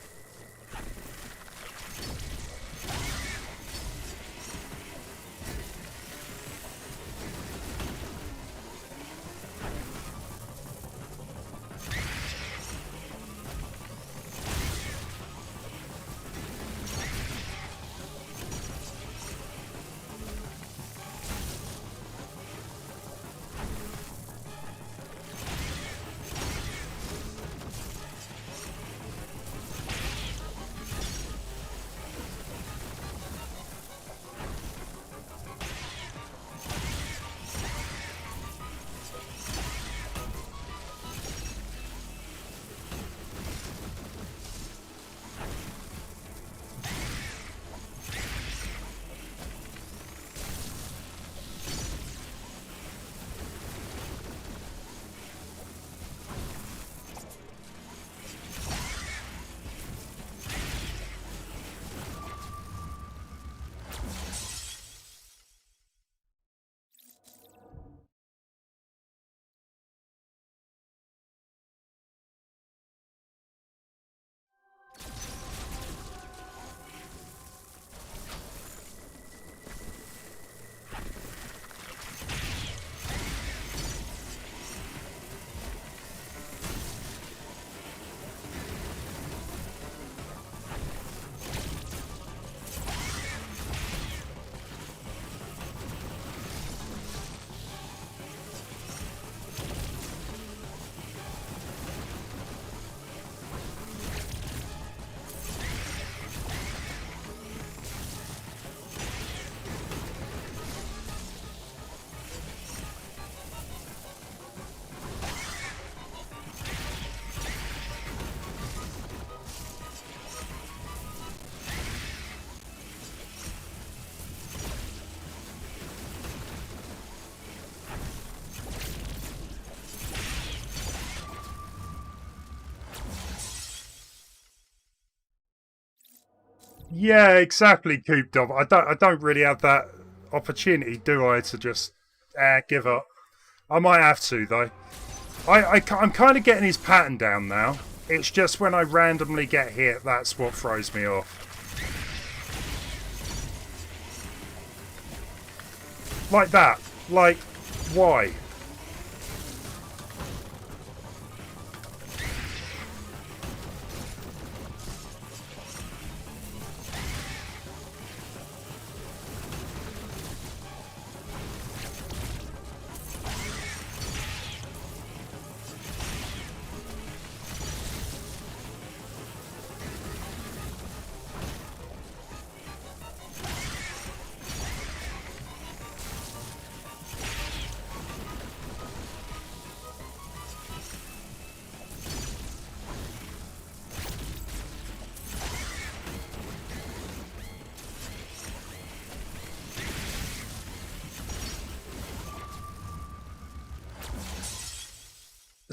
Yeah, exactly, Cooped Up. I don't really have that opportunity, do I, to just give up. I might have to though. I'm kind of getting his pattern down now. It's just when I randomly get hit, that's what throws me off. Like that. Like, why?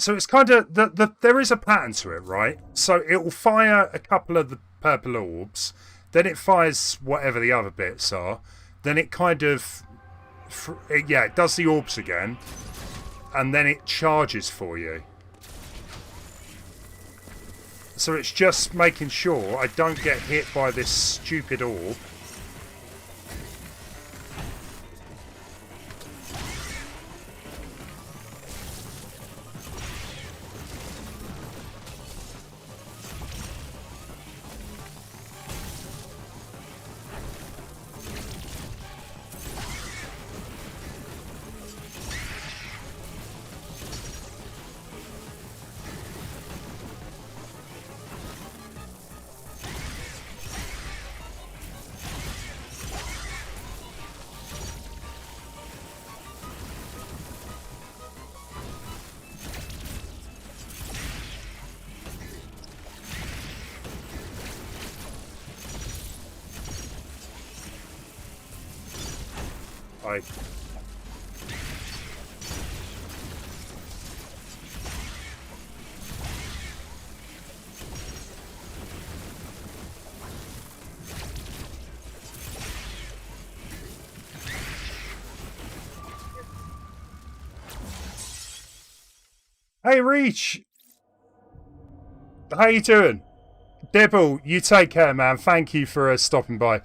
So it's kind of there is a pattern to it, right? So it will fire a couple of the purple orbs, then it fires whatever the other bits are, then it kind of it does the orbs again, and then it charges for you. So it's just making sure I don't get hit by this stupid orb. I Hey, Reach. How you doing? Dibble, you take care, man. Thank you for stopping by.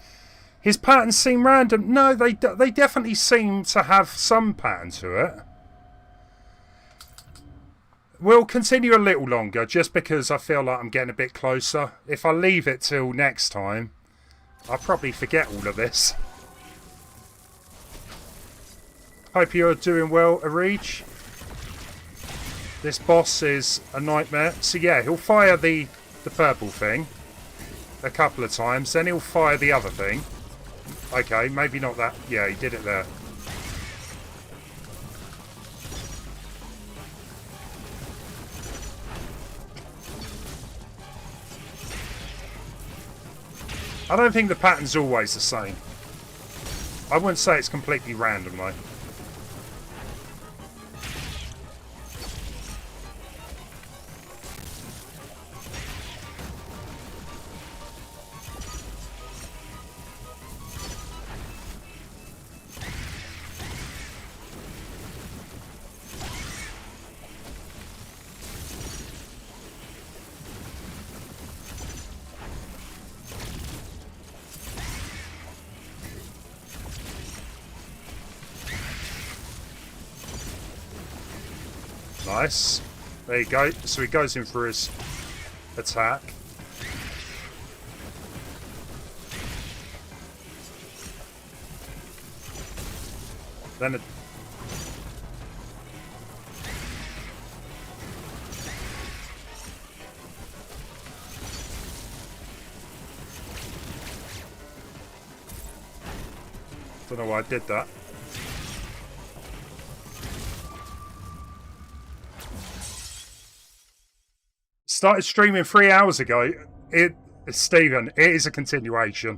His patterns seem random. No, they definitely seem to have some pattern to it. We'll continue a little longer, just because I feel like I'm getting a bit closer. If I leave it till next time, I'll probably forget all of this. Hope you're doing well, Arij. This boss is a nightmare. So yeah, he'll fire the purple thing a couple of times, then he'll fire the other thing. Okay, maybe not that. Yeah, he did it there. I don't think the pattern's always the same. I wouldn't say it's completely random though. Nice. There you go. So he goes in for his attack. Then it... Don't know why I did that. Started streaming 3 hours ago. Stephen, it is a continuation.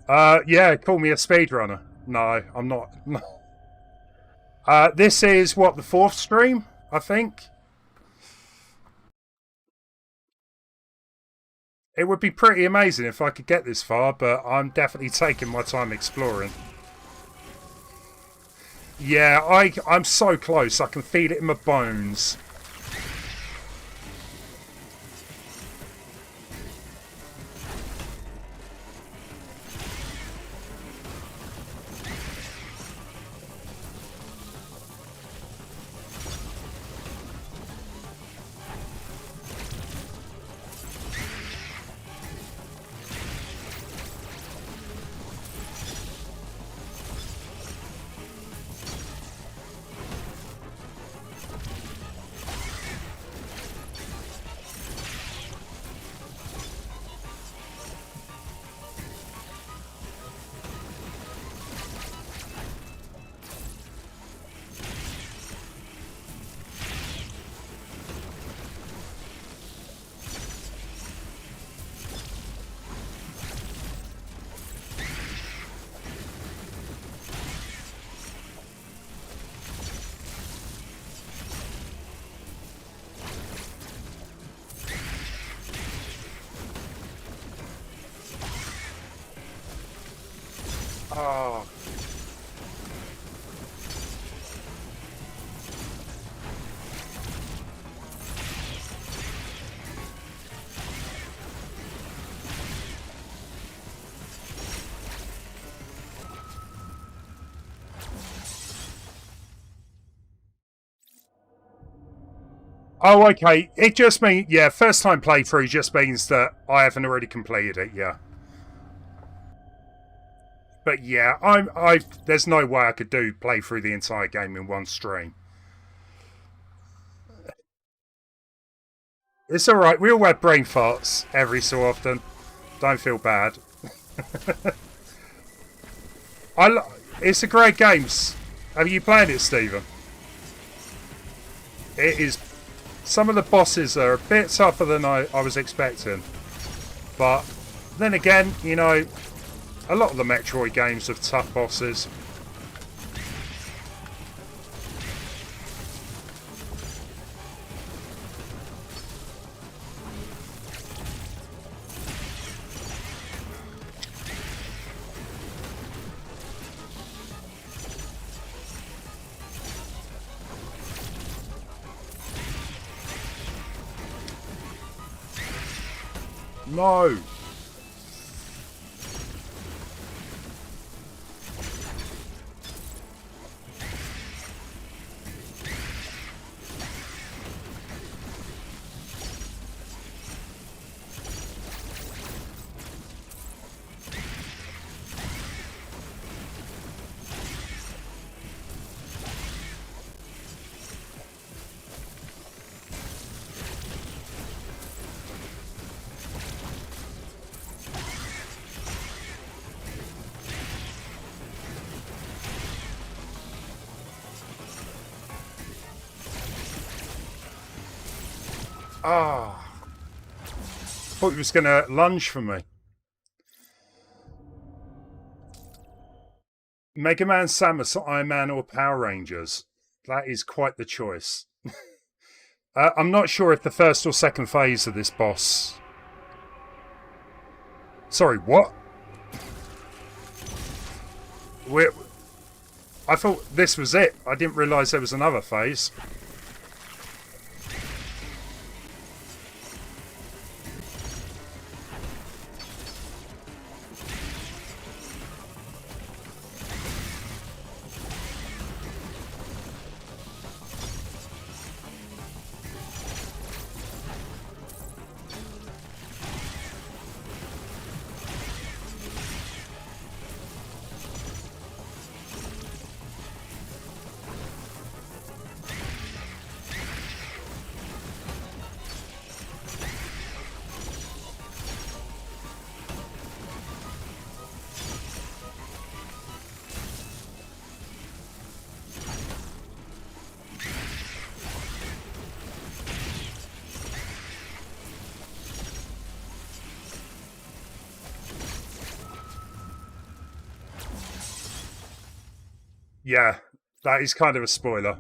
Yeah, call me a speedrunner. No, I'm not. This is, what, the 4th stream, I think? It would be pretty amazing if I could get this far, but I'm definitely taking my time exploring. Yeah, I'm so close. I can feel it in my bones. Oh. Oh, okay. It just means, yeah, first time playthrough just means that I haven't already completed it, yeah. But yeah, there's no way I could play through the entire game in one stream. It's alright, we all have brain farts every so often. Don't feel bad. It's a great game. Have you played it, Stephen? It is... Some of the bosses are a bit tougher than I was expecting. But then again, you know, a lot of the Metroid games have tough bosses. No. Ah. Thought he was going to lunge for me. Mega Man, Samus, Iron Man, or Power Rangers? That is quite the choice. I'm not sure if the first or second phase of this boss... Sorry, what? I thought this was it. I didn't realise there was another phase. Yeah, that is kind of a spoiler.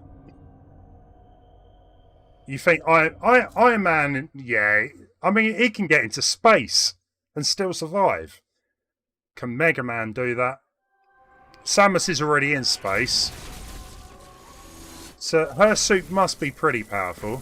You think Iron Man, yeah, I mean, he can get into space and still survive. Can Mega Man do that? Samus is already in space. So her suit must be pretty powerful.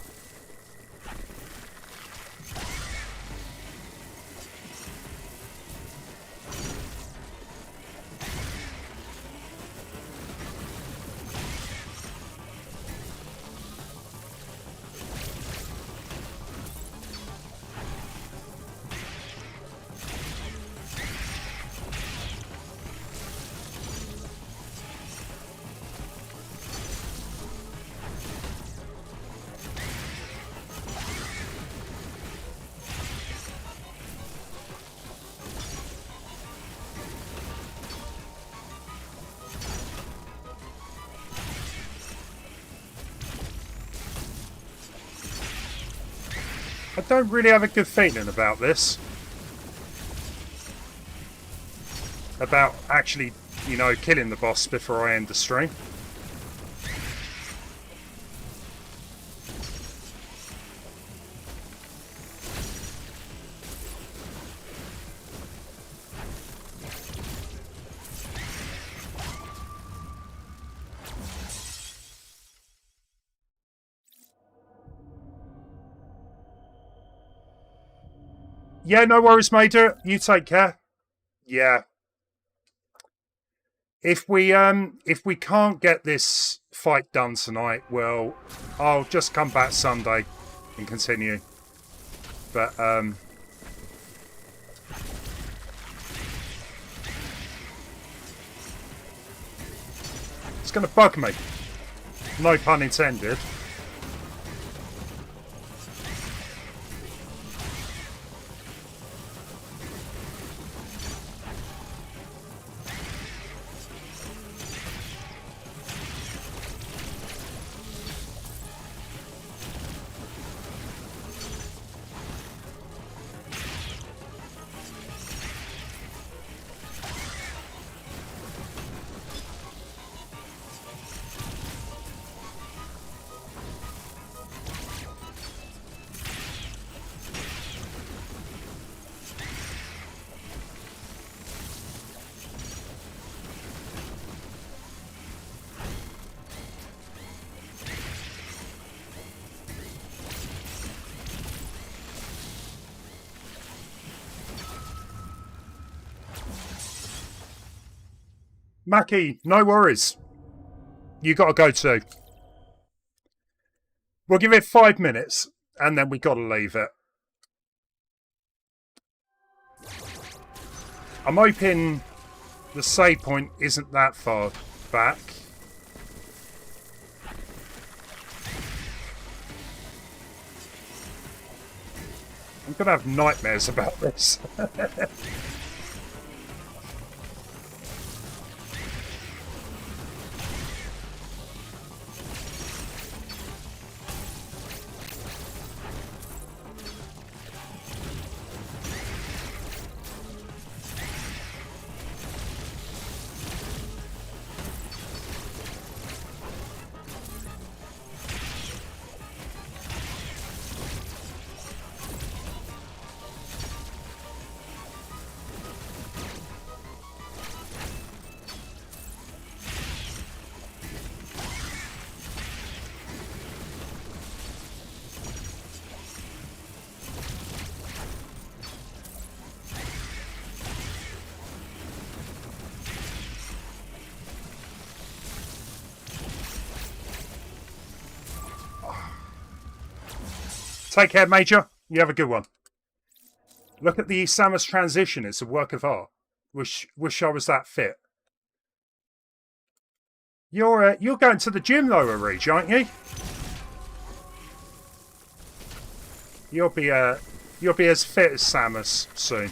I don't really have a good feeling about this. About actually, you know, killing the boss before I end the stream. Yeah, no worries, Major. You take care. Yeah. If we can't get this fight done tonight, well, I'll just come back Sunday and continue. But it's gonna bug me. No pun intended. Mackie, no worries. You got to go too. We'll give it 5 minutes, and then we got to leave it. I'm hoping the save point isn't that far back. I'm going to have nightmares about this. Take care, Major. You have a good one. Look at the Samus transition. It's a work of art. Wish I was that fit. You're going to the gym though, Arij, aren't you? You'll be as fit as Samus soon.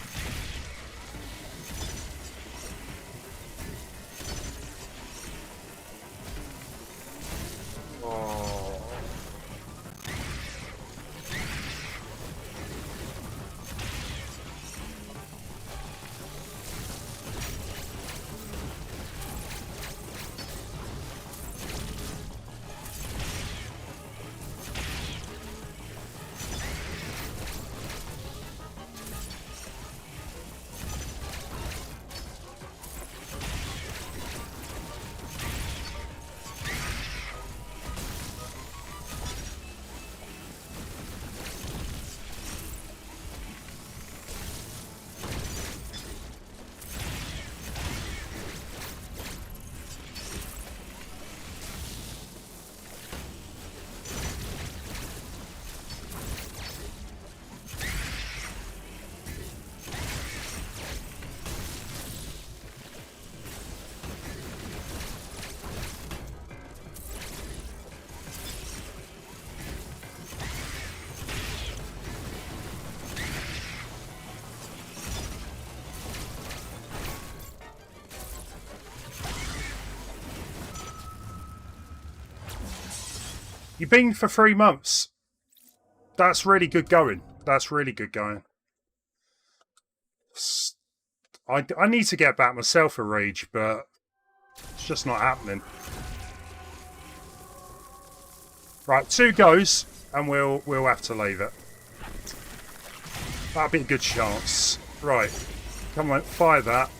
You've been for 3 months. That's really good going. That's really good going. I need to get back myself a rage, but it's just not happening. Right, 2 goes, and we'll have to leave it. That'll be a good chance. Right, come on, fire that.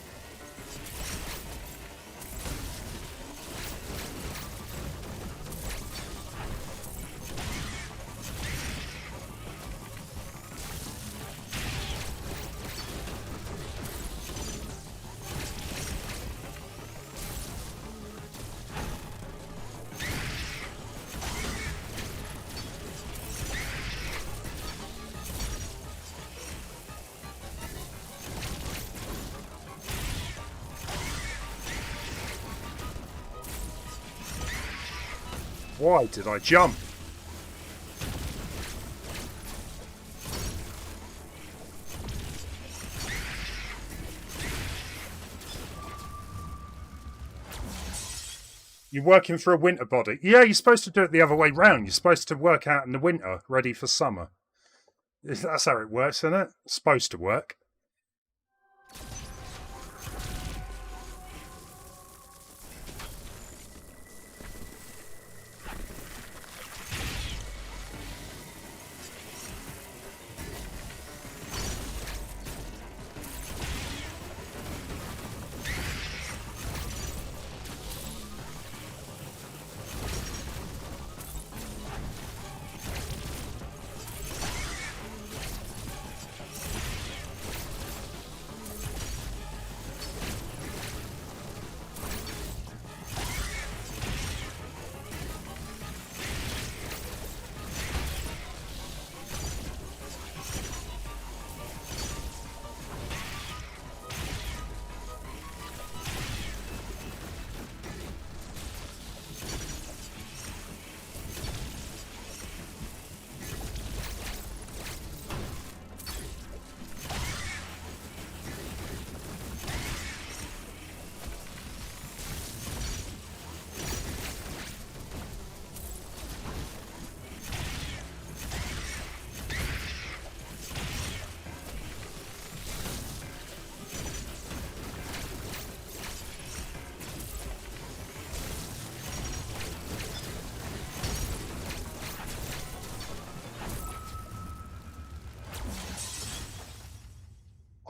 Why did I jump? You're working for a winter body. Yeah, you're supposed to do it the other way round. You're supposed to work out in the winter, ready for summer. That's how it works, isn't it? It's supposed to work.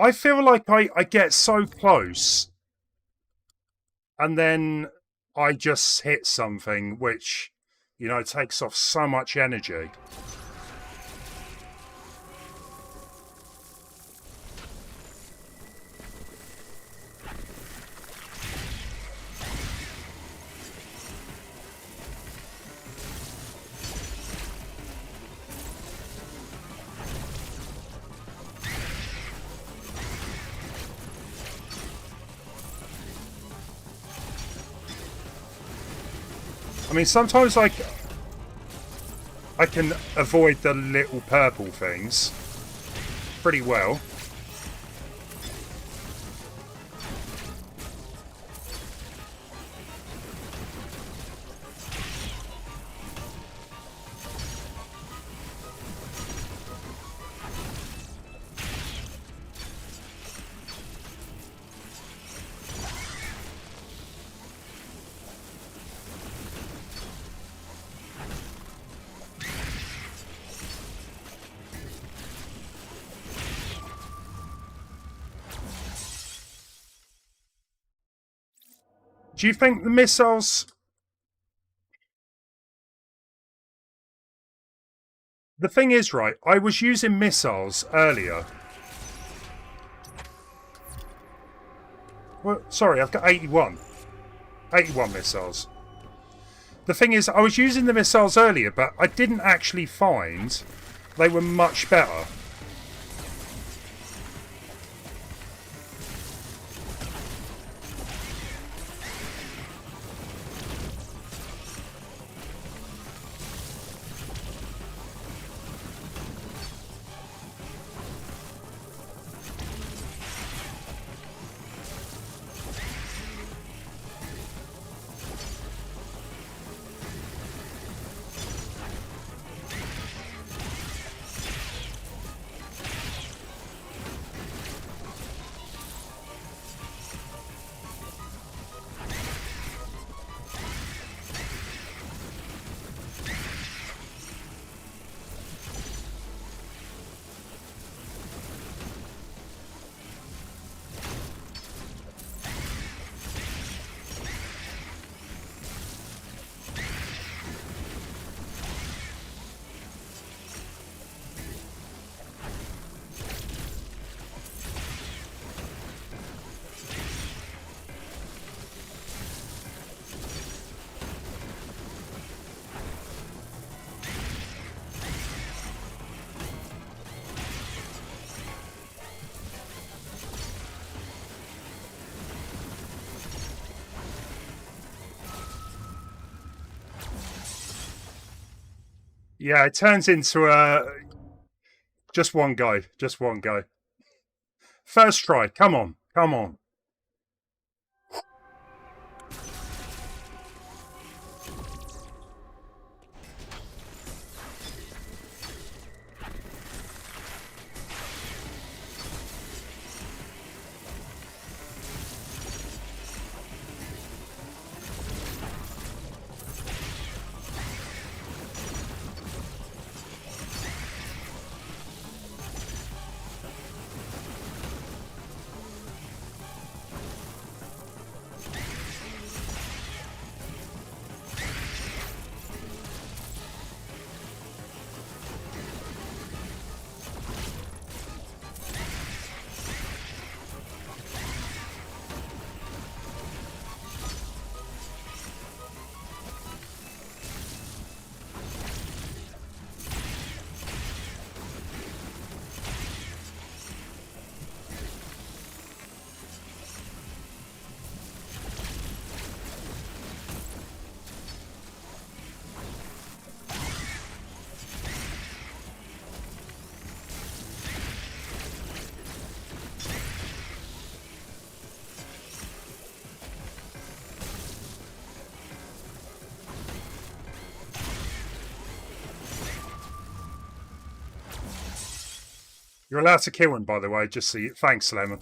I feel like I get so close and then I just hit something which, you know, takes off so much energy. I mean, sometimes I can avoid the little purple things pretty well. Do you think the missiles... The thing is, right, I was using missiles earlier. Well, sorry, I've got 81. 81 missiles. The thing is, I was using the missiles earlier, but I didn't actually find they were much better. Yeah, it turns into a... Just one go. Just one go. First try. Come on. Come on. You're allowed to kill him, by the way, just so you... Thanks, Lemon.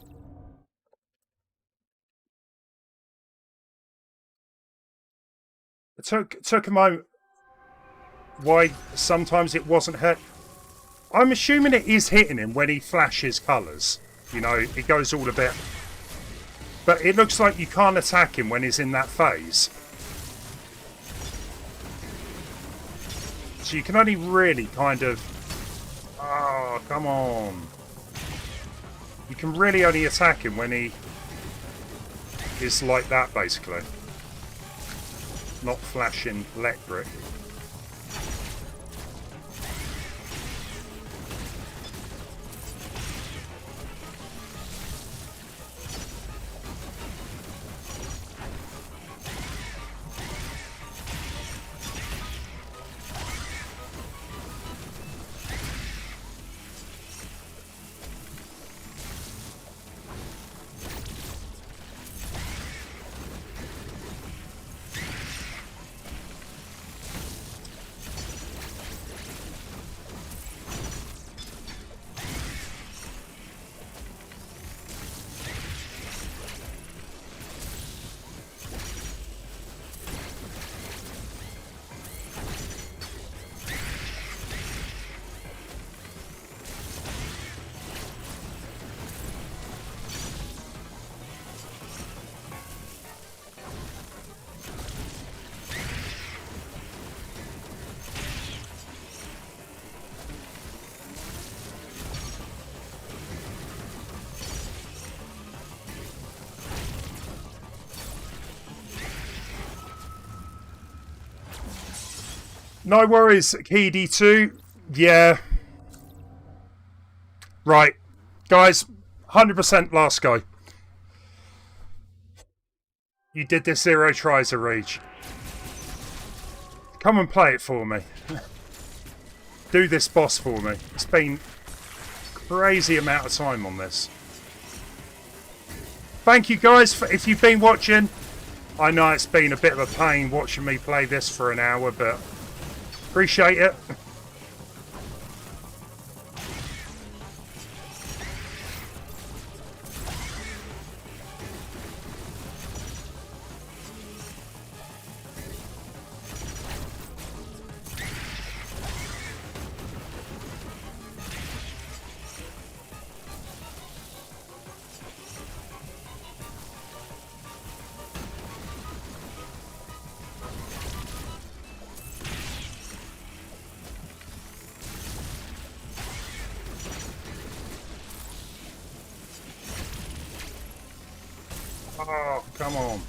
It took a moment. Why sometimes it wasn't hit? I'm assuming it is hitting him when he flashes colours. You know, it goes all a bit... But it looks like you can't attack him when he's in that phase. So you can only really kind of... Oh, come on. You can really only attack him when he is like that, basically. Not flashing electric. No worries, KD2. Yeah. Right. Guys, 100% last go. You did this 0 tries a reach. Come and play it for me. Do this boss for me. It's been crazy amount of time on this. Thank you guys for, if you've been watching. I know it's been a bit of a pain watching me play this for an hour, but appreciate it. Oh, come on.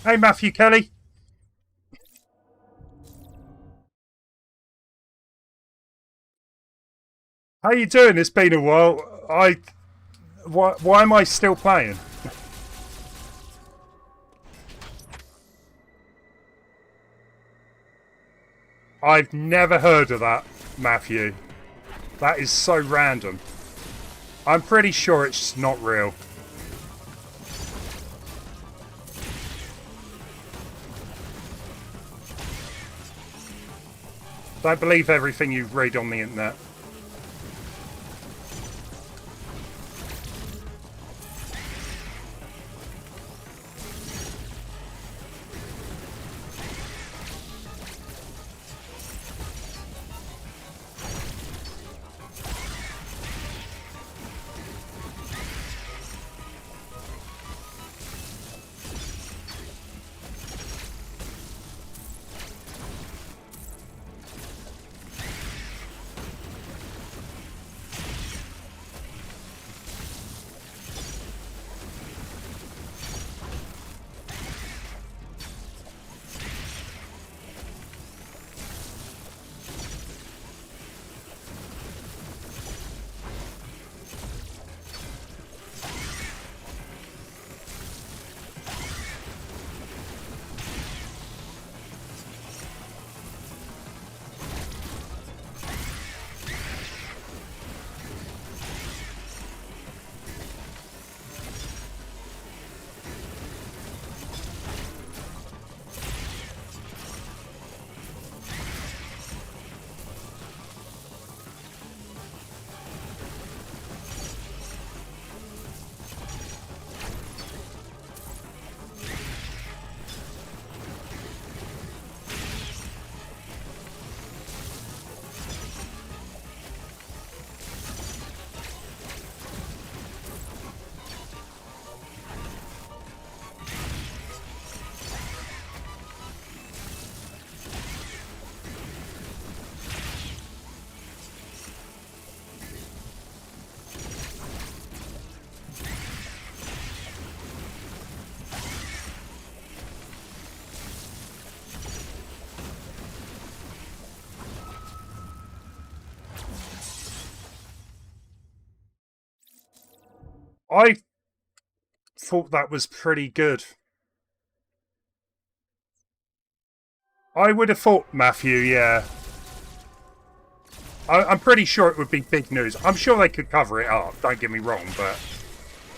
Hey, Matthew Kelly. How you doing? It's been a while. Why am I still playing? I've never heard of that, Matthew. That is so random. I'm pretty sure it's not real. Don't believe everything you read on the internet. I thought that was pretty good. I would have thought, Matthew, yeah. I'm pretty sure it would be big news. I'm sure they could cover it up, don't get me wrong, but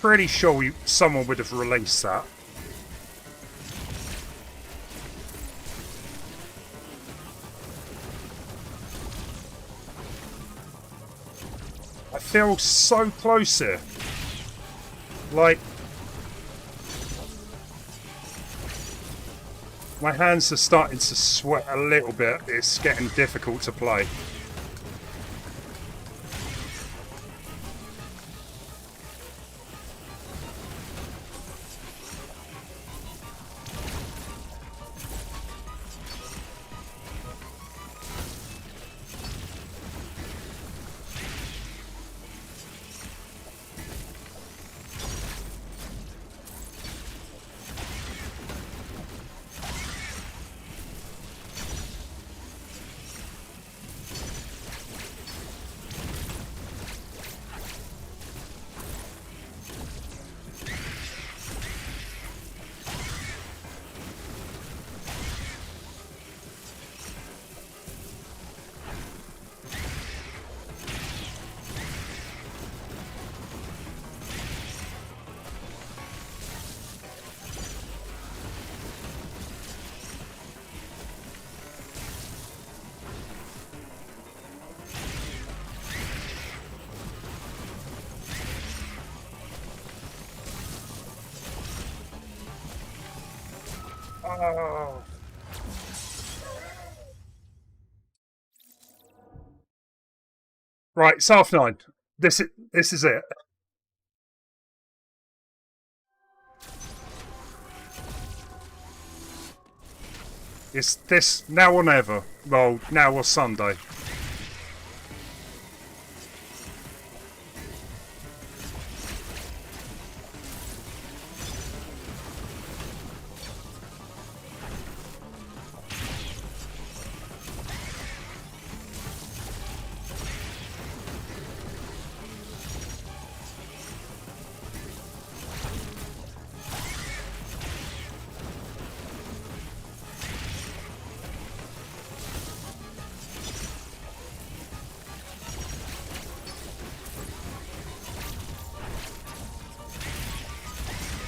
pretty sure someone would have released that. I feel so close here. Like, my hands are starting to sweat a little bit. It's getting difficult to play. Oh. Right, South 9. This is it. It's this now or never. Well, now or Sunday.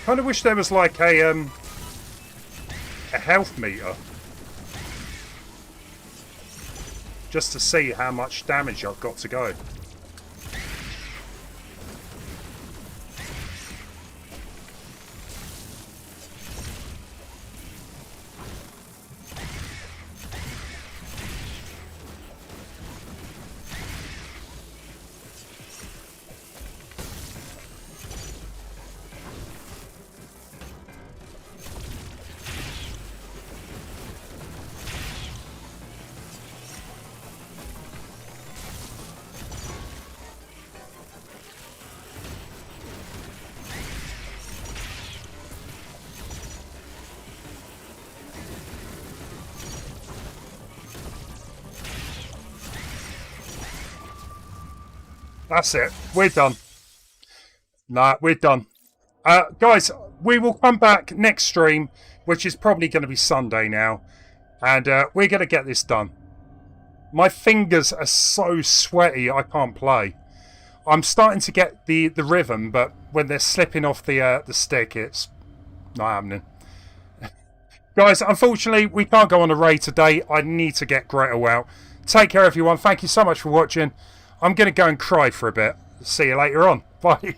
Kind of wish there was like a health meter, just to see how much damage I've got to go. That's it. We're done. Nah, we're done. Guys, we will come back next stream, which is probably going to be Sunday now, and we're going to get this done. My fingers are so sweaty, I can't play. I'm starting to get the rhythm, but when they're slipping off the stick, it's not happening. Guys, unfortunately, we can't go on a raid today. I need to get Gretel out. Take care, everyone. Thank you so much for watching. I'm going to go and cry for a bit. See you later on. Bye.